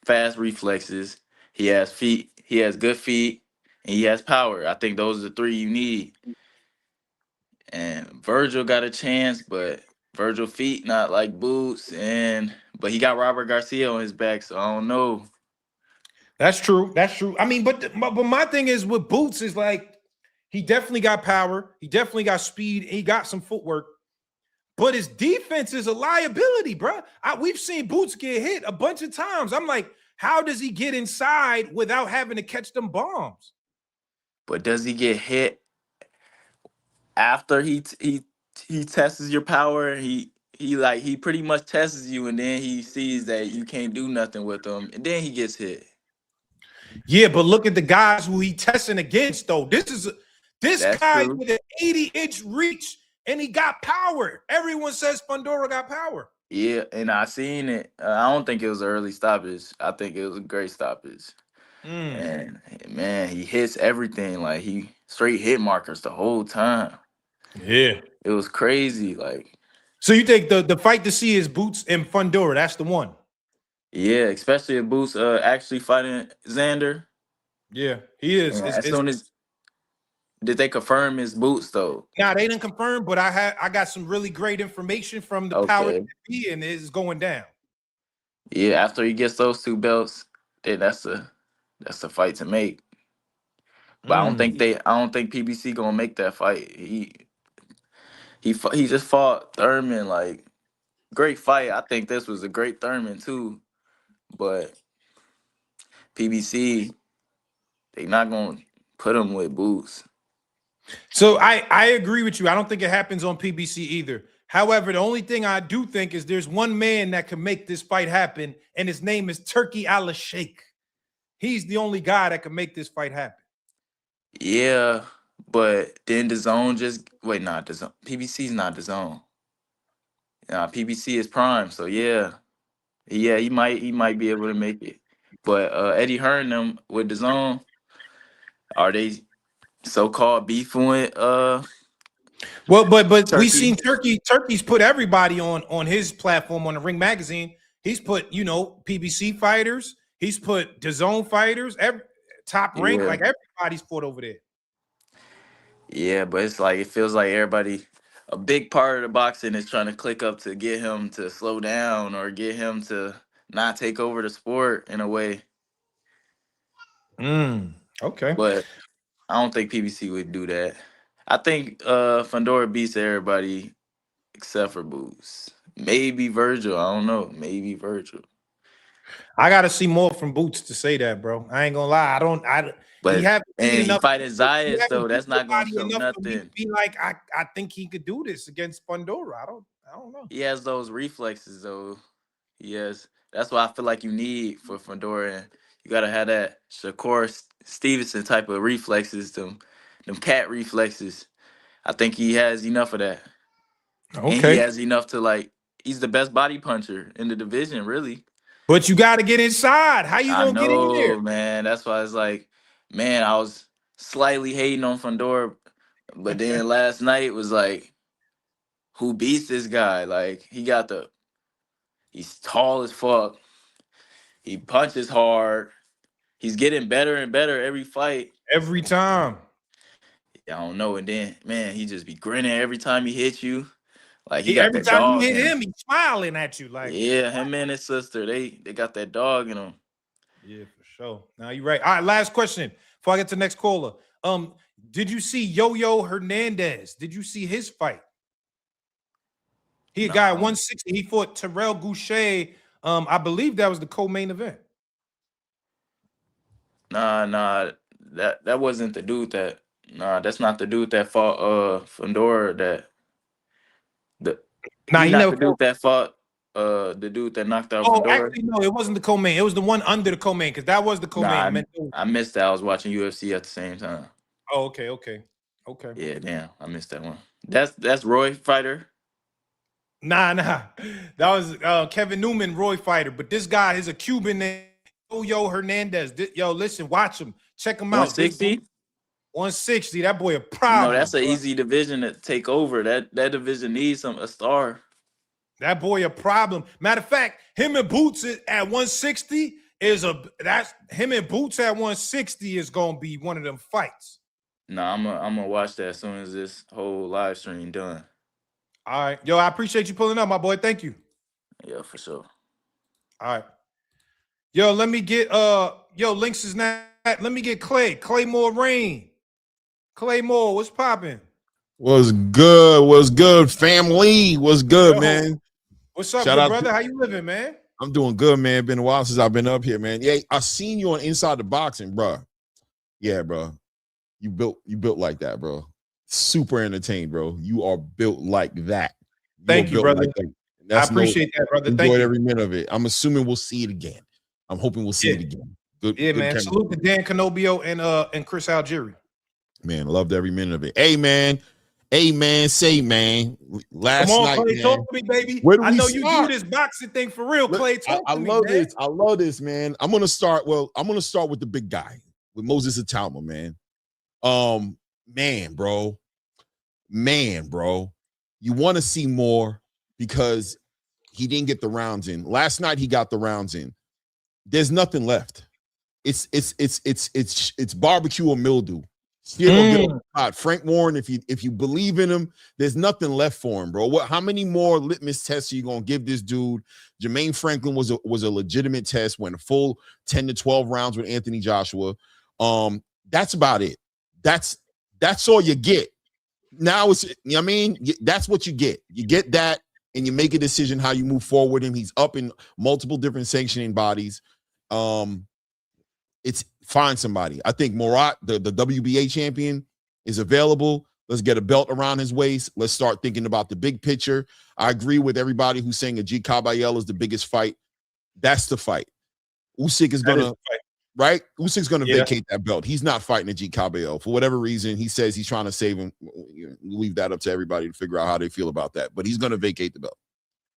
fast reflexes, he has feet, he has good feet, and he has power. I think those are the three you need. And Virgil got a chance, but Virgil feet not like Boots, but he got Robert Garcia on his back, so I don't know. That's true. That's true. I mean, but my thing is with Boots is like he definitely got power, he definitely got speed, he got some footwork, but his defense is a liability, bro. We've seen Boots get hit a bunch of times. I'm like, how does he get inside without having to catch them bombs? But does he get hit after he tests your power? He pretty much tests you, and then he sees that you can't do nothing with him, and then he gets hit. Yeah, but look at the guys who he testing against, though. This guy true. with an 80-inch reach, and he got power. Everyone says Fondora got power. Yeah, and I seen it. I don't think it was an early stoppage. I think it was a great stoppage. And man, he hits everything. Like he straight hit markers the whole time. Yeah, it was crazy. Like, so you think the fight to see is Boots and Fundora? That's the one. Yeah, especially if Boots actually fighting Xander. Yeah, he is. As soon as did they confirm his Boots though? Nah, they didn't confirm, but I got some really great information from the Power TV, and it's going down. Yeah, after he gets those two belts, then that's a fight to make. But I don't think PBC gonna make that fight. He just fought Thurman, like great fight. I think this was a great Thurman too, but PBC they not gonna put him with Boots. So I agree with you. I don't think it happens on PBC either. However, the only thing I do think is there's one man that can make this fight happen, and his name is Turki Al-Sheikh. He's the only guy that can make this fight happen. Yeah, but then the zone the zone. PBC's not the zone. PBC is Prime, so yeah, he might be able to make it. But Eddie Hearn them with the zone, are they so-called beefing with Well, but Turki? we seen Turki's put everybody on his platform on the Ring Magazine. He's put, PBC fighters, he's put DAZN fighters, top rank, like everybody's fought over there. Yeah, but it's like it feels like everybody, a big part of the boxing is trying to click up to get him to slow down or get him to not take over the sport in a way. Okay. But I don't think PBC would do that. I think Fondora beats everybody except for Boots. Maybe Virgil. I don't know. Maybe Virgil. I gotta see more from Boots to say that, bro. I ain't gonna lie. But he fighting Zayas though, that's not gonna show nothing. Be like, I think he could do this against Fondora. I don't know. He has those reflexes though. Yes, that's what I feel like you need for Fondora. And you gotta have that Shakur Stevenson type of reflexes, them cat reflexes. I think he has enough of that. Okay. And he has enough to he's the best body puncher in the division, really. But you got to get inside. How you gonna get in there, man? That's why it's like, man, I was slightly hating on Fondora, but then last night was like, who beats this guy? Like he's tall as fuck. He punches hard. He's getting better and better every fight. Every time. I don't know. And then, man, he just be grinning every time he hits you. Like every time you hit him, he's smiling at you. Like, yeah, him and his sister, they got that dog in them. Yeah, for sure. Now you're right. All right, last question before I get to the next caller. Did you see Yoyo Hernandez? Did you see his fight? He got 160. He fought Terrell Goucher. I believe that was the co-main event. Nah, that wasn't the dude that. Nah, that's not the dude that fought Fondora. He not the dude that fought the dude that knocked out Fondora. Actually, no, it wasn't the co-main. It was the one under the co-main because that was the co-main. I missed that. I was watching UFC at the same time. Oh, okay. Yeah, damn, I missed that one. That's Roy fighter. Nah. That was Kevin Newman, Roy fighter. But this guy is a Cuban named Yoyo Hernandez. Yo, listen, watch him. Check him out. 160? 160. That boy a problem. That's an easy division to take over. That division needs a star. That boy a problem. Matter of fact, him and Boots at 160 him and Boots at 160 is gonna be one of them fights. I'm gonna watch that as soon as this whole live stream done. All right, yo, I appreciate you pulling up, my boy. Thank you. Yeah, for sure. All right, yo, let me get Links is not. Let me get Claymore Rain. Claymore, what's popping? What's good? What's good, family? What's good, man? What's up, good brother? How you living, man? I'm doing good, man. Been a while since I've been up here, man. Yeah, I seen you on Inside the Boxing, bro. Yeah, bro. You built like that, bro. Super entertained, bro. You are built like that. Thank you, brother. I appreciate that, brother. Thank you. Enjoyed every minute of it. I'm assuming we'll see it again. I'm hoping we'll see it again. Good, man. Chemistry. Salute to Dan Canobio and Chris Algieri. Man, loved every minute of it. Hey, man. Say, man. Last night, Clay, man. talk to me, baby. I know you do this boxing thing for real, Clay. I love this. I love this, man. I'm gonna start with the big guy, with Moses Itauma, man. Man, bro. You want to see more because he didn't get the rounds in. Last night he got the rounds in. There's nothing left. It's barbecue or mildew. Frank Warren, if you believe in him, there's nothing left for him, bro. How many more litmus tests are you gonna give this dude? Jermaine Franklin was a legitimate test, went a full 10 to 12 rounds with Anthony Joshua. That's about it. That's all you get. Now that's what you get. You get that, and you make a decision how you move forward with him. He's up in multiple different sanctioning bodies. It's find somebody. I think Murat, the WBA champion, is available. Let's get a belt around his waist. Let's start thinking about the big picture. I agree with everybody who's saying Ajit Kabayel is the biggest fight. That's the fight. Usyk is gonna right. Usyk's gonna vacate that belt. He's not fighting Ajit Kabayel for whatever reason. He says he's trying to save him. Leave that up to everybody to figure out how they feel about that. But he's gonna vacate the belt.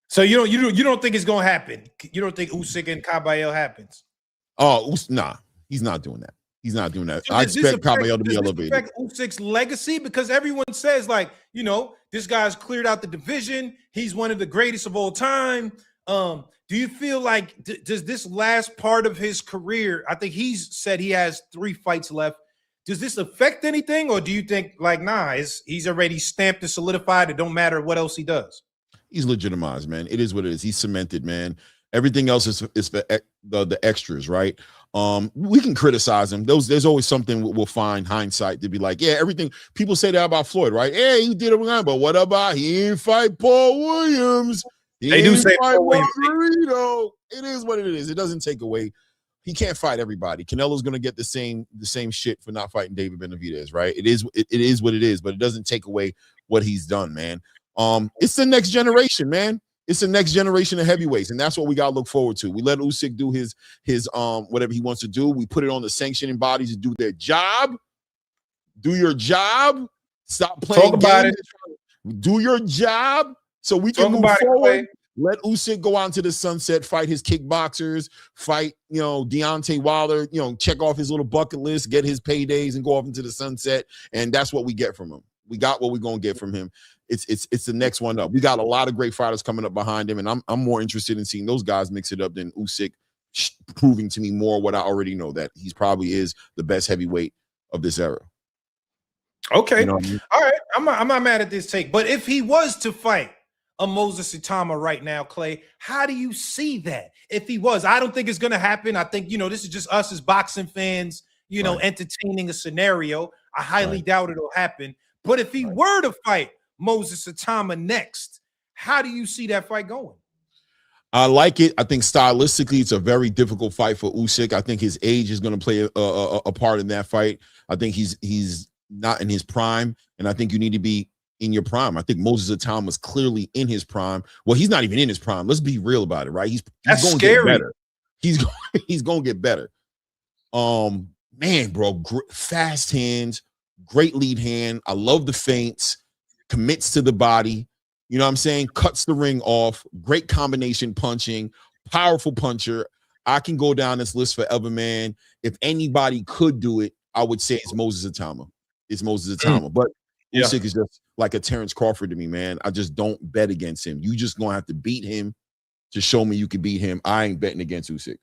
So you don't think it's gonna happen? You don't think Usyk and Kabayel happens? Oh, nah. He's not doing that. He's not doing that. I expect Kabayel to be elevated. Does this affect Usyk's legacy? Because everyone says, like, this guy's cleared out the division. He's one of the greatest of all time. Do you feel like does this last part of his career? I think he's said he has 3 fights left. Does this affect anything, or do you think like he's already stamped and solidified? It don't matter what else he does. He's legitimized, man. It is what it is. He's cemented, man. Everything else is the extras, right? We can criticize him. There's always something we'll find hindsight to be like, yeah, everything. People say that about Floyd, right? Yeah, he did it wrong, but what about he didn't fight Paul Williams? They do say Paul Williams. It is what it is. It doesn't take away. He can't fight everybody. Canelo's gonna get the same shit for not fighting David Benavidez, right? It is what it is, but it doesn't take away what he's done, man. It's the next generation, man. It's the next generation of heavyweights, and that's what we gotta look forward to. We let Usyk do his whatever he wants to do. We put it on the sanctioning bodies to do their job. Do your job. Stop playing Talk about games. Do your job so we can move forward. Let Usyk go out into the sunset, fight his kickboxers, fight Deontay Wilder. Check off his little bucket list, get his paydays, and go off into the sunset. And that's what we get from him. We got what we're gonna get from him. It's the next one up. We got a lot of great fighters coming up behind him, and I'm more interested in seeing those guys mix it up than Usyk proving to me more what I already know, that he's probably is the best heavyweight of this era. Okay, All right. I'm not mad at this take, but if he was to fight a Moses Itauma right now, Clay, how do you see that? If he was, I don't think it's gonna happen. I think this is just us as boxing fans, entertaining a scenario. I highly doubt it'll happen. But if he were to fight Moses Itauma next, how do you see that fight going? I like it. I think stylistically, it's a very difficult fight for Usyk. I think his age is going to play a part in that fight. I think he's not in his prime, and I think you need to be in your prime. I think Moses Itauma is clearly in his prime. Well, he's not even in his prime. Let's be real about it, right? He's going to get better. He's going to get better. Man, bro, fast hands, great lead hand. I love the feints. Commits to the body, you know what I'm saying? Cuts the ring off, great combination punching, powerful puncher. I can go down this list forever, man. If anybody could do it, I would say it's Moses Itauma. is Moses Itauma. But Usyk is just like a Terrence Crawford to me, man. I just don't bet against him. You just gonna have to beat him to show me you can beat him. I ain't betting against Usyk.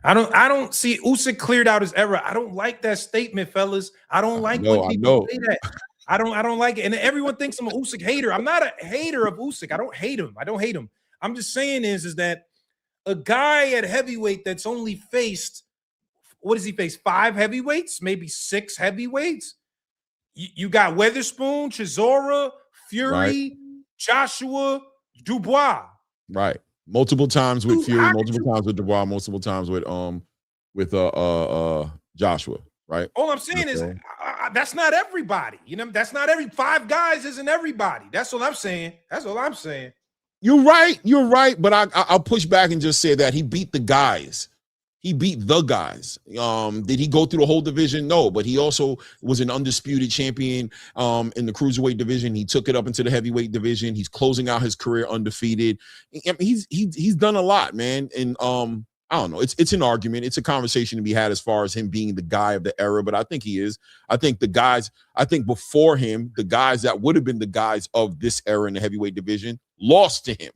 I don't see Usyk cleared out his era. I don't like that statement, fellas. I don't like when people say that. I don't like it. And everyone thinks I'm an Usyk hater. I'm not a hater of Usyk. I don't hate him. I'm just saying is that a guy at heavyweight that's only faced, what does he face? 5 heavyweights, maybe 6 heavyweights. You got Weatherspoon, Chisora, Fury, Joshua, Dubois. Right. Multiple times with Fury, multiple times with Dubois, multiple times with Joshua, right? All I'm saying is that's not everybody. You know, that's not 5 guys isn't everybody. That's all I'm saying. You're right. But I'll push back and just say that he beat the guys. He beat the guys. Did he go through the whole division? No, but he also was an undisputed champion in the cruiserweight division. He took it up into the heavyweight division. He's closing out his career undefeated. I mean, he's done a lot, man. And I don't know. It's an argument. It's a conversation to be had as far as him being the guy of the era, but I think he is. I think before him, the guys that would have been the guys of this era in the heavyweight division lost to him.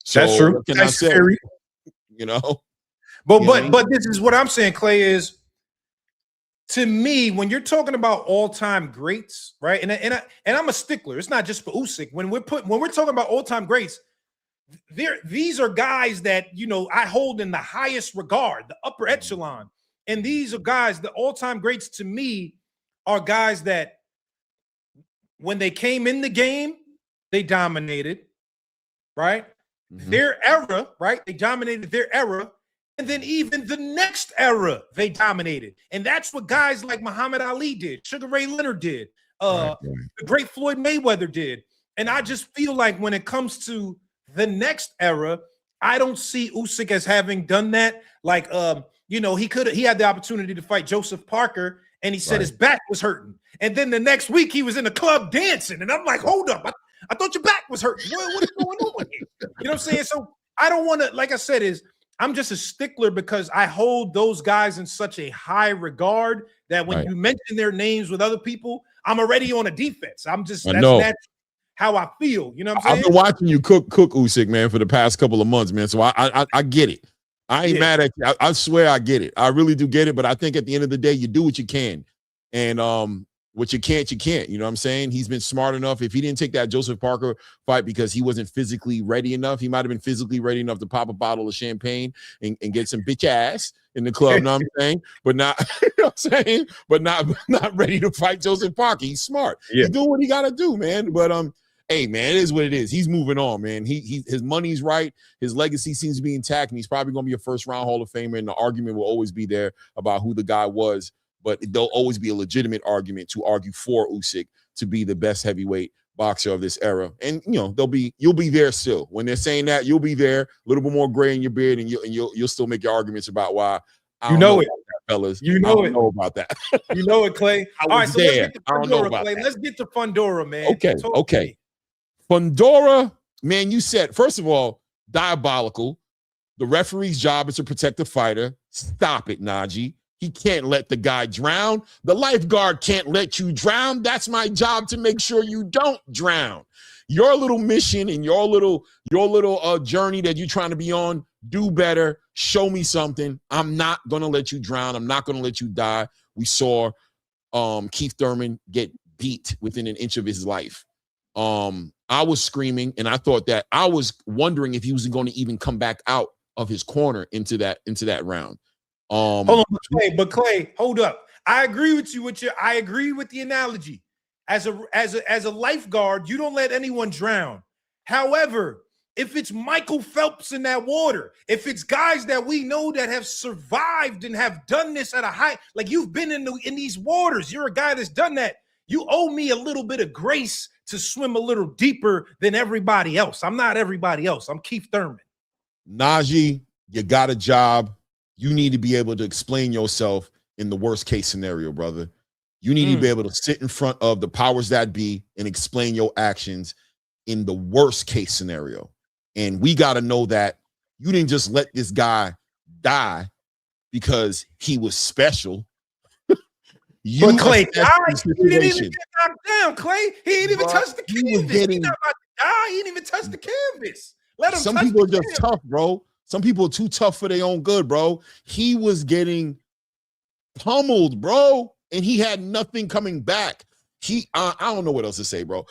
So, that's true. What can I say? You know? But this is what I'm saying, Clay, is to me, when you're talking about all-time greats, right? And I'm a stickler. It's not just for Usyk. When we're talking about all-time greats, these are guys that, you know, I hold in the highest regard, the upper echelon. And these are guys, the all-time greats to me are guys that when they came in the game, they dominated, right? Their era, right? They dominated their era. And then even the next era, they dominated. And that's what guys like Muhammad Ali did, Sugar Ray Leonard did, the great Floyd Mayweather did. And I just feel like when it comes to the next era, I don't see Usyk as having done that. Like, you know, he had the opportunity to fight Joseph Parker, and he said his back was hurting. And then the next week he was in a club dancing. And I'm like, hold up, I thought your back was hurting. What is going on here? You know what I'm saying? So I don't want to, like I said, I'm just a stickler because I hold those guys in such a high regard that when you mention their names with other people, I'm already on a defense. That's how I feel. You know what I'm saying? I've been watching you cook Usyk, man, for the past couple of months, man. So I get it. I ain't mad at you. I swear I get it. I really do get it. But I think at the end of the day, you do what you can. And what you can't, you can't. You know what I'm saying? He's been smart enough. If he didn't take that Joseph Parker fight because he wasn't physically ready enough, he might have been physically ready enough to pop a bottle of champagne and get some bitch ass in the club. You know what I'm saying? But not, you know what I'm saying? But not ready to fight Joseph Parker. He's smart. He's doing what he got to do, man. But hey, man, it is what it is. He's moving on, man. His money's right. His legacy seems to be intact, and he's probably going to be a first-round Hall of Famer, and the argument will always be there about who the guy was. But there'll always be a legitimate argument to argue for Usyk to be the best heavyweight boxer of this era. And, you know, you'll be there still. When they're saying that, you'll be there, a little bit more gray in your beard, and you'll still make your arguments about why. I don't know it, fellas. You know I don't know about that. You know it, Clay. All right, so let's get to Fundora, Clay. Let's get to Fundora, man. Okay. Fondora, man, you said, first of all, diabolical. The referee's job is to protect the fighter. Stop it, Najee. He can't let the guy drown. The lifeguard can't let you drown. That's my job to make sure you don't drown. Your little mission and your little journey that you're trying to be on, do better. Show me something. I'm not going to let you drown. I'm not going to let you die. We saw Keith Thurman get beat within an inch of his life. I was screaming, and I thought that I was wondering if he was going to even come back out of his corner into that round. Hold on, but Clay, hold up. I agree with you I agree with the analogy. As a lifeguard, you don't let anyone drown. However, if it's Michael Phelps in that water, if it's guys that we know that have survived and have done this at a high, like you've been in these waters, you're a guy that's done that. You owe me a little bit of grace to swim a little deeper than everybody else. I'm not everybody else. I'm Keith Thurman. Najee, you got a job. You need to be able to explain yourself in the worst case scenario, brother. You need to be able to sit in front of the powers that be and explain your actions in the worst case scenario. And we got to know that you didn't just let this guy die because he was special. You Clay, assess the he didn't even situation. get knocked down, Clay. He didn't even touch the canvas. He's not about to die. He didn't even touch the canvas. Let him Some touch people the are just canvas. tough, bro. Some people are too tough for their own good, bro. He was getting pummeled, bro, and he had nothing coming back. I don't know what else to say, bro.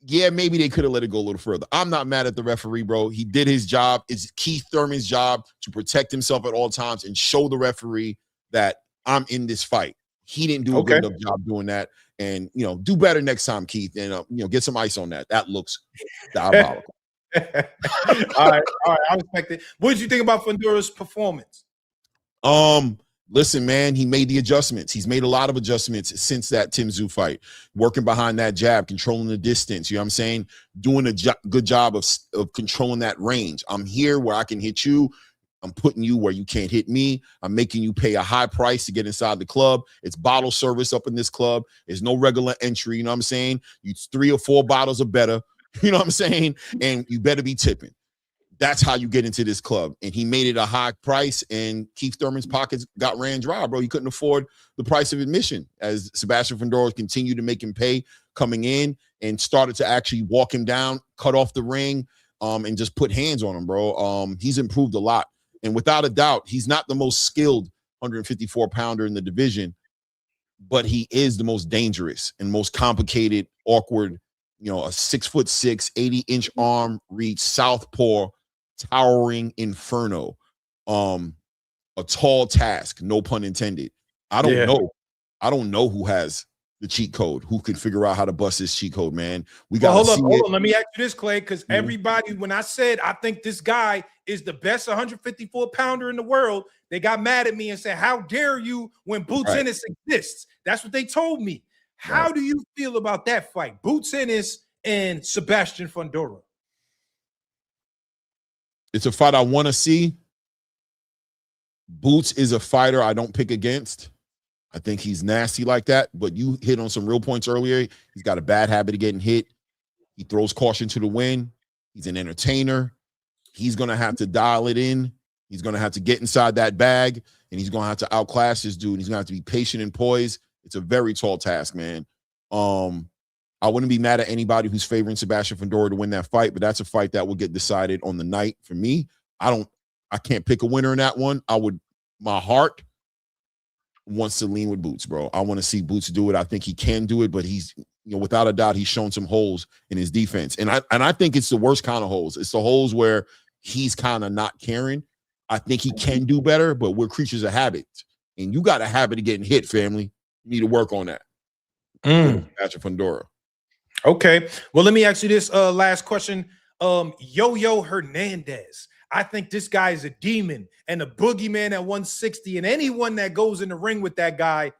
Yeah, maybe they could have let it go a little further. I'm not mad at the referee, bro. He did his job. It's Keith Thurman's job to protect himself at all times and show the referee that I'm in this fight. He didn't do a good enough job doing that. And, do better next time, Keith, and, get some ice on that. That looks diabolical. All right. I respect it. What did you think about Fondora's performance? Listen, man, he made the adjustments. He's made a lot of adjustments since that Tim Tszyu fight, working behind that jab, controlling the distance. You know what I'm saying? Doing a good job of controlling that range. I'm here where I can hit you. I'm putting you where you can't hit me. I'm making you pay a high price to get inside the club. It's bottle service up in this club. There's no regular entry. You know what I'm saying? You 3 or 4 bottles are better. You know what I'm saying? And you better be tipping. That's how you get into this club. And he made it a high price, and Keith Thurman's pockets got ran dry, bro. He couldn't afford the price of admission as Sebastian Fondora continued to make him pay coming in and started to actually walk him down, cut off the ring, and just put hands on him, bro. He's improved a lot. And without a doubt, he's not the most skilled 154-pounder in the division, but he is the most dangerous and most complicated, awkward, a 6'6", 80-inch arm reach, southpaw, towering inferno, a tall task, no pun intended. I don't know who has the cheat code, who can figure out how to bust this cheat code, man. We got hold on. Let me ask you this, Clay, because everybody, when I said I think this guy is the best 154-pounder in the world, they got mad at me and said, how dare you when Boots Ennis exists? That's what they told me. How do you feel about that fight? Boots Ennis and Sebastian Fondora. It's a fight I want to see. Boots is a fighter I don't pick against. I think he's nasty like that, but you hit on some real points earlier. He's got a bad habit of getting hit. He throws caution to the wind. He's an entertainer. He's going to have to dial it in. He's going to have to get inside that bag, and he's going to have to outclass this dude. He's going to have to be patient and poised. It's a very tall task, man. I wouldn't be mad at anybody who's favoring Sebastian Fondora to win that fight, but that's a fight that will get decided on the night. For me, I can't pick a winner in that one. My heart wants to lean with Boots, bro. I want to see Boots do it. I think he can do it, but he's, without a doubt, he's shown some holes in his defense. And I think it's the worst kind of holes. It's the holes where he's kind of not caring. I think he can do better, but we're creatures of habit. And you got a habit of getting hit, family. You need to work on that. Sebastian Fondora. Okay. Well, let me ask you this last question. Yoyo Hernandez. I think this guy is a demon and a boogeyman at 160. And anyone that goes in the ring with that guy,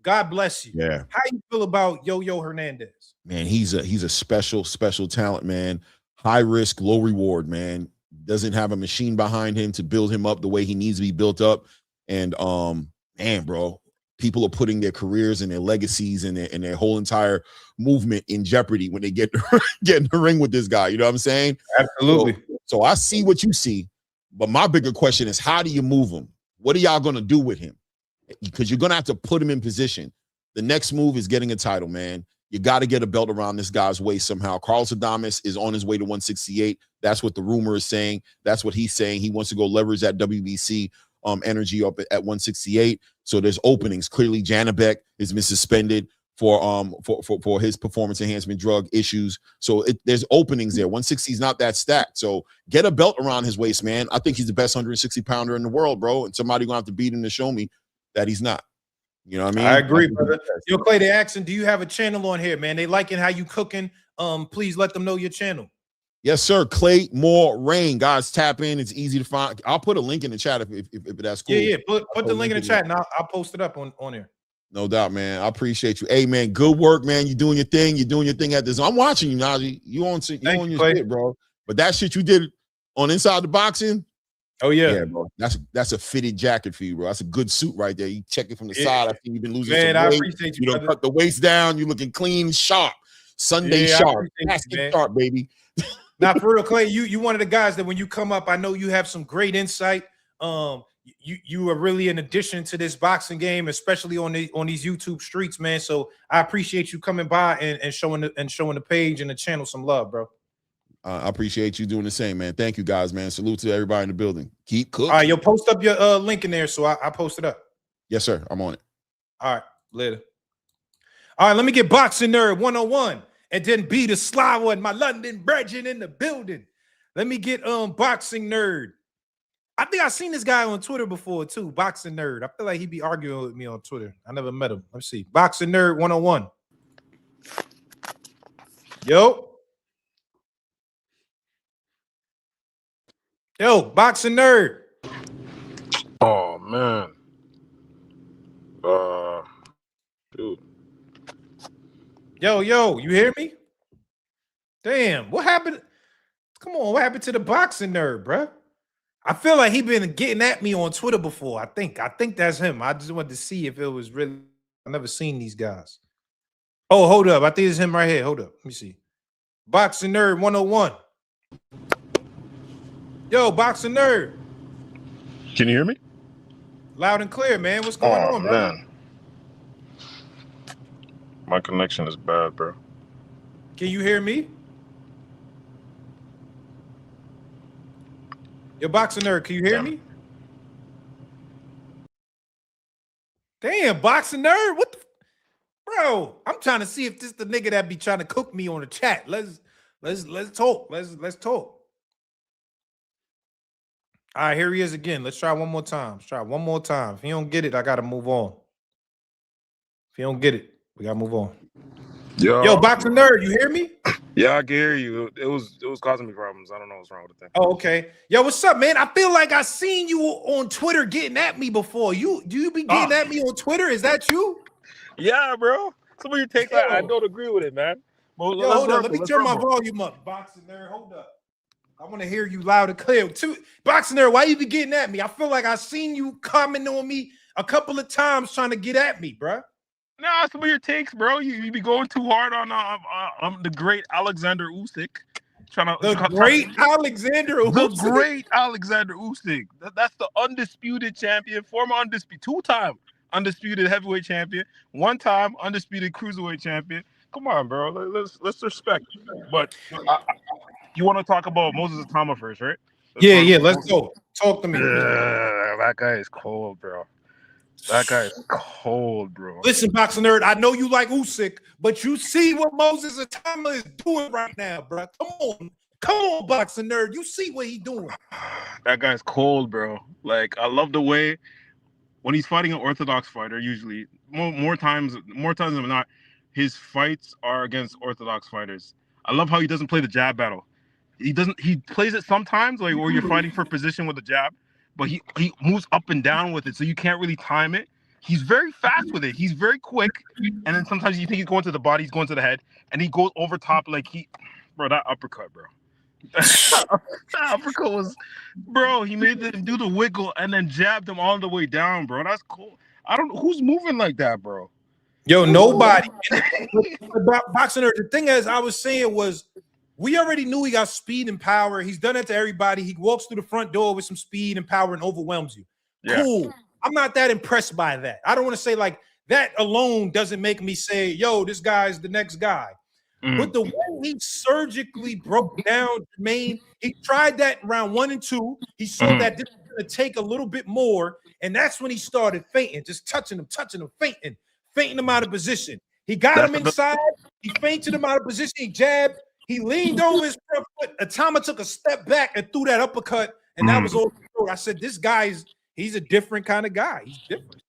God bless you. Yeah. How you feel about Yoyo Hernandez? Man, he's a special talent, man. High risk, low reward, man. Doesn't have a machine behind him to build him up the way he needs to be built up. And man, bro, people are putting their careers and their legacies and their whole entire movement in jeopardy when they get in the ring with this guy. You know what I'm saying? Absolutely. So I see what you see, but my bigger question is, how do you move him? What are y'all going to do with him? Because you're going to have to put him in position. The next move is getting a title, man. You got to get a belt around this guy's waist somehow. Carlos Adames is on his way to 168. That's what the rumor is saying. That's what he's saying. He wants to go leverage that WBC energy up at 168. So there's openings. Clearly, Janabek has been suspended for his performance enhancement drug issues. So there's openings there. 160 is not that stacked. So get a belt around his waist, man. I think he's the best 160-pounder in the world, bro. And somebody gonna have to beat him to show me that he's not. You know what I mean? I agree, brother. Yo, Clay, they asking, do you have a channel on here, man? They liking how you cooking. Please let them know your channel. Yes, sir. Clay Moore Rain. Guys, tap in. It's easy to find. I'll put a link in the chat if that's cool. Yeah. Put the link in the chat, and I'll post it up on here. No doubt, man. I appreciate you. Hey, man, good work, man. You're doing your thing. You're doing your thing at this. I'm watching you, Najee. You on your Clay. shit, bro. But that shit you did on Inside the Boxing. Oh, yeah, bro. That's a fitted jacket for you, bro. That's a good suit right there. You check it from the side. I think you've been losing some weight. I appreciate you, You don't cut the waist down. You're looking clean, sharp. Sunday sharp. Sharp, baby. Now, for real, Clay, you one of the guys that when you come up, I know you have some great insight. you are really an addition to this boxing game, especially on these YouTube streets, man. So I appreciate you coming by and showing the page and the channel some love, bro. I appreciate you doing the same, man. Thank you, guys, man. Salute to everybody in the building. Keep cooking. All right, yo, post up your link in there, so I post it up. Yes, sir. I'm on it. All right, later. All right, let me get Boxing Nerd 101, and then be the sly one, my London brethren in the building. Let me get Boxing Nerd. I think I've seen this guy on Twitter before too, Boxing Nerd. I feel like he'd be arguing with me on Twitter. I never met him. Let's see. Boxing Nerd 101. Yo, Boxing Nerd. Oh man. Dude. Yo, you hear me? Damn, what happened? Come on, what happened to the Boxing Nerd, bruh? I feel like he been getting at me on Twitter before. I think that's him. I just wanted to see if it was really. I've never seen these guys. Oh, hold up. I think it's him right here. Hold up. Let me see. Boxing Nerd 101. Yo, Boxing Nerd. Can you hear me? Loud and clear, man. What's going on, bro? My connection is bad, bro. Can you hear me? Yo, Boxing Nerd, can you hear me? Damn, Boxing Nerd, what the bro? I'm trying to see if this the nigga that be trying to cook me on the chat. Let's talk. Let's talk. All right, here he is again. Let's try one more time. Let's try one more time. If he don't get it, I gotta move on. If he don't get it, we gotta move on. Yo, Boxing Nerd, you hear me? Yeah, I can hear you. It was causing me problems. I don't know what's wrong with the thing. Oh, okay. Yo, what's up, man? I feel like I seen you on Twitter getting at me before. Do you be getting at me on Twitter? Is that you? Yeah, bro. Some of your takes, I don't agree with it, man. Well, yo, hold on. Let me turn my volume up. Boxing Nerd, hold up. I want to hear you loud and clear. Boxing Nerd, why you be getting at me? I feel like I seen you comment on me a couple of times trying to get at me, bro. Nah, some of your takes, bro. You be going too hard on the great Alexander Usyk. The great Alexander Usyk. That's the undisputed champion, former undisputed, two-time undisputed heavyweight champion, one-time undisputed cruiserweight champion. Come on, bro. Let's respect. But you want to talk about Moses Itauma first, right? Let's go. Talk to me. That guy is cold, bro. That guy is cold, bro. Listen, Boxing Nerd, I know you like Usyk, but you see what Moses Itauma is doing right now, bro. Come on, Boxing Nerd. You see what he's doing. That guy's cold, bro. Like, I love the way when he's fighting an orthodox fighter, usually more times than not, his fights are against orthodox fighters. I love how he doesn't play the jab battle. He plays it sometimes, like where you're fighting for position with the jab, but he moves up and down with it, so you can't really time it. He's very fast with it. He's very quick, and then sometimes you think he's going to the body, he's going to the head, and he goes over top like that uppercut, bro. That uppercut was, bro. He made them do the wiggle and then jabbed him all the way down, bro. That's cool. I don't know who's moving like that, bro. Yo, nobody. Boxing Nerd. The thing is, I was saying was, we already knew he got speed and power. He's done it to everybody. He walks through the front door with some speed and power and overwhelms you. Yeah. Cool. I'm not that impressed by that. I don't want to say like that alone doesn't make me say, yo, this guy's the next guy. But the way he surgically broke down Jermaine, he tried that in round 1 and 2. He saw that this was going to take a little bit more, and that's when he started feinting, just touching him, feinting him out of position. He got him inside. He feinted him out of position. He jabbed. He leaned over his front foot. Itauma took a step back and threw that uppercut, and that was all. I said, this guy's he's a different kind of guy. He's different.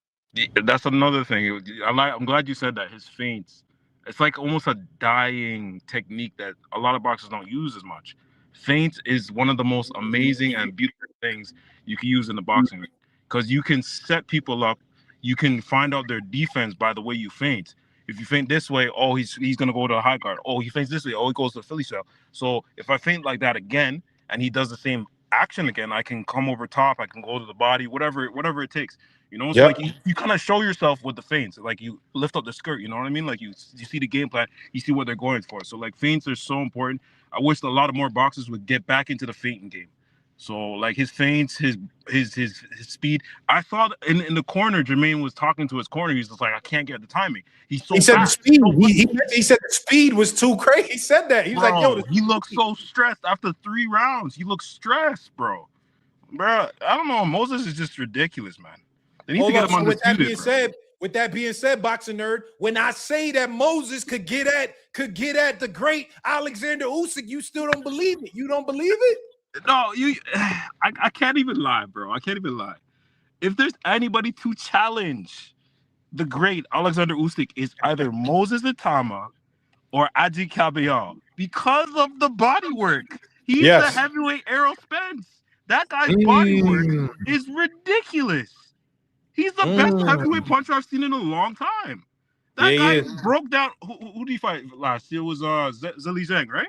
That's another thing. I'm glad you said that. His feints. It's like almost a dying technique that a lot of boxers don't use as much. Feints is one of the most amazing and beautiful things you can use in the boxing ring, because you can set people up. You can find out their defense by the way you feint. If you feint this way, oh, he's going to go to a high guard. Oh, he feints this way. Oh, he goes to a Philly shell. So if I feint like that again and he does the same action again, I can come over top. I can go to the body, whatever it takes. You know, it's like you kind of show yourself with the feints. Like you lift up the skirt, you know what I mean? Like you see the game plan, you see what they're going for. So like feints are so important. I wish a lot of more boxers would get back into the feinting game. So like his feints, his speed. I saw in the corner, Jermaine was talking to his corner. He's just like, I can't get the timing. He's so he said fast. the speed. He said the speed was too crazy. He said that. He was like, yo, he looks so stressed after 3 rounds. He looks stressed, bro. Bro, I don't know. Moses is just ridiculous, man. They need to get him undisputed, with that being said, boxing nerd, when I say that Moses could get at the great Alexander Usyk, you still don't believe it. You don't believe it? No, I can't even lie, bro. I can't even lie. If there's anybody to challenge the great Alexander Usyk, is either Moses Itauma or Adi Caballal because of the body work. He's the heavyweight Errol Spence. That guy's body work is ridiculous. He's the best heavyweight puncher I've seen in a long time. That guy broke down. Who did he fight last? It was Zhilei Zhang, right?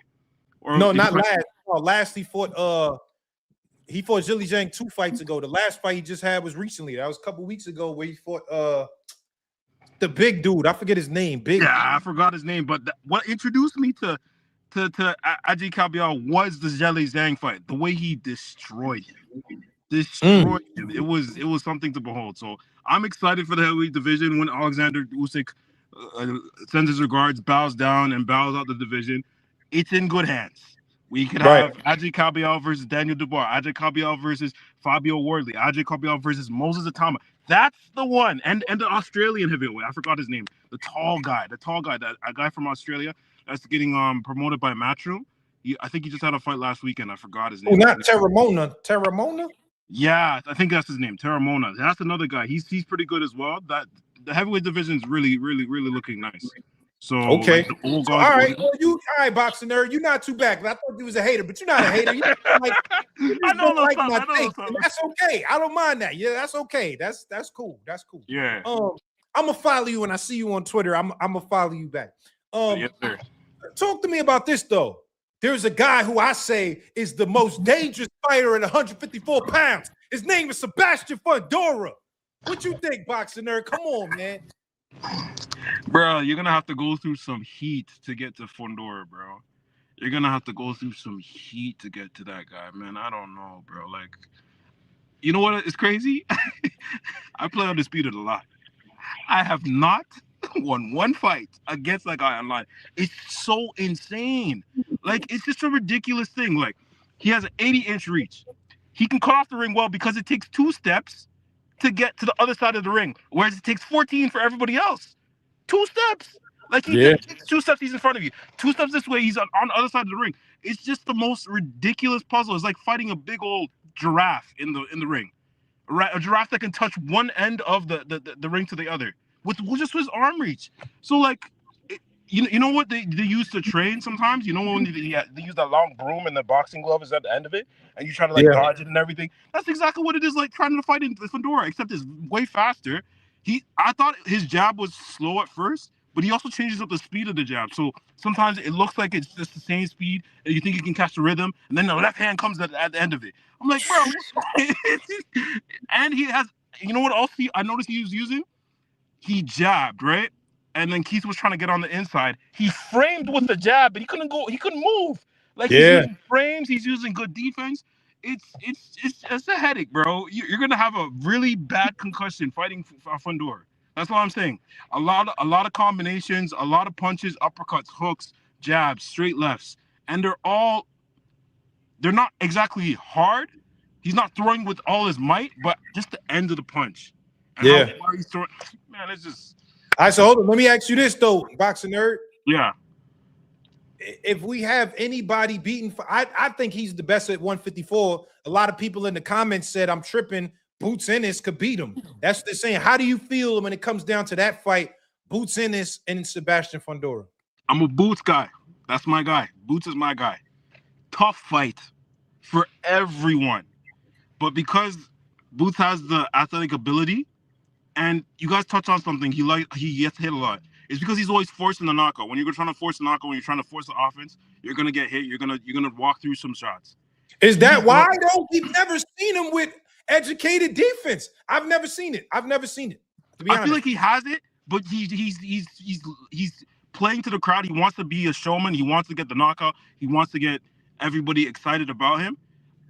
Or no, not last. No, last he fought Zhilei Zhang 2 fights ago. The last fight he just had was recently. That was a couple weeks ago where he fought the big dude. I forget his name. I forgot his name. But what introduced me to Adi Caballal was the Zhilei Zhang fight. The way he destroyed him. It was something to behold. So I'm excited for the heavyweight division when Alexander Usyk sends his regards, bows down, and bows out the division. It's in good hands. We could have Adi Caballal versus Daniel Dubois, Adi Caballal versus Fabio Wardley, Adi Caballal versus Moses Itauma. That's the one. And the Australian heavyweight. I forgot his name. The tall guy, that a guy from Australia that's getting promoted by Matchroom. I think he just had a fight last weekend. I forgot his name. Oh, not Terramona? Yeah, I think that's his name, Terramona. That's another guy. He's pretty good as well. That the heavyweight division is really looking nice. So okay, like all right. Well, all right, boxing nerd. You're not too bad. I thought you was a hater, but you're not a hater. That's okay. I don't mind that. Yeah, that's okay. That's cool. That's cool. Yeah. I'm gonna follow you when I see you on Twitter. I'm gonna follow you back. Yes, sir. Talk to me about this though. There's a guy who I say is the most dangerous fighter at 154 pounds. His name is Sebastian Fondora. What you think, boxing nerd? Come on, man. Bro, you're gonna have to go through some heat to get to Fondora, bro. You're gonna have to go through some heat to get to that guy, man. I don't know, bro. Like, you know what is crazy? I play Undisputed a lot. I have not won one fight against that guy online. It's so insane. Like, it's just a ridiculous thing. Like, he has an 80-inch reach. He can cut off the ring well because it takes 2 steps to get to the other side of the ring, whereas it takes 14 for everybody else. 2 steps. Like, he takes 2 steps, he's in front of you. 2 steps this way, he's on the other side of the ring. It's just the most ridiculous puzzle. It's like fighting a big old giraffe in the ring. Right? A giraffe that can touch one end of the ring to the other with just his arm reach. So, like, you know what they use to train sometimes? You know when they use that long broom and the boxing glove is at the end of it, and you try to like dodge it and everything? That's exactly what it is like trying to fight in Fondora, except it's way faster. I thought his jab was slow at first, but he also changes up the speed of the jab. So sometimes it looks like it's just the same speed, and you think you can catch the rhythm, and then the left hand comes at the end of it. I'm like, bro. And he has, you know what else I noticed he was using? He jabbed, right? And then Keith was trying to get on the inside. He framed with the jab, but he couldn't move. Like, he's using frames, he's using good defense. It's a headache, bro. You're gonna have a really bad concussion fighting Fundora. That's what I'm saying. A lot of combinations, a lot of punches, uppercuts, hooks, jabs, straight lefts, and they're not exactly hard. He's not throwing with all his might, but just the end of the punch. And how far he's throwing, man, it's just. All right, so hold on. Let me ask you this though, boxing nerd. Yeah. If we have anybody beaten, I think he's the best at 154. A lot of people in the comments said I'm tripping. Boots Ennis could beat him. That's what they're saying. How do you feel when it comes down to that fight, Boots Ennis and Sebastian Fondora? I'm a Boots guy. That's my guy. Boots is my guy. Tough fight for everyone. But because Boots has the athletic ability, and you guys touch on something, he gets hit a lot. It's because he's always forcing the knockout. When you're trying to force the knockout, when you're trying to force the offense, you're gonna get hit. You're gonna walk through some shots. Is that why though? We've never seen him with educated defense. I've never seen it. To be honest, I feel like he has it, but he's playing to the crowd. He wants to be a showman. He wants to get the knockout. He wants to get everybody excited about him.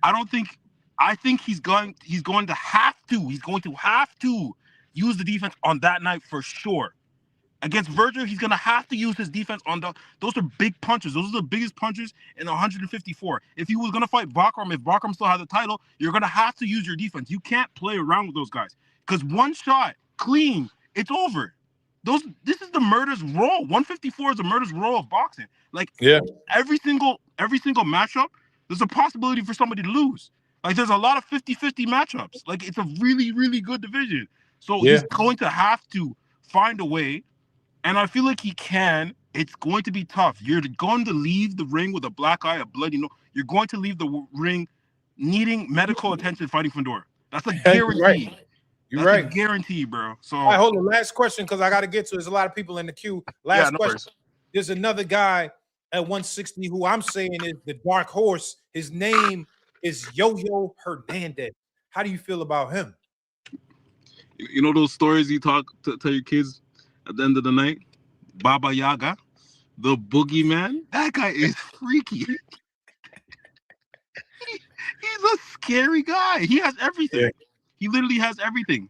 I don't think I think he's going to have to use the defense on that night for sure. Against Virgil, he's gonna have to use his defense on those are big punches. Those are the biggest punches in 154. If he was gonna fight Bakram, if Bakram still has the title, you're gonna have to use your defense. You can't play around with those guys. Because one shot, clean, it's over. This is the murder's row. 154 is the murder's row of boxing. Like every single matchup, there's a possibility for somebody to lose. Like there's a lot of 50-50 matchups. Like it's a really, really good division. So he's going to have to find a way. And I feel like he can. It's going to be tough. You're going to leave the ring with a black eye, a bloody nose. You're going to leave the ring needing medical attention fighting Fundora. That's a guarantee. You're right. A guarantee, bro. So all right, hold on. Last question, because I got to get to. There's a lot of people in the queue. Last question. There's another guy at 160 who I'm saying is the dark horse. His name is Yoyo Hernandez. How do you feel about him? You know those stories you tell your kids at the end of the night? Baba Yaga, the boogeyman. That guy is freaky. He's a scary guy. He has everything. Yeah. He literally has everything.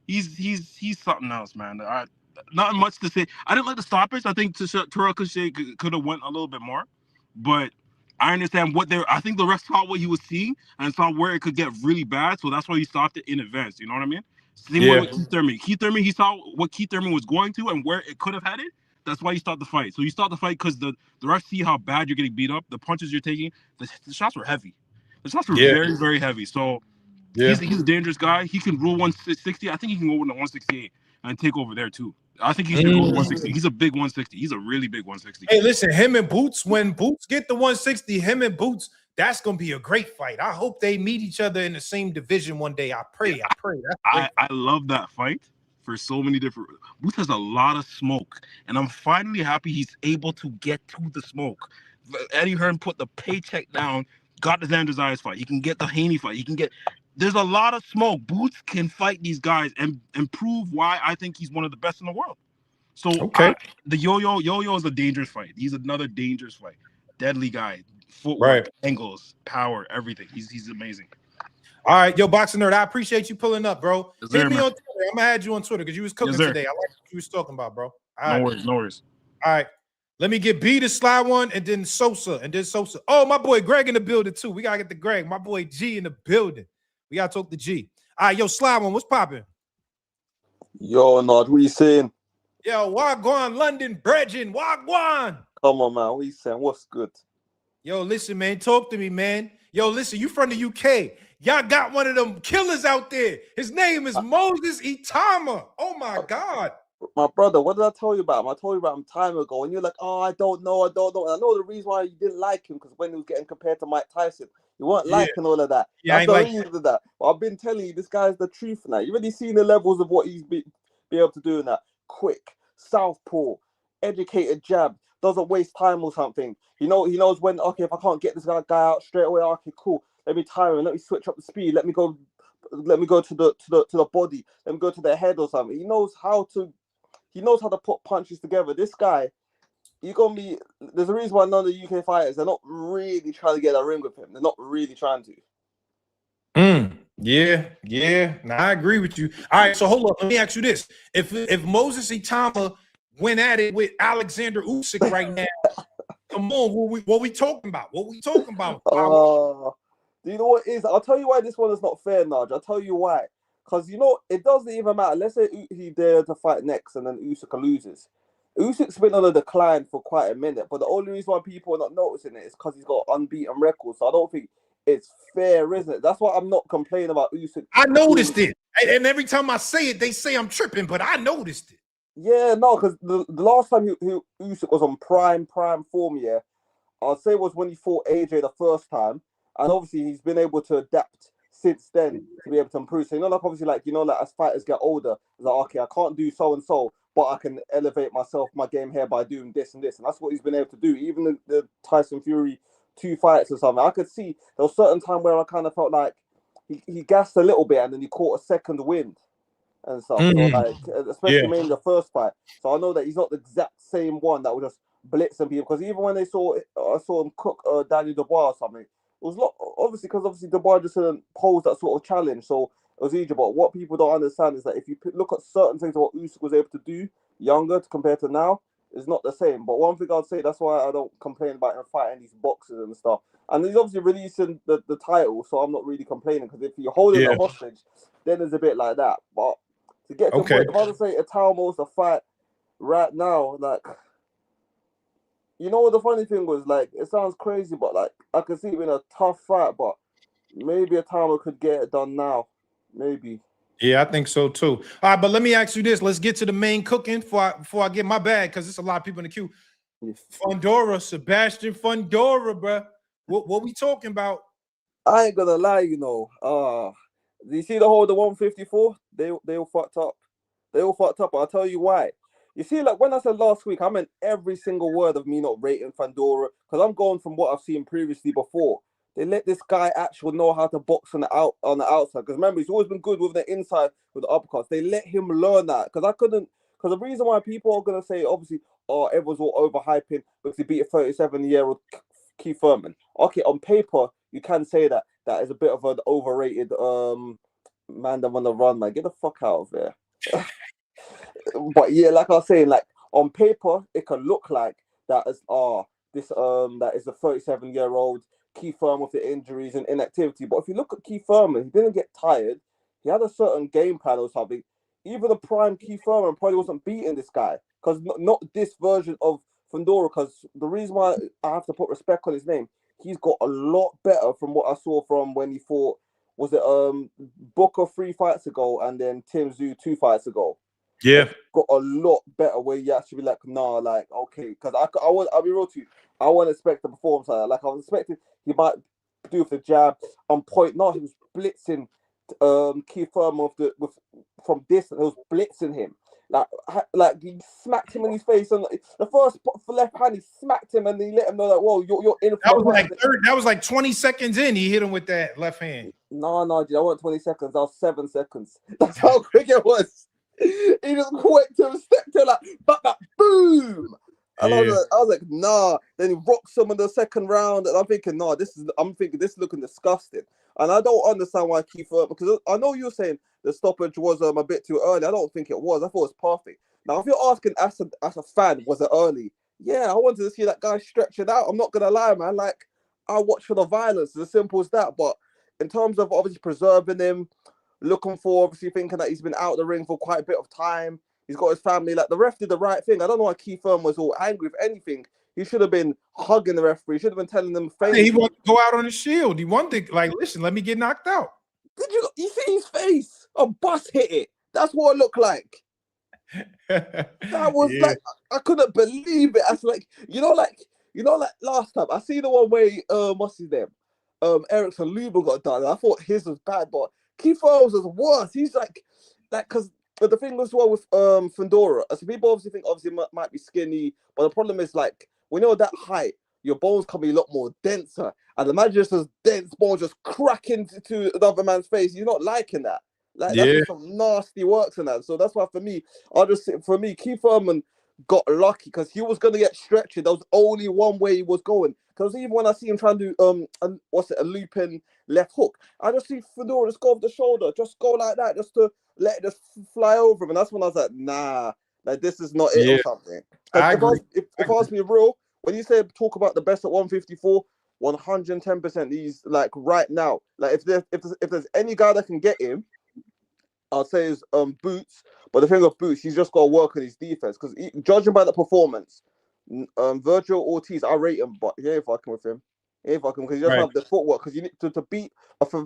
He's something else, man. Not much to say. I didn't like the stoppage. I think Terrell could have went a little bit more, but I understand I think the rest saw what he was seeing and saw where it could get really bad, so that's why he stopped it in advance. You know what I mean? Same way with Keith Thurman. Keith Thurman, he saw what Keith Thurman was going to and where it could have headed. That's why he stopped the fight. So you stopped the fight because the ref see how bad you're getting beat up, the punches you're taking. The shots were heavy. The shots were very, very heavy. So he's a dangerous guy. He can rule 160. I think he can go into 168 and take over there too. I think he should go to 160. He's a big 160. He's a really big 160. Hey, listen, him and Boots, when Boots get the 160, him and Boots, that's going to be a great fight. I hope they meet each other in the same division one day. I pray. I love that fight for so many different. Boots has a lot of smoke, and I'm finally happy he's able to get to the smoke. Eddie Hearn put the paycheck down, got the Zanders fight. He can get the Haney fight. He can get. There's a lot of smoke. Boots can fight these guys and prove why I think he's one of the best in the world. So the Yoyo is a dangerous fight. He's another dangerous fight. Deadly guy. Footwork, angles, power, everything. He's amazing. All right, yo, Boxing Nerd, I appreciate you pulling up, bro. Hit me on Twitter. I'm gonna add you on Twitter because you was cooking today. I like what you was talking about, bro. No worries. All right. Let me get B to slide one and then Sosa. Oh, my boy Greg in the building too. We gotta get the Greg. My boy G in the building. We gotta talk to G. All right, yo, slide one. What's popping? Yo, Nod, what you saying? Yo, Wagwan, London, Bridging, Wagwan. Come on, man. What you saying? What's good? Yo, listen, man. Talk to me, man. Yo, listen, you from the UK. Y'all got one of them killers out there. His name is Moses Itauma. Oh, my God. My brother, what did I tell you about him? I told you about him time ago. And you're like, oh, I don't know. And I know the reason why you didn't like him because when he was getting compared to Mike Tyson, you weren't liking all of that. Yeah, that's the reason of that. But I've been telling you, this guy's the truth now. You've already seen the levels of what he's be able to do in that. Quick, southpaw, educated jab. Doesn't waste time or something. He knows when, okay, if I can't get this guy out straight away, okay, cool. Let me tire him, let me switch up the speed, let me go to the body, let me go to the head or something. He knows how to put punches together. This guy, there's a reason why none of the UK fighters, they're not really trying to get a ring with him. They're not really trying to. Yeah. Now I agree with you. All right, so hold on. Let me ask you this. If Moses Itauma went at it with Alexander Usyk right now, come on, what we talking about? What we talking about? Do you know what it is? I'll tell you why this one is not fair, Naj. I'll tell you why. Because, it doesn't even matter. Let's say he dared to fight next and then Usyk loses. Usyk's been on a decline for quite a minute, but the only reason why people are not noticing it is because he's got unbeaten record. So I don't think it's fair, isn't it? That's why I'm not complaining about Usyk. I noticed it. And every time I say it, they say I'm tripping, but I noticed it. Yeah, no, because the last time Usyk was on prime form, yeah, I'd say was when he fought AJ the first time, and obviously he's been able to adapt since then to be able to improve. So obviously, as fighters get older, it's like, okay, I can't do so and so, but I can elevate my game here by doing this and this, and that's what he's been able to do. Even the Tyson Fury 2 fights or something, I could see there was a certain time where I kind of felt like he gassed a little bit and then he caught a second wind and stuff. So especially mainly the first fight. So I know that he's not the exact same one that will just blitz and people. Because even when I saw him cook Daniel Dubois or something, was lot obviously because the boy just didn't pose that sort of challenge, so it was easier. But what people don't understand is that if you look at certain things of what Usyk was able to do younger compared to now, it's not the same. But one thing I'd say, that's why I don't complain about him fighting these boxers and stuff. And he's obviously releasing the title, so I'm not really complaining, because if you're holding the hostage, then it's a bit like that. But to get to the point, if I was to say Itauma was the fight right now, like, you know what the funny thing was, like, it sounds crazy, but like I could see it being a tough fight, but maybe Itauma could get it done now. Maybe. Yeah, I think so too. All right, but let me ask you this. Let's get to the main cooking before I get my bag, because there's a lot of people in the queue. Fondora, Sebastian Fundora, bro. What we talking about? I ain't gonna lie, you know. You see the 154? They all fucked up. They all fucked up. I'll tell you why. You see, like when I said last week, I meant every single word of me not rating Fondora, because I'm going from what I've seen previously before. They let this guy actually know how to box on the outside. Because remember, he's always been good with the inside with the uppercuts. They let him learn that. Because the reason why people are gonna say, obviously, everyone's all overhyping because he beat a 37-year-old Keith Thurman. Okay, on paper, you can say that is a bit of an overrated man that want to run, man. Get the fuck out of there. But yeah, like I was saying, like on paper, it can look like that is that is a 37-year-old Keith Thurman with the injuries and inactivity. But if you look at Keith Thurman, he didn't get tired. He had a certain game plan or something. Even the prime Keith Thurman probably wasn't beating this guy, because not this version of Fondora. Because the reason why I have to put respect on his name, he's got a lot better from what I saw from when he fought. Was it Booker 3 fights ago and then Tim Tszyu 2 fights ago? Yeah, got a lot better where you actually be like, nah, like okay, because I'll be real to you, I wasn't expecting to perform like that. Like I was expecting he might do with the jab on point. No, he was blitzing Keith Thurman from distance. He was blitzing him. Like he smacked him in his face, and the first left hand he smacked him, and he let him know that, whoa, you're in. That was like 20 seconds in. He hit him with that left hand. No, dude, I wasn't 20 seconds. That was 7 seconds. That's how quick it was. He just went to the step to like, boom. And I was like, nah. Then he rocks him in the second round, and I'm thinking, nah, this is looking disgusting. And I don't understand why Keith Thurman, because I know you're saying the stoppage was a bit too early. I don't think it was. I thought it was perfect. Now, if you're asking as a fan, was it early? Yeah, I wanted to see that guy stretch it out. I'm not gonna lie, man. Like, I watch for the violence. It's as simple as that. But in terms of obviously preserving him, looking for, obviously thinking that he's been out of the ring for quite a bit of time. He's got his family. Like, the ref did the right thing. I don't know why Keith Thurman was all angry. If anything, he should have been hugging the referee. He should have been telling them. He wanted to go out on the shield. He wanted to, like, listen, let me get knocked out. Did you see his face? A bus hit it. That's what it looked like. That was like, I couldn't believe it. I was like, like last time I see the one where what's his name? Erickson Lubin got done. I thought his was bad, but Keith Thurman's was worse. He's like because the thing was well with Fondora. So people obviously think might be skinny, but the problem is, like, when you're that height, your bones can be a lot more denser. And imagine just this dense bone just cracking to another man's face. You're not liking that. Like, that's just some nasty works in that. So that's why for me, Keith Thurman got lucky because he was going to get stretched. There was only one way he was going. Because even when I see him trying to do a looping left hook, I just see Fondora just go off the shoulder, just go like that, just to let it just fly over him. And that's when I was like, nah, like, this is not it or something. If I was being real, when you say talk about the best at 154, 110%. He's like right now. Like, if there's any guy that can get him, I'll say is Boots. But the thing of Boots, he's just got to work on his defense, because judging by the performance, Virgil Ortiz, I rate him, but he ain't fucking with him. He ain't fucking, because he doesn't have the footwork. Because you need to beat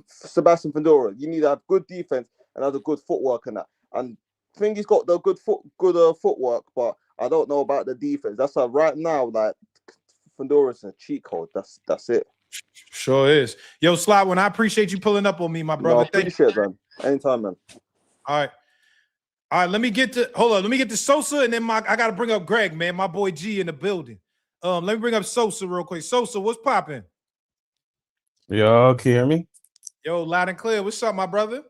Sebastian Fondora, you need to have good defense and have a good footwork and that. And I think he's got the good footwork, but I don't know about the defense. That's why right now, like, Fondora's a cheat code. That's it. Sure is. Yo, Slot, I appreciate you pulling up on me, my brother. No, I appreciate it, man. Anytime, man. All right. Let me get to Sosa, and then I got to bring up Greg, man, my boy G in the building. Let me bring up Sosa real quick. Sosa, what's popping? Yo, can you hear me? Yo, loud and clear. What's up, my brother?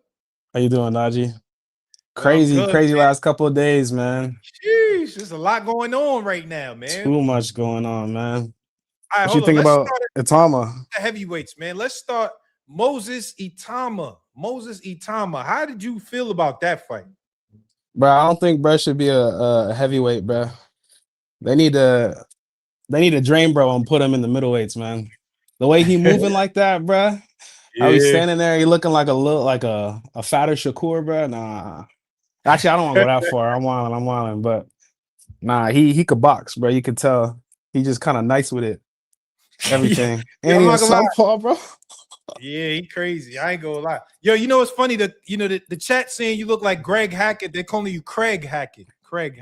How you doing, Najee? Crazy last couple of days, man. Sheesh, there's a lot going on right now, man. Too much going on, man. right, What you think about Itauma? The heavyweights, man. Let's start Moses Itauma. How did you feel about that fight? Bro, I don't think bro should be a heavyweight, bro. They need to drain bro and put him in the middleweights, man. The way he moving like that, bro. How he's standing there, he looking like a fatter Shakur, bro. Nah. Actually, I don't want to go that far. I'm wilding, but nah, he could box, bro. You could tell he just kind of nice with it. Everything. Yeah, and he's a southpaw, bro. Yeah, he crazy. I ain't gonna lie. Yo, you know what's funny? That the chat saying you look like Greg Hackett. They're calling you Craig Hackett. Craig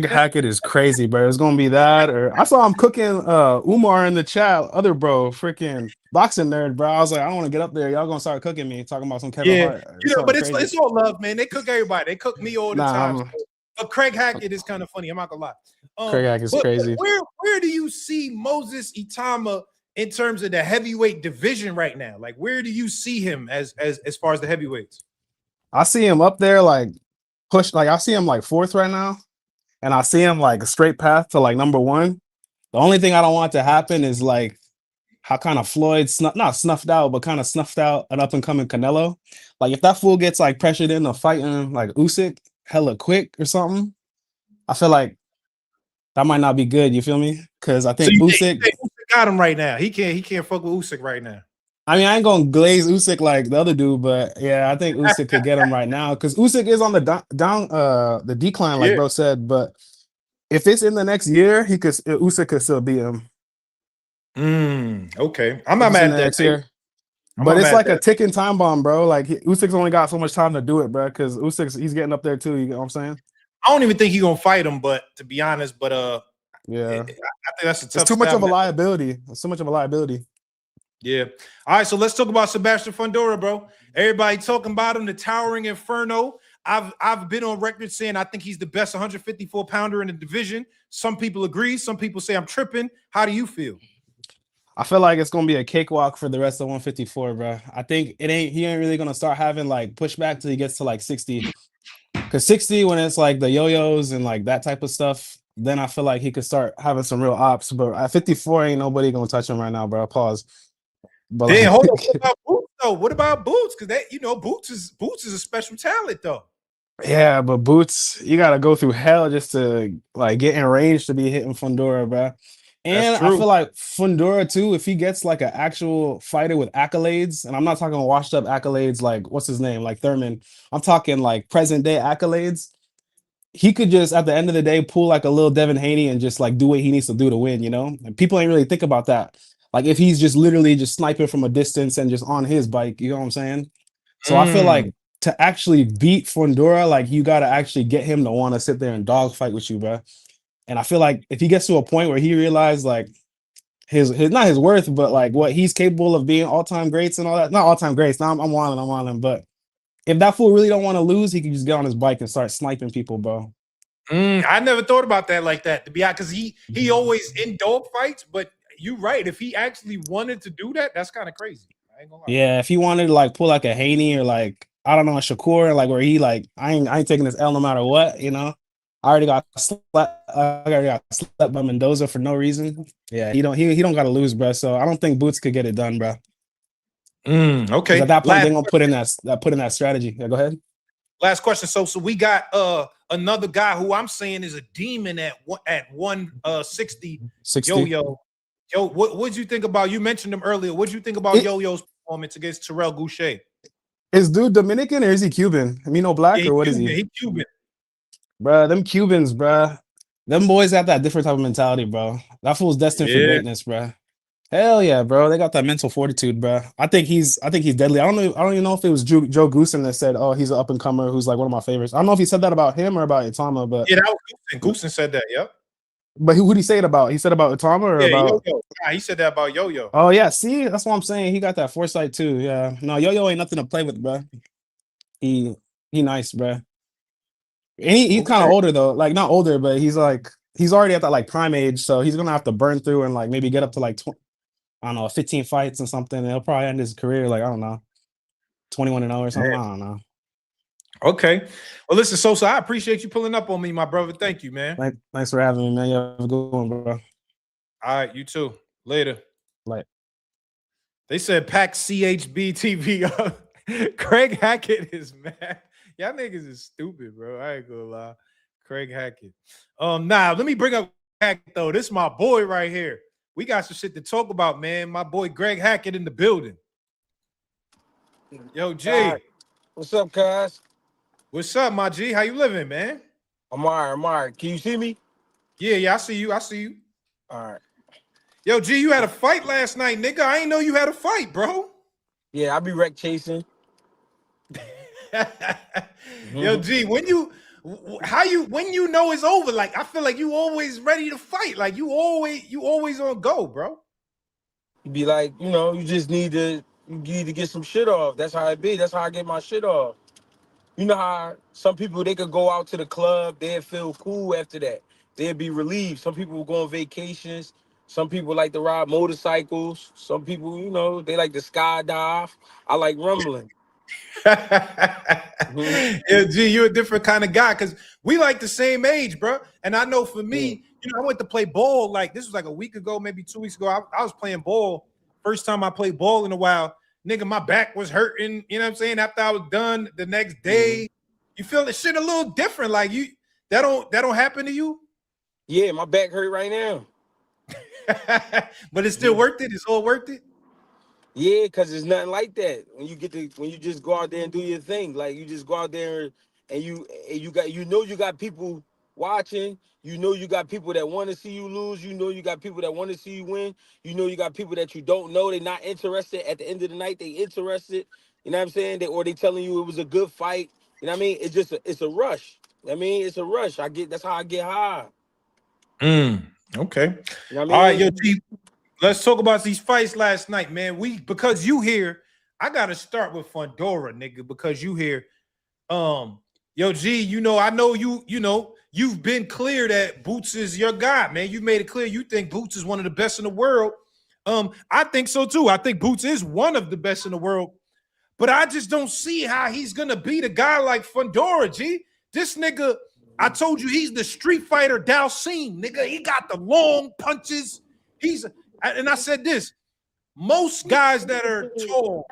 Hackett is crazy, bro. It's gonna be that, or I saw him cooking Umar in the chat, other bro, freaking boxing nerd, bro. I was like, I don't want to get up there. Y'all gonna start cooking me, talking about some Kevin Hart. But it's all love, man. They cook everybody. They cook me all the time. But Craig Hackett is kind of funny. I'm not gonna lie. Craig Hackett's crazy. Where do you see Moses Itauma in terms of the heavyweight division right now? Like, where do you see him as far as the heavyweights? I see him up there, like push. Like I see him like fourth right now, and I see him like a straight path to like number one. The only thing I don't want to happen is like how kind of Floyd not snuffed out, but kind of snuffed out an up and coming Canelo. Like if that fool gets like pressured into fighting like Usyk hella quick or something, I feel like that might not be good. You feel me? Because I think Usyk got him right now. He can't fuck with Usyk right now. I mean, I ain't gonna glaze Usyk like the other dude, but yeah, I think Usyk could get him right now because Usyk is on the decline, like bro said. But if it's in the next year, Usyk could still beat him. Okay, I'm not mad at that next year. But it's like a ticking time bomb, bro. Like Usyk's only got so much time to do it, bro. Because he's getting up there too. You know what I'm saying? I don't even think he's gonna fight him, but to be honest, yeah, I think that's a tough. It's too much of a liability. It's too much of a liability. Yeah. All right, so let's talk about Sebastian Fondora, bro. Everybody talking about him, the towering inferno. I've been on record saying I think he's the best 154 pounder in the division. Some people agree. Some people say I'm tripping. How do you feel? I feel like it's gonna be a cakewalk for the rest of 154, bro. I think he ain't really gonna start having like pushback till he gets to like 60. Because 60, when it's like the yo-yos and like that type of stuff, then I feel like he could start having some real ops. But at 54, ain't nobody gonna touch him right now, bro. Pause. But hey, hold on. What about Boots though? What about Boots? Because Boots is a special talent though. Yeah, but Boots, you gotta go through hell just to like get in range to be hitting Fundora, bro. And I feel like Fundora too, if he gets like an actual fighter with accolades, and I'm not talking washed up accolades like what's his name, like Thurman. I'm talking like present day accolades. He could just at the end of the day pull like a little Devin Haney and just like do what he needs to do to win, you know? And people ain't really think about that. Like if he's just literally just sniping from a distance and just on his bike, you know what I'm saying? So I feel like to actually beat Fondora, like you gotta actually get him to want to sit there and dogfight with you, bro. And I feel like if he gets to a point where he realized like his not his worth, but like what he's capable of being all-time greats and all that. Not all-time greats. Now I'm wilding. But if that fool really don't want to lose, he can just get on his bike and start sniping people, bro. I never thought about that like that, to be honest, because he always in dog fights, but you're right. If he actually wanted to do that, that's kind of crazy. I ain't gonna lie. Yeah, if he wanted to like pull like a Haney or like I don't know, a Shakur, like where he like I ain't taking this L no matter what, you know. I already got slept by Mendoza for no reason. Yeah, he don't got to lose, bro. So I don't think Boots could get it done, bro. Okay. At that point, they're gonna put in that strategy. Yeah, go ahead. Last question. So we got another guy who I'm saying is a demon at 160. 60. Yo, what'd you think about? You mentioned him earlier. What'd you think about Yo-Yo's performance against Terrell Goucher? Is dude Dominican or is he Cuban? I mean, no black or what is he? He's Cuban. Bro, them Cubans, bro. Them boys have that different type of mentality, bro. That fool's destined for greatness, bro. Hell yeah, bro. They got that mental fortitude, bro. I think he's deadly. I don't even know if it was Joe Goosen that said, "Oh, he's an up and comer who's like one of my favorites." I don't know if he said that about him or about Itauma, but yeah, that was Goosen. Goosen said that. Yep. But who did he say it about? He said about Itauma or about Yo-Yo. Nah, he said that about Yo-Yo. Oh yeah, see, that's what I'm saying. He got that foresight too. Yeah, no, Yo-Yo ain't nothing to play with, bro. He nice, bro. And he's kind of older though, like not older, but he's already at that like prime age, so he's gonna have to burn through and like maybe get up to like 15 fights or something. And he'll probably end his career like I don't know, 21-0 or something. I don't know. Okay, well listen, Sosa, I appreciate you pulling up on me, my brother. Thank you, man. Thanks for having me, man. You have a good one, bro. All right, you too. Later. Like, they said pack CHB TV up. Craig Hackett is mad. Y'all niggas is stupid, bro. I ain't gonna lie. Craig Hackett. Nah, let me bring up Hackett though. This is my boy right here. We got some shit to talk about, man. My boy Greg Hackett in the building. Yo, G. Right. What's up, cuz? What's up, my G? How you living, man? I'm all right. Can you see me? Yeah, I see you. I see you. All right. Yo, G, you had a fight last night, nigga. I ain't know you had a fight, bro. Yeah, I be wreck chasing. Yo, G, when you know it's over, like I feel like you always ready to fight. Like you always on go, bro. You be like, you just need to get some shit off. That's how it be. That's how I get my shit off. You know how some people, they could go out to the club, they'd feel cool after that. They'd be relieved. Some people will go on vacations. Some people like to ride motorcycles. Some people, they like to skydive. I like rumbling. Yeah, G, you're a different kind of guy because we like the same age, bro. And I know for me, I went to play ball. Like this was like a week ago, maybe 2 weeks ago. I was playing ball. First time I played ball in a while. Nigga, my back was hurting. You know what I'm saying? After I was done the next day, you feel the shit a little different. Like that don't happen to you? Yeah, my back hurt right now. But it's still worth it. It's all worth it. Yeah, because it's nothing like that. When you just go out there and do your thing, like you just go out there and you got people watching. You got people that want to see you lose. You got people that want to see you win. You got people that you don't know. They're not interested. At the end of the night, they interested. You know what I'm saying? Or they telling you it was a good fight. You know what I mean? It's a rush. I mean, it's a rush. That's how I get high. Okay. You know what I mean? All right, yo, G, let's talk about these fights last night, man. Because you here, I gotta start with Fondora, nigga, because you here. Yo, G, I know you've been clear that Boots is your guy, man. You made it clear you think Boots is one of the best in the world. I think so too. I think Boots is one of the best in the world, but I just don't see how he's gonna beat a guy like Fondora, G. This nigga, I told you he's the Street Fighter Dalcine, nigga. He got the long punches. And I said this, most guys that are tall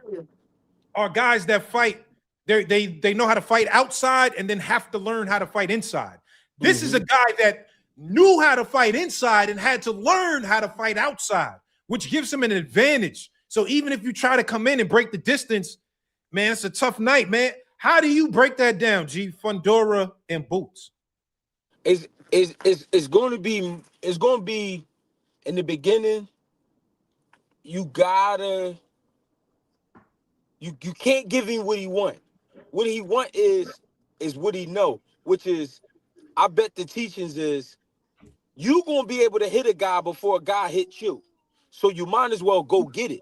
are guys that fight. They know how to fight outside and then have to learn how to fight inside. This is a guy that knew how to fight inside and had to learn how to fight outside, which gives him an advantage. So even if you try to come in and break the distance, man, it's a tough night, man. How do you break that down, G? Fondora and Boots. It's going to be in the beginning. You can't give him what he want. What he want is what he know, which is, I bet the teachings is you gonna be able to hit a guy before a guy hits you. So you might as well go get it.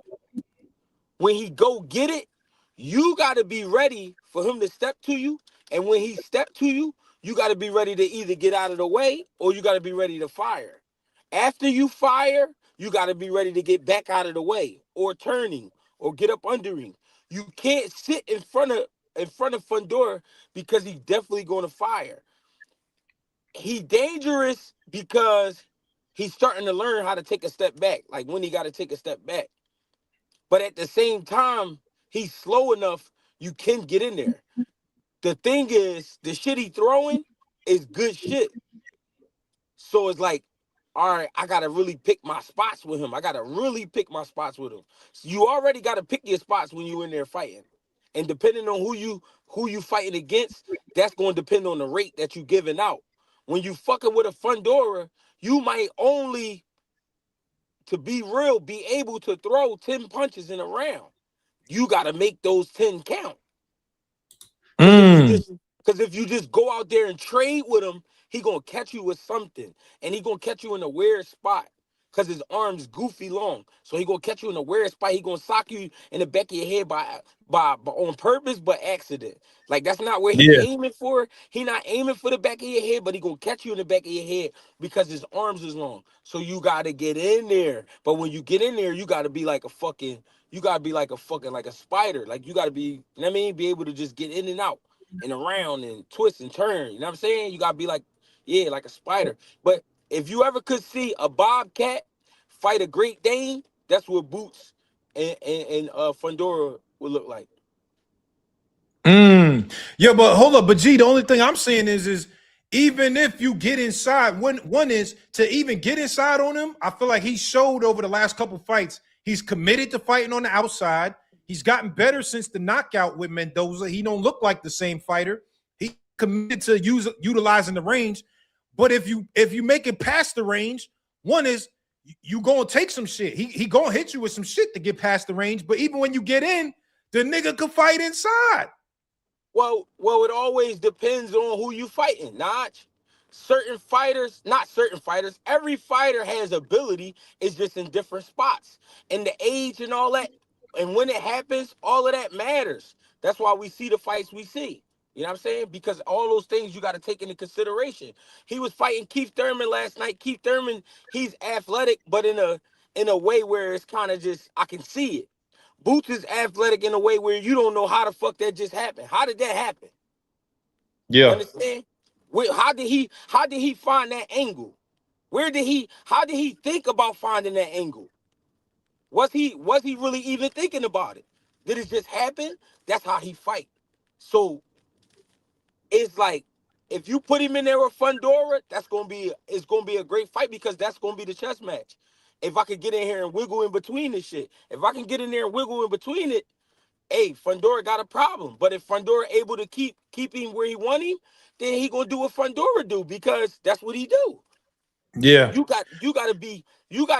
When he go get it, you gotta be ready for him to step to you. And when he step to you, you gotta be ready to either get out of the way or you gotta be ready to fire. After you fire, you gotta be ready to get back out of the way or turning or get up under him. You can't sit in front of Fondora because he's definitely going to fire. He's dangerous because he's starting to learn how to take a step back, like when he got to take a step back. But at the same time, he's slow enough you can get in there. The thing is, the shit he throwing is good shit. So it's like, all right, I got to really pick my spots with him. So you already got to pick your spots when you're in there fighting. And depending on who you fighting against, that's going to depend on the rate that you giving out. When you fucking with a Fondora, you might only, to be real, be able to throw 10 punches in a round. You got to make those 10 count. Because if you just go out there and trade with him, he going to catch you with something. And he going to catch you in a weird spot because his arm's goofy long. So he going to catch you in a weird spot. He going to sock you in the back of your head by on purpose, but accident. Like, that's not where he's aiming for. He not aiming for the back of your head, but he going to catch you in the back of your head because his arms is long. So you got to get in there. But when you get in there, you got to be like a spider. Like, you got to be, you know what I mean? Be able to just get in and out and around and twist and turn. You know what I'm saying? You got to be like, like a spider. But if you ever could see a bobcat fight a Great Dane, that's what Boots and Fondora would look like. Yeah, but hold up. But G, the only thing I'm saying is even if you get inside, one is to even get inside on him. I feel like he showed over the last couple fights he's committed to fighting on the outside. He's gotten better since the knockout with Mendoza. He don't look like the same fighter. He committed to utilizing the range. But if you make it past the range, one is you gonna take some shit. He gonna hit you with some shit to get past the range. But even when you get in, the nigga could fight inside. Well, it always depends on who you fighting, Notch. Certain fighters, not certain fighters, every fighter has ability, it's just in different spots. And the age and all that, and when it happens, all of that matters. That's why we see the fights we see. You know what I'm saying? Because all those things you got to take into consideration. He was fighting Keith Thurman last night. Keith Thurman, he's athletic, but in a way where it's kind of just, I can see it. Boots is athletic in a way where you don't know how the fuck that just happened. How did that happen? Yeah. You understand? How did he find that angle? How did he think about finding that angle? Was he really even thinking about it? Did it just happen? That's how he fight. So it's like, if you put him in there with Fondora, it's gonna be a great fight, because that's gonna be the chess match. If I could get in here and wiggle in between this shit, if I can get in there and wiggle in between it, hey, Fondora got a problem. But if Fondora able to keep him where he want him, then he gonna do what Fondora do, because that's what he do. Yeah. You gotta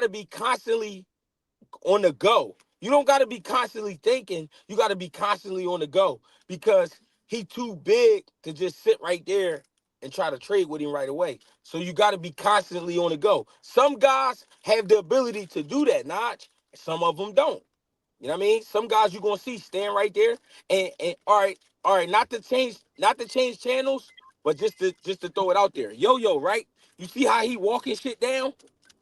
be constantly on the go. You don't gotta be constantly thinking. You gotta be constantly on the go, because he too big to just sit right there and try to trade with him right away. So you got to be constantly on the go. Some guys have the ability to do that, Notch. Some of them don't. You know what I mean? Some guys you're gonna see stand right there and all right, not to change channels, but just to throw it out there. Yo, right? You see how he walking shit down?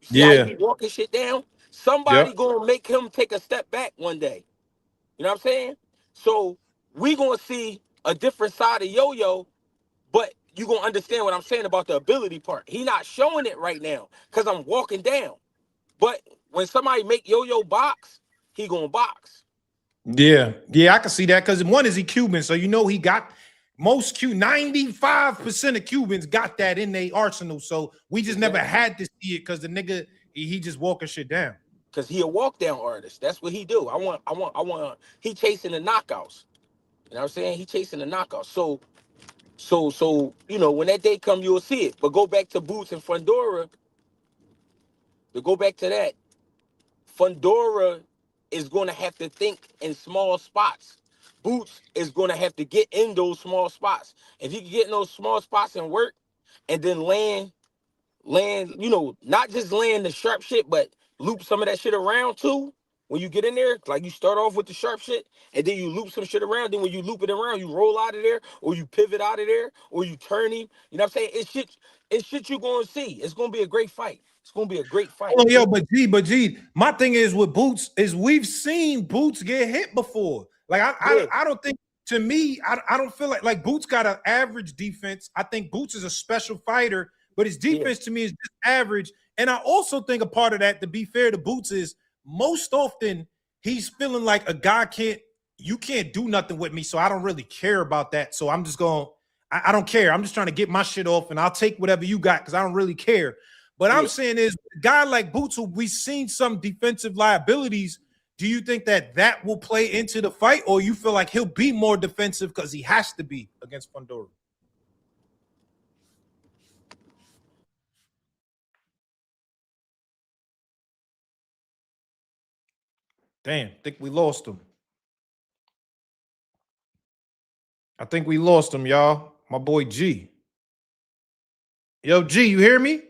You see how he be walking shit down? Somebody gonna make him take a step back one day. You know what I'm saying? So we gonna see a different side of Yo-Yo, but you gonna understand what I'm saying about the ability part. He not showing it right now because I'm walking down. But when somebody make Yo-Yo box, he gonna box. Yeah, I can see that, because one is he Cuban, so he got most 95% of Cubans got that in their arsenal. So we just never had to see it because the nigga he just walking shit down. Because he a walk down artist. That's what he do. He chasing the knockouts. You know what I'm saying? He chasing the knockouts. So when that day come, you'll see it. But go back to Boots and Fondora. To go back to that, Fondora is going to have to think in small spots. Boots is going to have to get in those small spots. If he can get in those small spots and work, and then land, not just land the sharp shit, but loop some of that shit around too. When you get in there, like you start off with the sharp shit, and then you loop some shit around. Then when you loop it around, you roll out of there, or you pivot out of there, or you turn him. You know what I'm saying? It's shit you're going to see. It's going to be a great fight. It's going to be a great fight. Oh, yo, but G, my thing is with Boots is we've seen Boots get hit before. Like I don't think, to me, I don't feel like Boots got an average defense. I think Boots is a special fighter, but his defense to me is just average. And I also think a part of that, to be fair to Boots, is most often he's feeling like a guy you can't do nothing with me, so I don't really care about that. So I'm just going, I don't care. I'm just trying to get my shit off, and I'll take whatever you got because I don't really care. But I'm saying is, a guy like Boots, who we've seen some defensive liabilities, do you think that will play into the fight, or you feel like he'll be more defensive because he has to be against Fondora? Damn, I think we lost him. I think we lost him, y'all. My boy G. Yo, G, you hear me?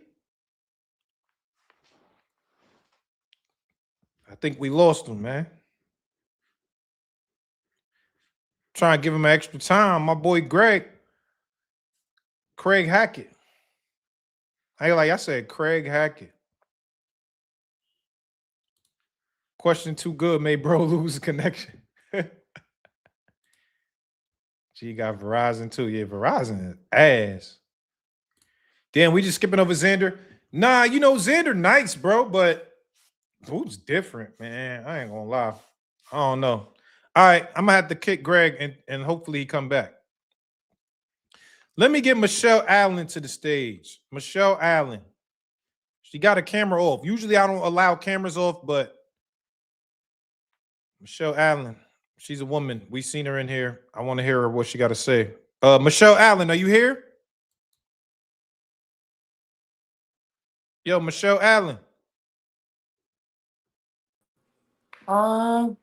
I think we lost him, man. Trying to give him extra time. My boy Craig Hackett. I said Craig Hackett. Question too good made bro lose connection. G got Verizon too. Yeah, Verizon is ass. Damn, we just skipping over Xander. Nah, Xander nice, bro, but Boots different, man. I ain't gonna lie. I don't know. All right, I'm gonna have to kick Greg and hopefully he come back. Let me get Michelle Allen to the stage. Michelle Allen. She got a camera off. Usually I don't allow cameras off, but Michelle Allen, she's a woman. We seen her in here. I want to hear her what she got to say. Michelle Allen, are you here? Yo, Michelle Allen. Hello?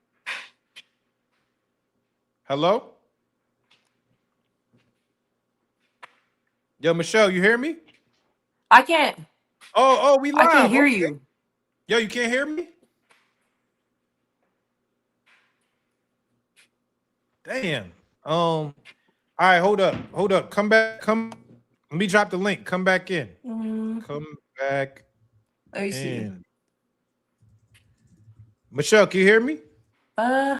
Yo, Michelle, you hear me? I can't. Oh, we live. I can't hear Okay. you. Yo, you can't hear me? Damn. All right, hold up. Come back. Let me drop the link. Come back in. Come back Let me in. see. Michelle, can you hear me? I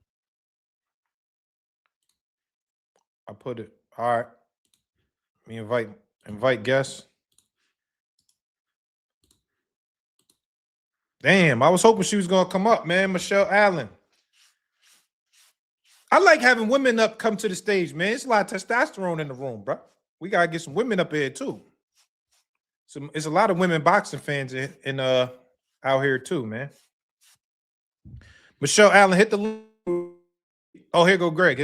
put it. All right. Let me invite guests. Damn, I was hoping she was gonna come up, man. Michelle Allen. I like having women come to the stage, man. It's a lot of testosterone in the room, bro. We gotta get some women up here too. It's a lot of women boxing fans in out here too, man. Michelle Allen, hit the link. Oh, here go Greg.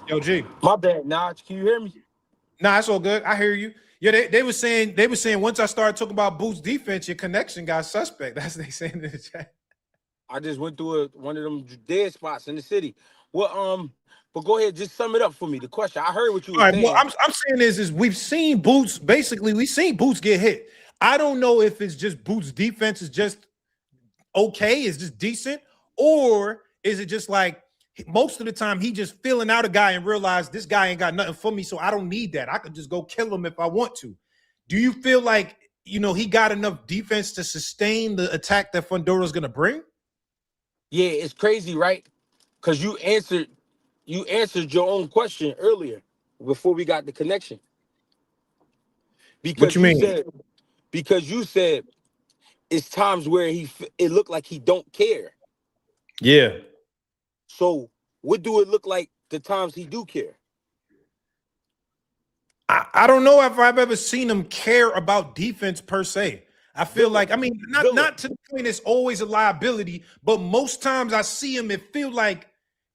Yo, G. My bad, Notch. Can you hear me? Nah, it's all good. I hear you. Yeah, they were saying once I started talking about Boots defense, your connection got suspect. That's what they saying in the chat. I just went through one of them dead spots in the city. Well, but go ahead, just sum it up for me. The question, I heard what you were saying. Well, I'm saying is we've seen Boots, basically, we've seen Boots get hit. I don't know if it's just Boots' defense is just okay, is just decent, or is it just like most of the time he just feeling out a guy and realize this guy ain't got nothing for me, so I don't need that. I could just go kill him if I want to. Do you feel like, he got enough defense to sustain the attack that Fondora's going to bring? Yeah, it's crazy, right? Because you answered your own question earlier before we got the connection. Because what you mean? Because you said it's times where it looked like he don't care. Yeah. So what do it look like the times he do care? I don't know if I've ever seen him care about defense per se. I feel like, not to the point it's always a liability, but most times I see him, it feel like,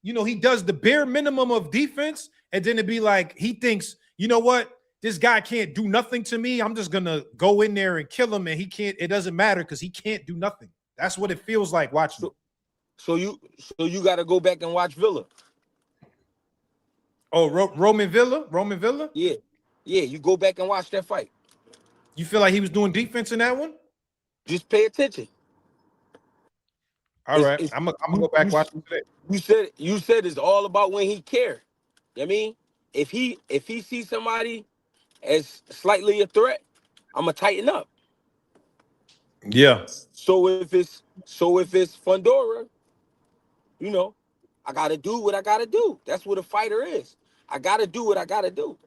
he does the bare minimum of defense, and then it'd be like, he thinks, you know what? This guy can't do nothing to me. I'm just going to go in there and kill him, and it doesn't matter because he can't do nothing. That's what it feels like watching. So you got to go back and watch Villa. Oh, Roman Villa? Yeah, you go back and watch that fight. You feel like he was doing defense in that one? Just pay attention. All right, I'm gonna go back and watch it today. You said it's all about when he cares. You know what I mean? If he sees somebody as slightly a threat, I'm gonna tighten up. Yeah. So if it's Fondora, I gotta do what I gotta do. That's what a fighter is. I gotta do what I gotta do.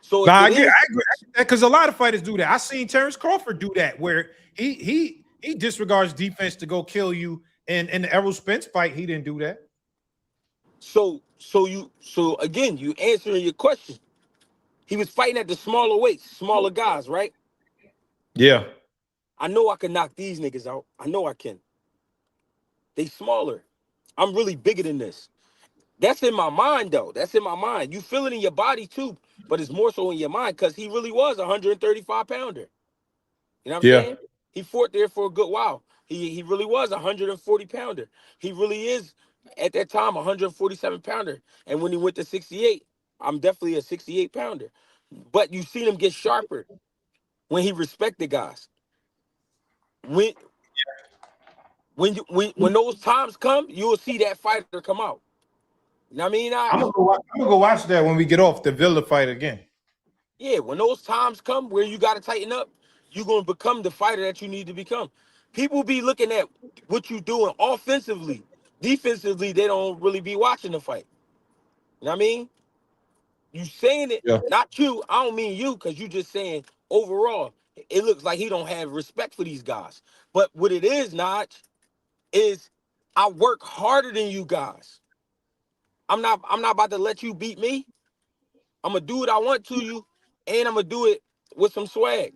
So I agree because a lot of fighters do that. I seen Terrence Crawford do that, where he disregards defense to go kill you. And in the Errol Spence fight, he didn't do that. So again, you answering your question. He was fighting at the smaller weights, smaller guys, right? Yeah. I know I can knock these niggas out. I know I can. They smaller. I'm really bigger than this. That's in my mind, though. That's in my mind. You feel it in your body, too, but it's more so in your mind because he really was a 135-pounder. You know what I'm saying? He fought there for a good while. He really was a 140-pounder. He really is, at that time, a 147-pounder. And when he went to 68, I'm definitely a 68-pounder. But you seen him get sharper when he respected guys. When those times come, you will see that fighter come out. You know what I mean? I'm gonna go watch that when we get off the Villa fight again. Yeah, when those times come where you got to tighten up, you're going to become the fighter that you need to become. People be looking at what you're doing offensively. Defensively, they don't really be watching the fight. You know what I mean? You saying it, not you. I don't mean you because you just saying overall. it looks like he don't have respect for these guys. But what it is, Naj, is I work harder than you guys. I'm not about to let you beat me. I'm gonna do what I want to you, and I'm gonna do it with some swag.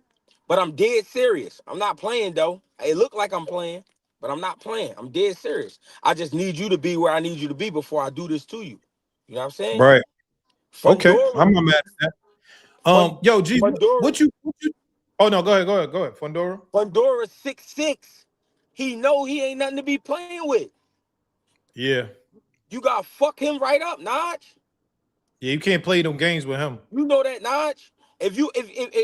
But I'm dead serious. I'm not playing though. It look like I'm playing, but I'm not playing. I'm dead serious. I just need you to be where I need you to be before I do this to you. You know what I'm saying? Right. Okay. Fundora, I'm not mad at that. Yo, G, Fundora, what you oh no, go ahead. Fondora. Fundora 6'6". He know he ain't nothing to be playing with. Yeah. You gotta fuck him right up, Naj. Yeah, you can't play them games with him. You know that, Naj. If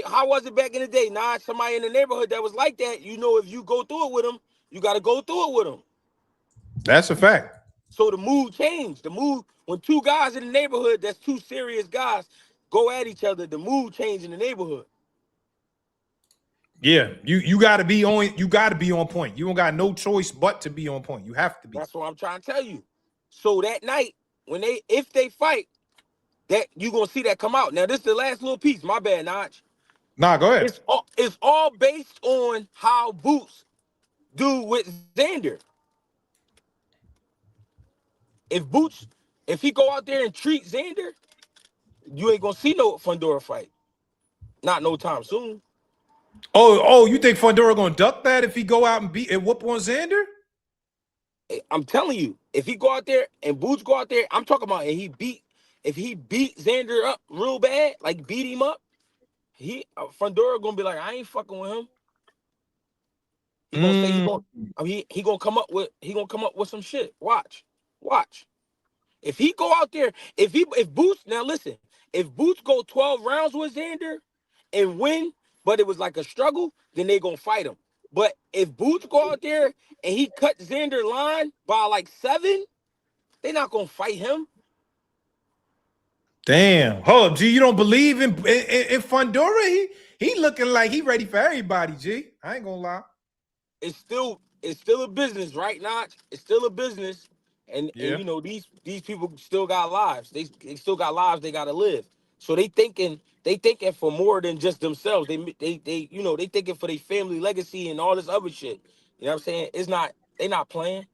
how was it back in the day, Naj? Somebody in the neighborhood that was like that, you know, if you go through it with him, you got to go through it with him. That's a fact. So the mood changed. The mood, when two guys in the neighborhood, that's two serious guys, go at each other, the mood changed in the neighborhood. Yeah, you got to be on. You got to be on point. You don't got no choice but to be on point. You have to be. That's what I'm trying to tell you. So that night, if they fight, that you gonna see that come out. Now this is the last little piece. My bad, Notch. Nah, go ahead. It's all based on how Boots do with Xander. If he go out there and treat Xander, you ain't gonna see no Fundora fight. Not no time soon. Oh, you think Fondora gonna duck that if he go out and beat and whoop on Xander? I'm telling you, if he go out there and Boots go out there, I'm talking about if he beat Xander up real bad, like beat him up, Fondora gonna be like, I ain't fucking with him. He gonna say he gonna come up with some shit. Watch. If he go out there, if Boots, now listen, if Boots go 12 rounds with Xander and win, but it was like a struggle, then they gonna fight him. But if Boots go out there and he cut Xander line by like 7, they not gonna fight him. Damn. Hold up, G. You don't believe in Fundora? He looking like he ready for everybody, G. I ain't gonna lie. It's still a business, right, Notch? It's still a business. And you know, these people still got lives. They still got lives they gotta live. So they thinking for more than just themselves. They you know, they thinking for their family legacy and all this other shit. You know what I'm saying? They not playing.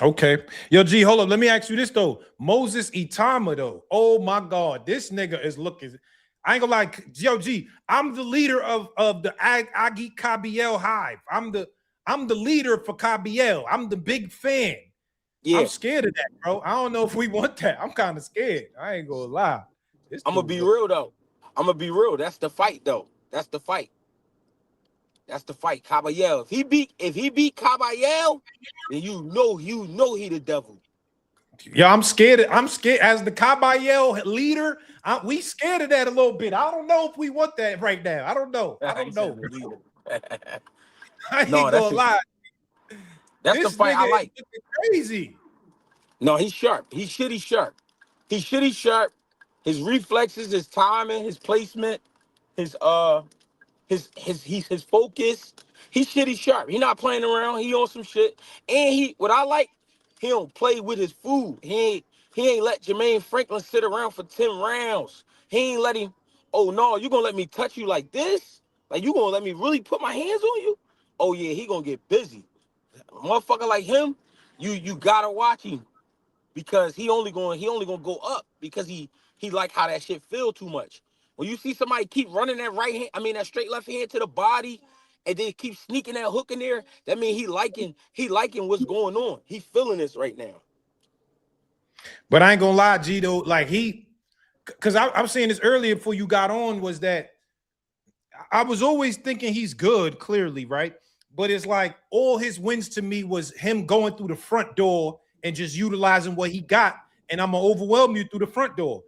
Okay. Yo, G, hold up. Let me ask you this though. Moses Itauma, though. Oh my God. This nigga is looking. I ain't gonna lie. Yo, G, I'm the leader of the Agi Kabiel Hive. I'm the leader for Kabiel. I'm the big fan. Yeah. I'm scared of that, bro. I don't know if we want that. I'm kind of scared. I ain't gonna lie. I'm gonna be real though. I'm gonna be real. That's the fight though. That's the fight. Kabayel. If he beat Kabayel, then you know he the devil. Yeah, I'm scared as the Kabayel leader. We scared of that a little bit. I don't know if we want that right now. I don't know. I ain't gonna lie. That's the fight I like. Crazy. No, he's sharp. He's shitty sharp. His reflexes, his timing, his placement, his focus. He's shitty sharp. He not playing around. He on some shit. And what I like, he don't play with his food. He ain't let Jermaine Franklin sit around for 10 rounds. He ain't let him, oh no, you gonna let me touch you like this? Like you gonna let me really put my hands on you? Oh yeah, he gonna get busy. A motherfucker like him, you gotta watch him. Because he only gonna go up because he like how that shit feel too much. When you see somebody keep running that straight left hand to the body, and then keep sneaking that hook in there, that means he liking what's going on. He feeling this right now. But I ain't gonna lie, G, though, like because I was saying this earlier before you got on, was that I was always thinking he's good, clearly, right? But it's like all his wins to me was him going through the front door and just utilizing what he got, and I'm gonna overwhelm you through the front door.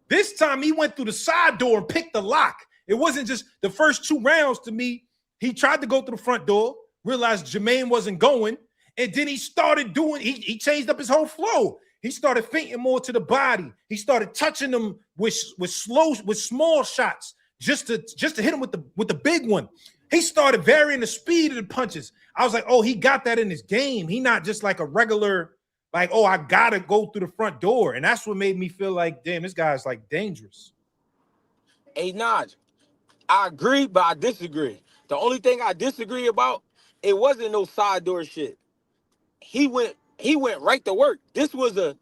This time he went through the side door and picked the lock. It wasn't just the first 2 rounds to me. He tried to go through the front door, realized Jermaine wasn't going, and then he started doing, he changed up his whole flow. He started feinting more to the body. He started touching them with small shots just to hit him with the big one. He started varying the speed of the punches. I was like, oh, he got that in his game. He not just like a regular, like, oh, I gotta go through the front door. And that's what made me feel like, damn, this guy's like dangerous. Hey, Naj, I agree, but I disagree. The only thing I disagree about, it wasn't no side door shit. He went right to work. This was a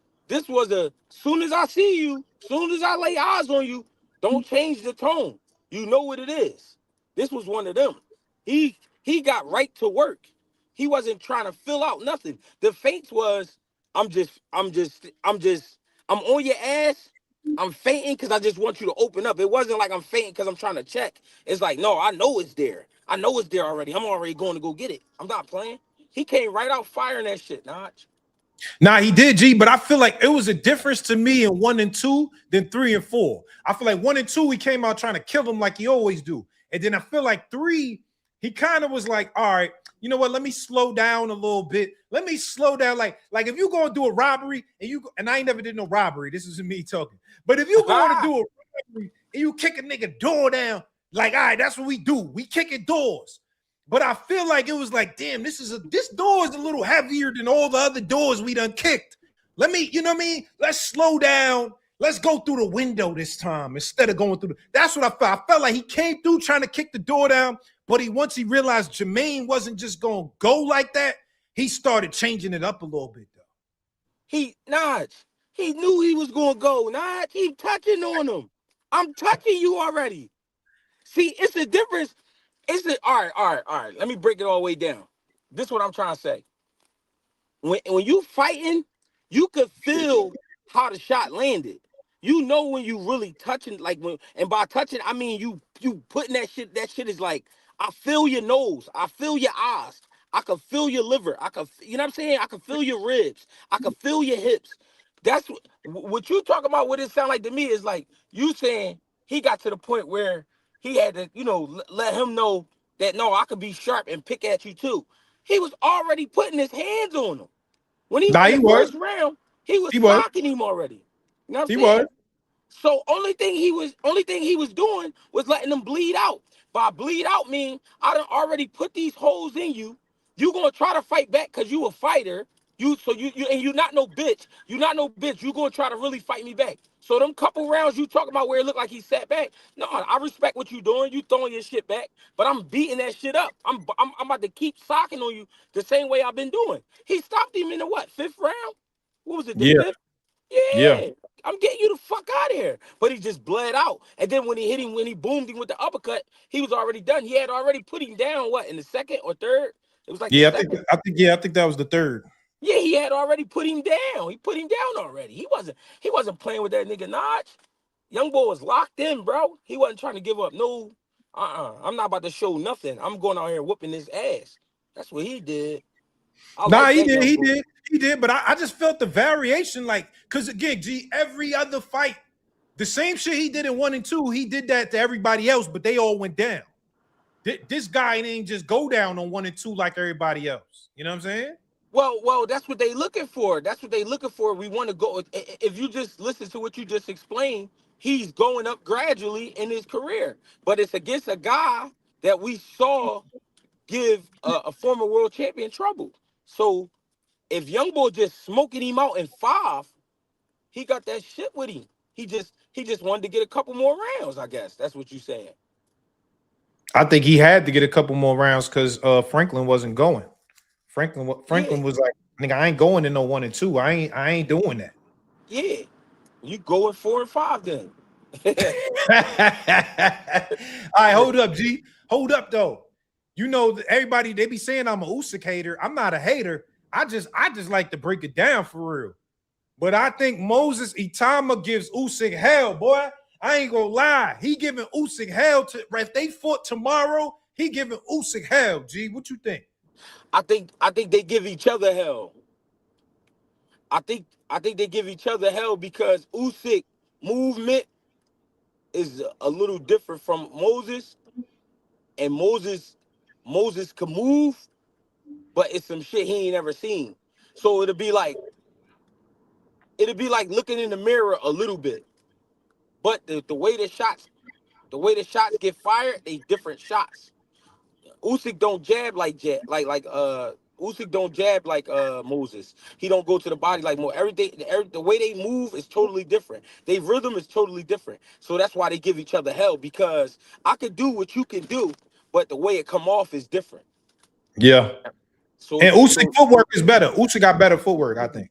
soon as I see you, soon as I lay eyes on you, don't change the tone. You know what it is. This was one of them. He got right to work. He wasn't trying to fill out nothing. The feints was I'm on your ass. I'm fainting because I just want you to open up. It wasn't like I'm fainting because I'm trying to check. It's like, no, I know it's there. I know it's there already. I'm already going to go get it. I'm not playing. He came right out firing that shit, Notch. Nah, he did, G, but I feel like it was a difference to me in 1 and 2 than 3 and 4. I feel like 1 and 2, he came out trying to kill him like he always do. And then I feel like 3, he kind of was like, all right, you know what? Let me slow down a little bit. Let me slow down. Like if you going to do a robbery and I ain't never did no robbery. This is me talking. But if you going to do a robbery and you kick a nigga door down, like, all right, that's what we do. We kicking doors. But I feel like it was like, damn, this door is a little heavier than all the other doors we done kicked. Let me, you know what I mean? Let's slow down. Let's go through the window this time instead of going through that's what I felt. I felt like he came through trying to kick the door down, but once he realized Jermaine wasn't just gonna go like that, he started changing it up a little bit though. He knew he was gonna go. Notch, he touching on him. I'm touching you already. See, it's a difference. All right. Let me break it all the way down. This is what I'm trying to say. When you fighting, you could feel how the shot landed. You know when you really touching, and by touching, I mean you putting that shit. That shit is like, I feel your nose, I feel your eyes, I can feel your liver, you know what I'm saying? I can feel your ribs, I can feel your hips. That's what you talk about. What it sound like to me is like you saying he got to the point where he had to, let him know that, no, I could be sharp and pick at you too. He was already putting his hands on him. When he won the first round, he was blocking him already. You know what I'm saying? So only thing he was doing was letting them bleed out. By bleed out mean I done already put these holes in you. You gonna try to fight back because you a fighter. You not no bitch. You not no bitch. You gonna try to really fight me back. So them couple rounds you talking about where it looked like he sat back. No, I respect what you doing. You throwing your shit back, but I'm beating that shit up. I'm about to keep socking on you the same way I've been doing. He stopped him in the what, 5th round? What was it? The 5th? Yeah. I'm getting you the fuck out of here. But he just bled out. And then when he hit him, when he boomed him with the uppercut, he was already done. He had already put him down, what, in the 2nd or 3rd? It was like I think that was the 3rd. Yeah, he had already put him down. He put him down already. He wasn't playing with that nigga Notch. Young boy was locked in, bro. He wasn't trying to give up no. I'm not about to show nothing. I'm going out here whooping his ass. That's what he did. He did. But I just felt the variation, like, because again, G, every other fight, the same shit he did in 1 and 2, he did that to everybody else, but they all went down. This guy didn't just go down on 1 and 2 like everybody else. You know what I'm saying? Well, that's what they looking for. That's what they looking for. We want to go. If you just listen to what you just explained, he's going up gradually in his career. But it's against a guy that we saw give a former world champion trouble. So if Young Boy just smoking him out in 5, he got that shit with him. He just wanted to get a couple more rounds, I guess. That's what you're saying. I think he had to get a couple more rounds because Franklin wasn't going. Franklin was like, nigga, I ain't going in no 1 and 2. I ain't doing that. Yeah. You go in 4 and 5 then. All right, hold up, G. Hold up, though. You know, everybody, they be saying I'm a Usyk hater. I'm not a hater. I just like to break it down for real. But I think Moses Itauma gives Usyk hell, boy. I ain't gonna lie. He giving Usyk hell. If they fought tomorrow, he giving Usyk hell, G. What you think? I think they give each other hell. I think they give each other hell because Usyk movement is a little different from Moses, and Moses can move, but it's some shit he ain't ever seen. So it'll be like looking in the mirror a little bit. But the way the shots get fired, they different shots. Usyk don't jab like Usyk don't jab like Moses. He don't go to the body like more. The way they move is totally different. Their rhythm is totally different. So that's why they give each other hell, because I could do what you can do, but the way it come off is different. Yeah. So, And Usyk footwork is better. Usyk got better footwork, I think.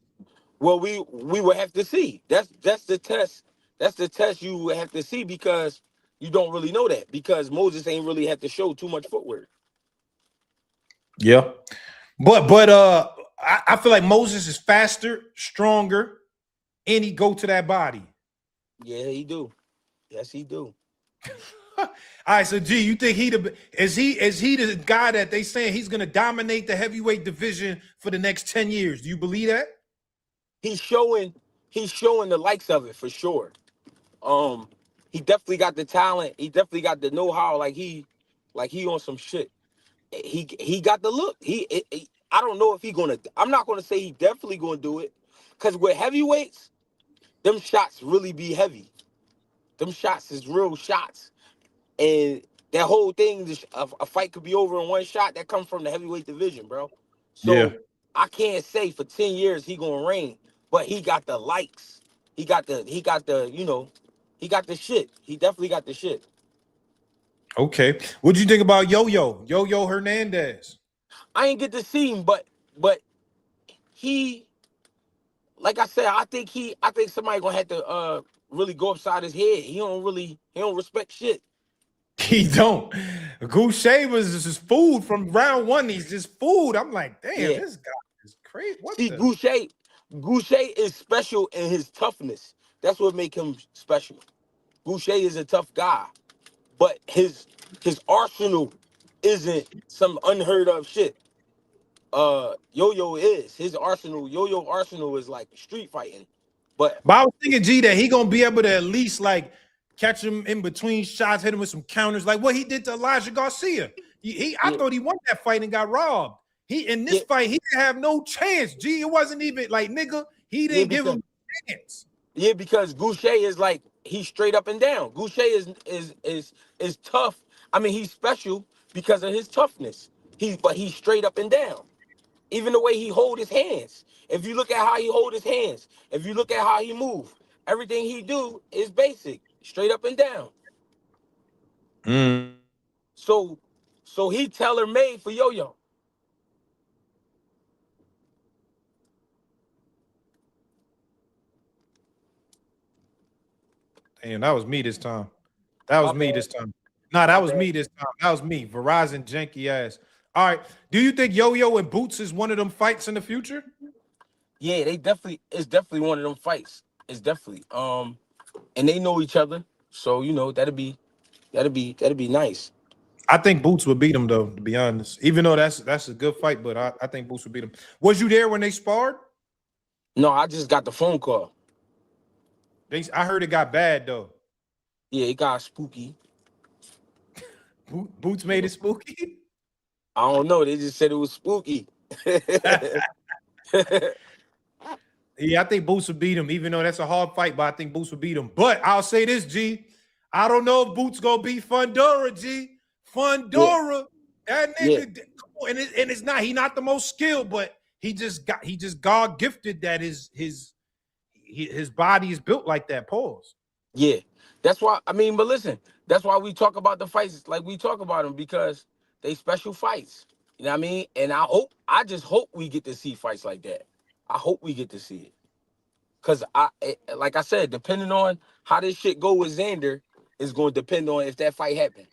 well, we will have to see. That's the test. That's the test you would have to see, because you don't really know that, because Moses ain't really had to show too much footwork. Yeah. But I feel like Moses is faster, stronger, and he go to that body. Yeah, he do. Yes, he do. All right, so G, you think is he the guy that they saying he's gonna dominate the heavyweight division for the next 10 years? Do you believe that? He's showing the likes of it for sure. He definitely got the talent. He definitely got the know-how. Like he on some shit. He got the look. I don't know if he gonna. I'm not gonna say he definitely gonna do it, because with heavyweights, them shots really be heavy. Them shots is real shots, and that whole thing, a fight could be over in one shot. That comes from the heavyweight division, bro. So Yeah. I can't say for 10 years he gonna reign, but he got the likes. He got the he got the shit. He definitely got the shit. Okay. What do you think about Yoyo Hernandez? I ain't get to see him, but he, like I said, I think somebody gonna have to really go upside his head. He don't respect shit. He don't. Goucher was just food from round one. He's just food. I'm like, damn, this guy is crazy. What See, the? Goucher is special in his toughness. That's what make him special. Goucher is a tough guy, but his arsenal isn't some unheard of shit. Yo-Yo is his arsenal. Yo-Yo arsenal is like street fighting. But I was thinking, G, that he gonna be able to at least like catch him in between shots, hit him with some counters, like what he did to Elijah Garcia. I thought he won that fight and got robbed. In this fight, he didn't have no chance. G, it wasn't even like nigga. He didn't give him a chance. Yeah, because Goucher is like, he's straight up and down. Goucher is tough. I mean, he's special because of his toughness. But he's straight up and down. Even the way he hold his hands. If you look at how he hold his hands, if you look at how he move, everything he do is basic, straight up and down. So he tailor made for Yo-Yo. Damn, that was me this time. That was me this time. Nah, that was me this time. That was me. Verizon janky ass. All right. Do you think Yo-Yo and Boots is one of them fights in the future? Yeah, it's definitely one of them fights. It's definitely. And they know each other. So, that'd be nice. I think Boots would beat him though, to be honest. Even though that's a good fight, but I think Boots would beat him. Was you there when they sparred? No, I just got the phone call. I heard it got bad though. Yeah, it got spooky. Boots made it spooky? I don't know. They just said it was spooky. Yeah, I think Boots would beat him, even though that's a hard fight, but I think Boots would beat him. But I'll say this, G. I don't know if Boots gonna beat Fondora, G. Fondora, that nigga, and it's not, he not the most skilled, but he just God gifted that his body is built like that. Pause. Yeah, that's why. I mean, but listen, that's why we talk about the fights like we talk about them, because they special fights. You know what I mean? And I just hope we get to see fights like that. I hope we get to see it, cause like I said, depending on how this shit go with Xander, is going to depend on if that fight happen.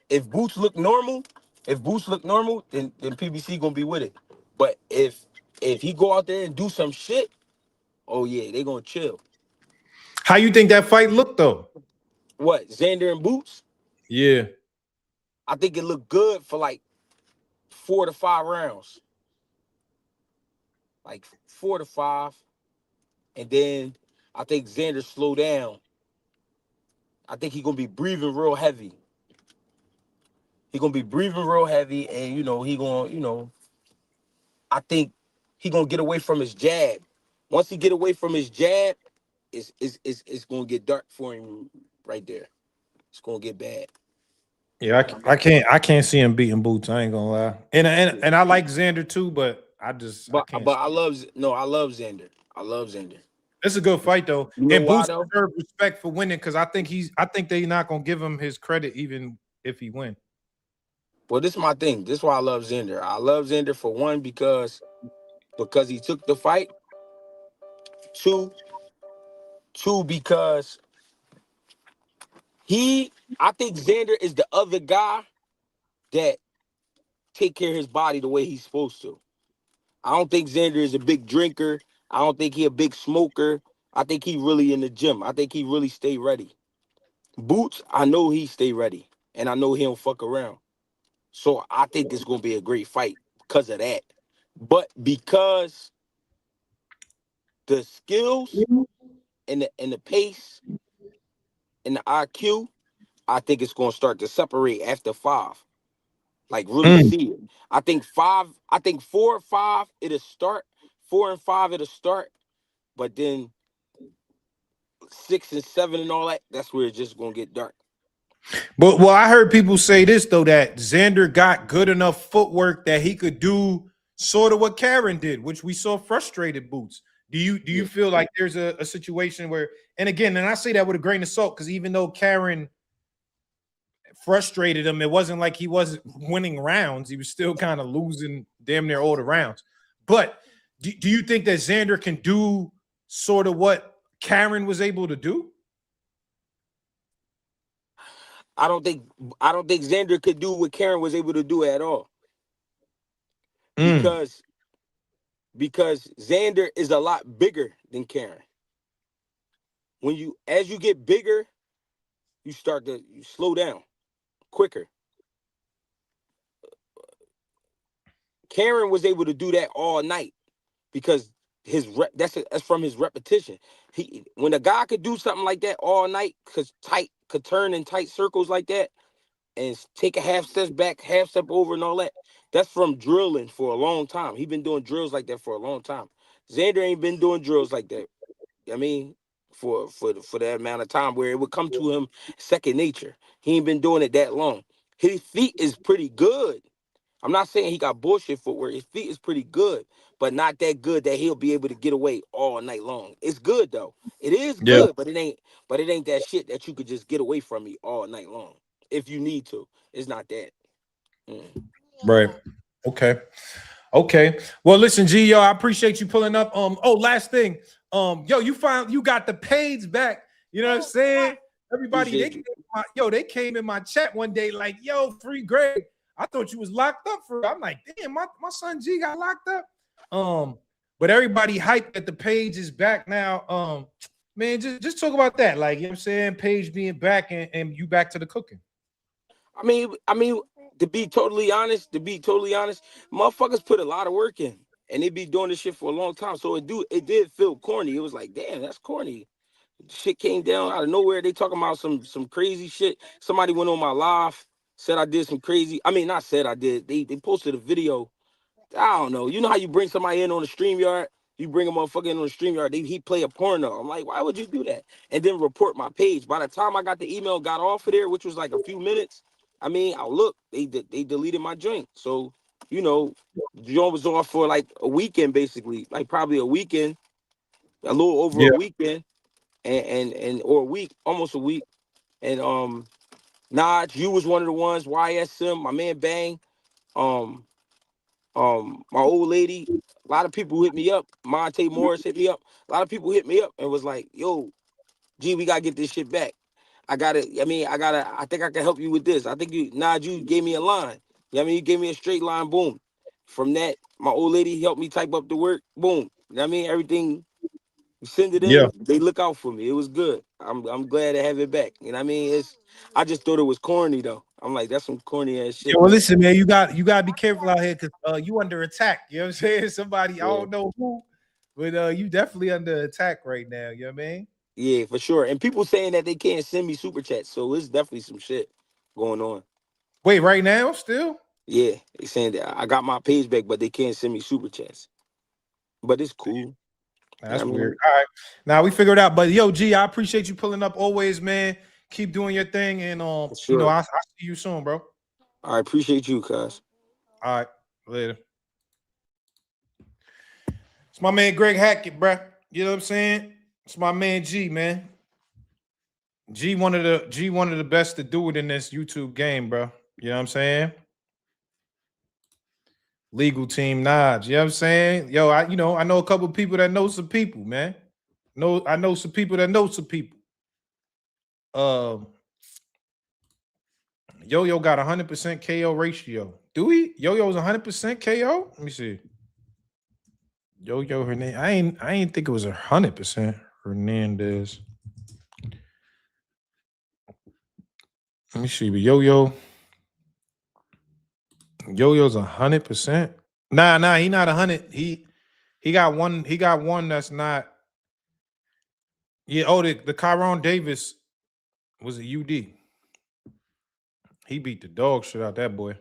If Boots look normal, then PBC gonna be with it. But if he go out there and do some shit, oh yeah, they gonna chill. How you think that fight looked though? What, Xander and Boots? Yeah. I think it looked good for like 4 to 5 rounds. Like 4 to 5. And then I think Xander slowed down. I think he's gonna be breathing real heavy. He's gonna be breathing real heavy, and he gonna, I think he gonna get away from his jab. Once he get away from his jab, it's gonna get dark for him right there. It's gonna get bad. Yeah, I can't see him beating Boots. I ain't gonna lie. And I like Xander too, but I can't. I love Xander. I love Xander. It's a good fight though, You know and why Boots though? deserves respect for winning because I think they're not gonna give him his credit even if he win. Well, this is my thing. This is why I love Xander. I love Xander for one because he took the fight. Two because I think Xander is the other guy that take care of his body the way he's supposed to. I don't think Xander is a big drinker. I don't think he a big smoker. I think he really in the gym. I think he really stay ready. Boots, I know he stay ready, and I know he don't fuck around. So I think it's gonna be a great fight because of that. But because the skills and the pace and the IQ, I think it's gonna start to separate after 5. Like really see it. I think 4 or 5 it'll start. 4 and 5 it'll start, but then 6 and 7 and all that, that's where it's just gonna get dark. But I heard people say this though, that Xander got good enough footwork that he could do sort of what Karen did, which we saw frustrated Boots. Do you feel like there's a situation where, and again, and I say that with a grain of salt, because even though Karen frustrated him, it wasn't like he wasn't winning rounds. He was still kind of losing damn near all the rounds. But do you think that Xander can do sort of what Karen was able to do? I don't think Xander could do what Karen was able to do at all. Because Xander is a lot bigger than Karen. As you get bigger, you slow down quicker. Karen was able to do that all night because that's from his repetition. When a guy could do something like that all night, could turn in tight circles like that and take a half step back, half step over and all that, that's from drilling for a long time. He's been doing drills like that for a long time. Xander ain't been doing drills like that. I mean, for that amount of time where it would come to him second nature. He ain't been doing it that long. His feet is pretty good. I'm not saying he got bullshit footwork. His feet is pretty good, but not that good that he'll be able to get away all night long. It's good though. It is good, but it ain't that shit that you could just get away from me all night long. If you need to. It's not that. Right. Okay. Well, listen, G, yo, I appreciate you pulling up. Last thing. Yo, you got the page back. You know what I'm saying? Everybody, they came in my chat one day like, yo, free Greg. I thought you was locked up for. I'm like, damn, my son G got locked up. But everybody hyped that the page is back now. Man, just talk about that. Like, you know what I'm saying? Page being back and you back to the cooking. I mean, to be totally honest, motherfuckers put a lot of work in, and they be doing this shit for a long time. So it did feel corny. It was like, damn, that's corny. Shit came down out of nowhere. They talking about some crazy shit. Somebody went on my live, said I did some crazy. I mean, not said I did. They posted a video. I don't know. You know how you bring somebody in on the StreamYard? You bring a motherfucker in on the StreamYard, he play a porno. I'm like, why would you do that? And then report my page. By the time I got the email, got off of there, which was like a few minutes, I mean, I look, they deleted my joint. So, you know, joint was off for like a weekend, basically, like probably a weekend, a little over a weekend, and or a week, almost a week. And Naj, you was one of the ones. YSM, my man Bang, my old lady. A lot of people hit me up. Monte Morris hit me up. A lot of people hit me up and was like, "Yo, G, we gotta get this shit back. I think I can help you with this. I think you gave me a line. You know what I mean? You gave me a straight line, boom. From that, my old lady helped me type up the work, boom. You know what I mean? Everything, you send it in, they look out for me. It was good. I'm glad to have it back. You know what I mean? I just thought it was corny though. I'm like, that's some corny ass shit. Yeah, well, listen, man, you got to be careful out here because you under attack. You know what I'm saying? Somebody, I don't know who, but you definitely under attack right now. You know what I mean? Yeah, for sure. And people saying that they can't send me super chats, so it's definitely some shit going on. Wait, right now still? Yeah, they saying that I got my page back, but they can't send me super chats. But it's cool. That's weird. All right, now we figured it out. But yo, G, I appreciate you pulling up always, man. Keep doing your thing, and Sure. you know, I'll see you soon, bro. I appreciate you, cuz. All right, later. It's my man Greg Hackett, bro. You know what I'm saying? It's my man G, man. G one of the best to do it in this YouTube game, bro. You know what I'm saying? Legal team Naj. You know what I'm saying? Yo, I know a couple people that know some people, man. I know some people that know some people. Yo got 100% KO ratio. Do we? Yo-Yo's 100% KO? Let me see. Yoyo Hernandez. I ain't think it was 100% Hernandez. Let me see. But Yoyo's 100%. Nah, he not 100. He got one. He got one that's not. Yeah. Oh, the Kyron Davis was a UD. He beat the dog shit out that boy.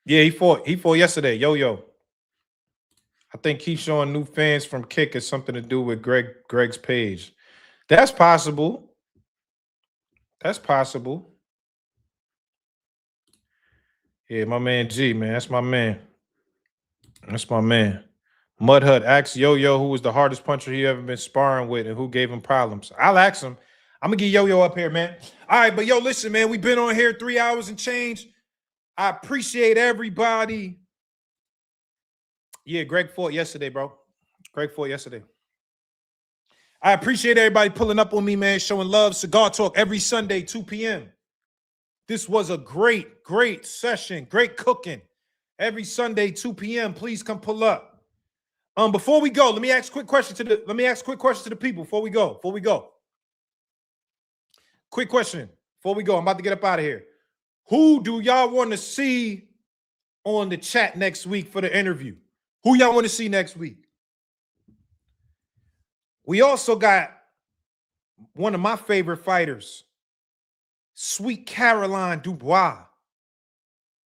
Yeah, he fought yesterday. Yo. I think he's showing new fans from Kick has something to do with Greg's page. That's possible. Yeah, my man G, man. That's my man. Mud Hut asked Yo-Yo who was the hardest puncher he ever been sparring with and who gave him problems. I'll ask him. I'm going to get Yo-Yo up here, man. All right, but yo, listen, man. We've been on here 3 hours and change. I appreciate everybody. Yeah, Greg fought yesterday, bro. I appreciate everybody pulling up on me, man, showing love. Cigar Talk every Sunday, 2 p.m. This was a great session. Great cooking. Every Sunday, 2 p.m. Please come pull up. Before we go, let me ask a quick question to the people before we go. Quick question before we go. I'm about to get up out of here. Who do y'all want to see on the chat next week for the interview? Who y'all want to see next week? We also got one of my favorite fighters, Sweet Caroline Dubois.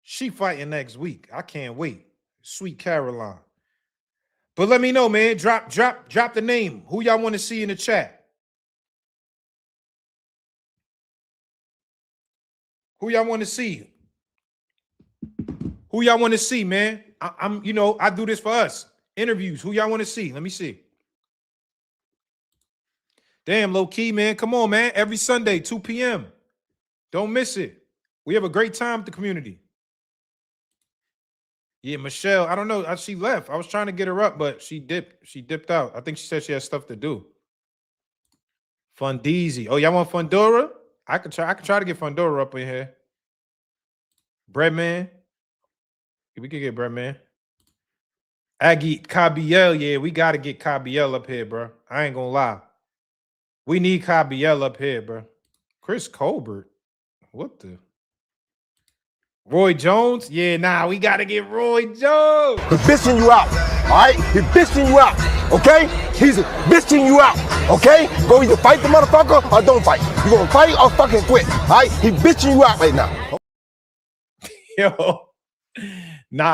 She fighting next week. I can't wait. Sweet Caroline. But let me know, man. Drop the name. Who y'all want to see in the chat? Who y'all want to see? Who y'all want to see, man? I do this for us. Interviews. Who y'all want to see? Let me see. Damn, low key, man. Come on, man. Every Sunday, 2 p.m. Don't miss it. We have a great time with the community. Yeah, Michelle. I don't know. She left. I was trying to get her up, but she dipped. She dipped out. I think she said she has stuff to do. Fundeezy. Oh, y'all want Fondora? I could try to get Fondora up in here. Breadman. We could get Breadman. Aggie Kabiel. Yeah, we got to get Kabiel up here, bro. I ain't gonna lie. We need Kabiel up here, bro. Chris Colbert. What the? Roy Jones? Yeah, we got to get Roy Jones. He's bitching you out, all right? He's bitching you out, okay? He's bitching you out, okay? Go either fight the motherfucker or don't fight. You gonna fight or fucking quit, all right? He's bitching you out right now. Yo.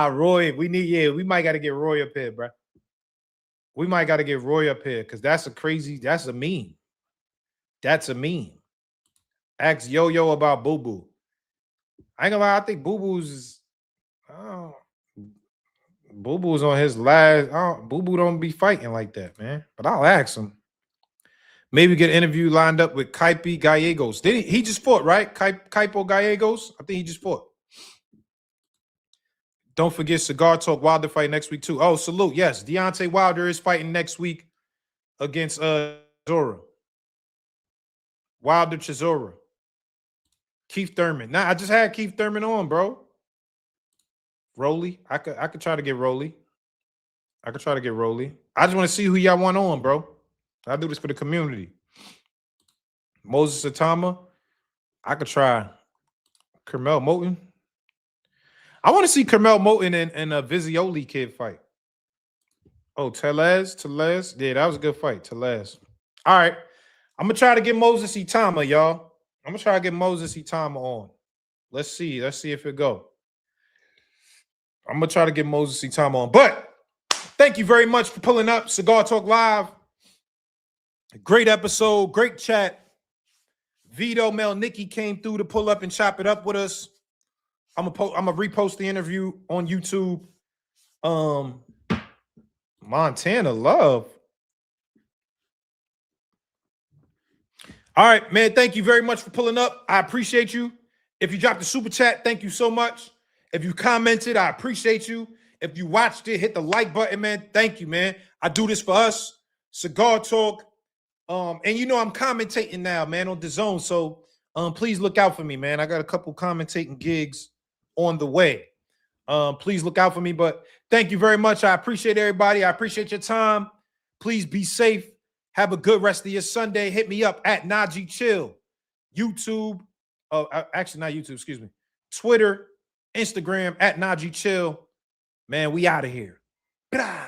Roy, we might got to get Roy up here, bro. We might got to get Roy up here because that's a meme. That's a meme. Ask Yo-Yo about Boo Boo. I ain't gonna lie, I think Boo Boo's on his last. Boo Boo don't be fighting like that, man. But I'll ask him. Maybe get an interview lined up with Kaipe Gallegos. Did he just fought, right? Kaipo Gallegos? I think he just fought. Don't forget Cigar Talk Wilder fight next week, too. Oh, salute. Yes, Deontay Wilder is fighting next week against Chisora. Wilder Chisora. Keith Thurman. I just had Keith Thurman on, bro. Rolly. I could try to get Rolly. I just want to see who y'all want on, bro. I do this for the community. Moses Itauma. I could try Carmel Moten. I want to see Carmel Moten and a Vizioli kid fight. Oh, Telez. Yeah, that was a good fight. Telez. All right. I'm going to try to get Moses Itauma, y'all. I'm going to try to get Moses Itauma on. Let's see if it go. I'm going to try to get Moses Itauma on. But thank you very much for pulling up. Cigar Talk Live. Great episode, great chat. Vito Mel Nikki came through to pull up and chop it up with us. I'm gonna repost the interview on YouTube. Montana Love. All right, man. Thank you very much for pulling up. I appreciate you. If you dropped a super chat, thank you so much. If you commented, I appreciate you. If you watched it, hit the like button, man. Thank you, man. I do this for us. Cigar Talk. And you know I'm commentating now, man, on DAZN. So please look out for me, man. I got a couple commentating gigs on the way. Please look out for me. But thank you very much. I appreciate everybody. I appreciate your time. Please be safe. Have a good rest of your Sunday. Hit me up at Najee Chill. YouTube. Actually, not YouTube, excuse me. Twitter, Instagram at Najee Chill. Man, we out of here. Blah.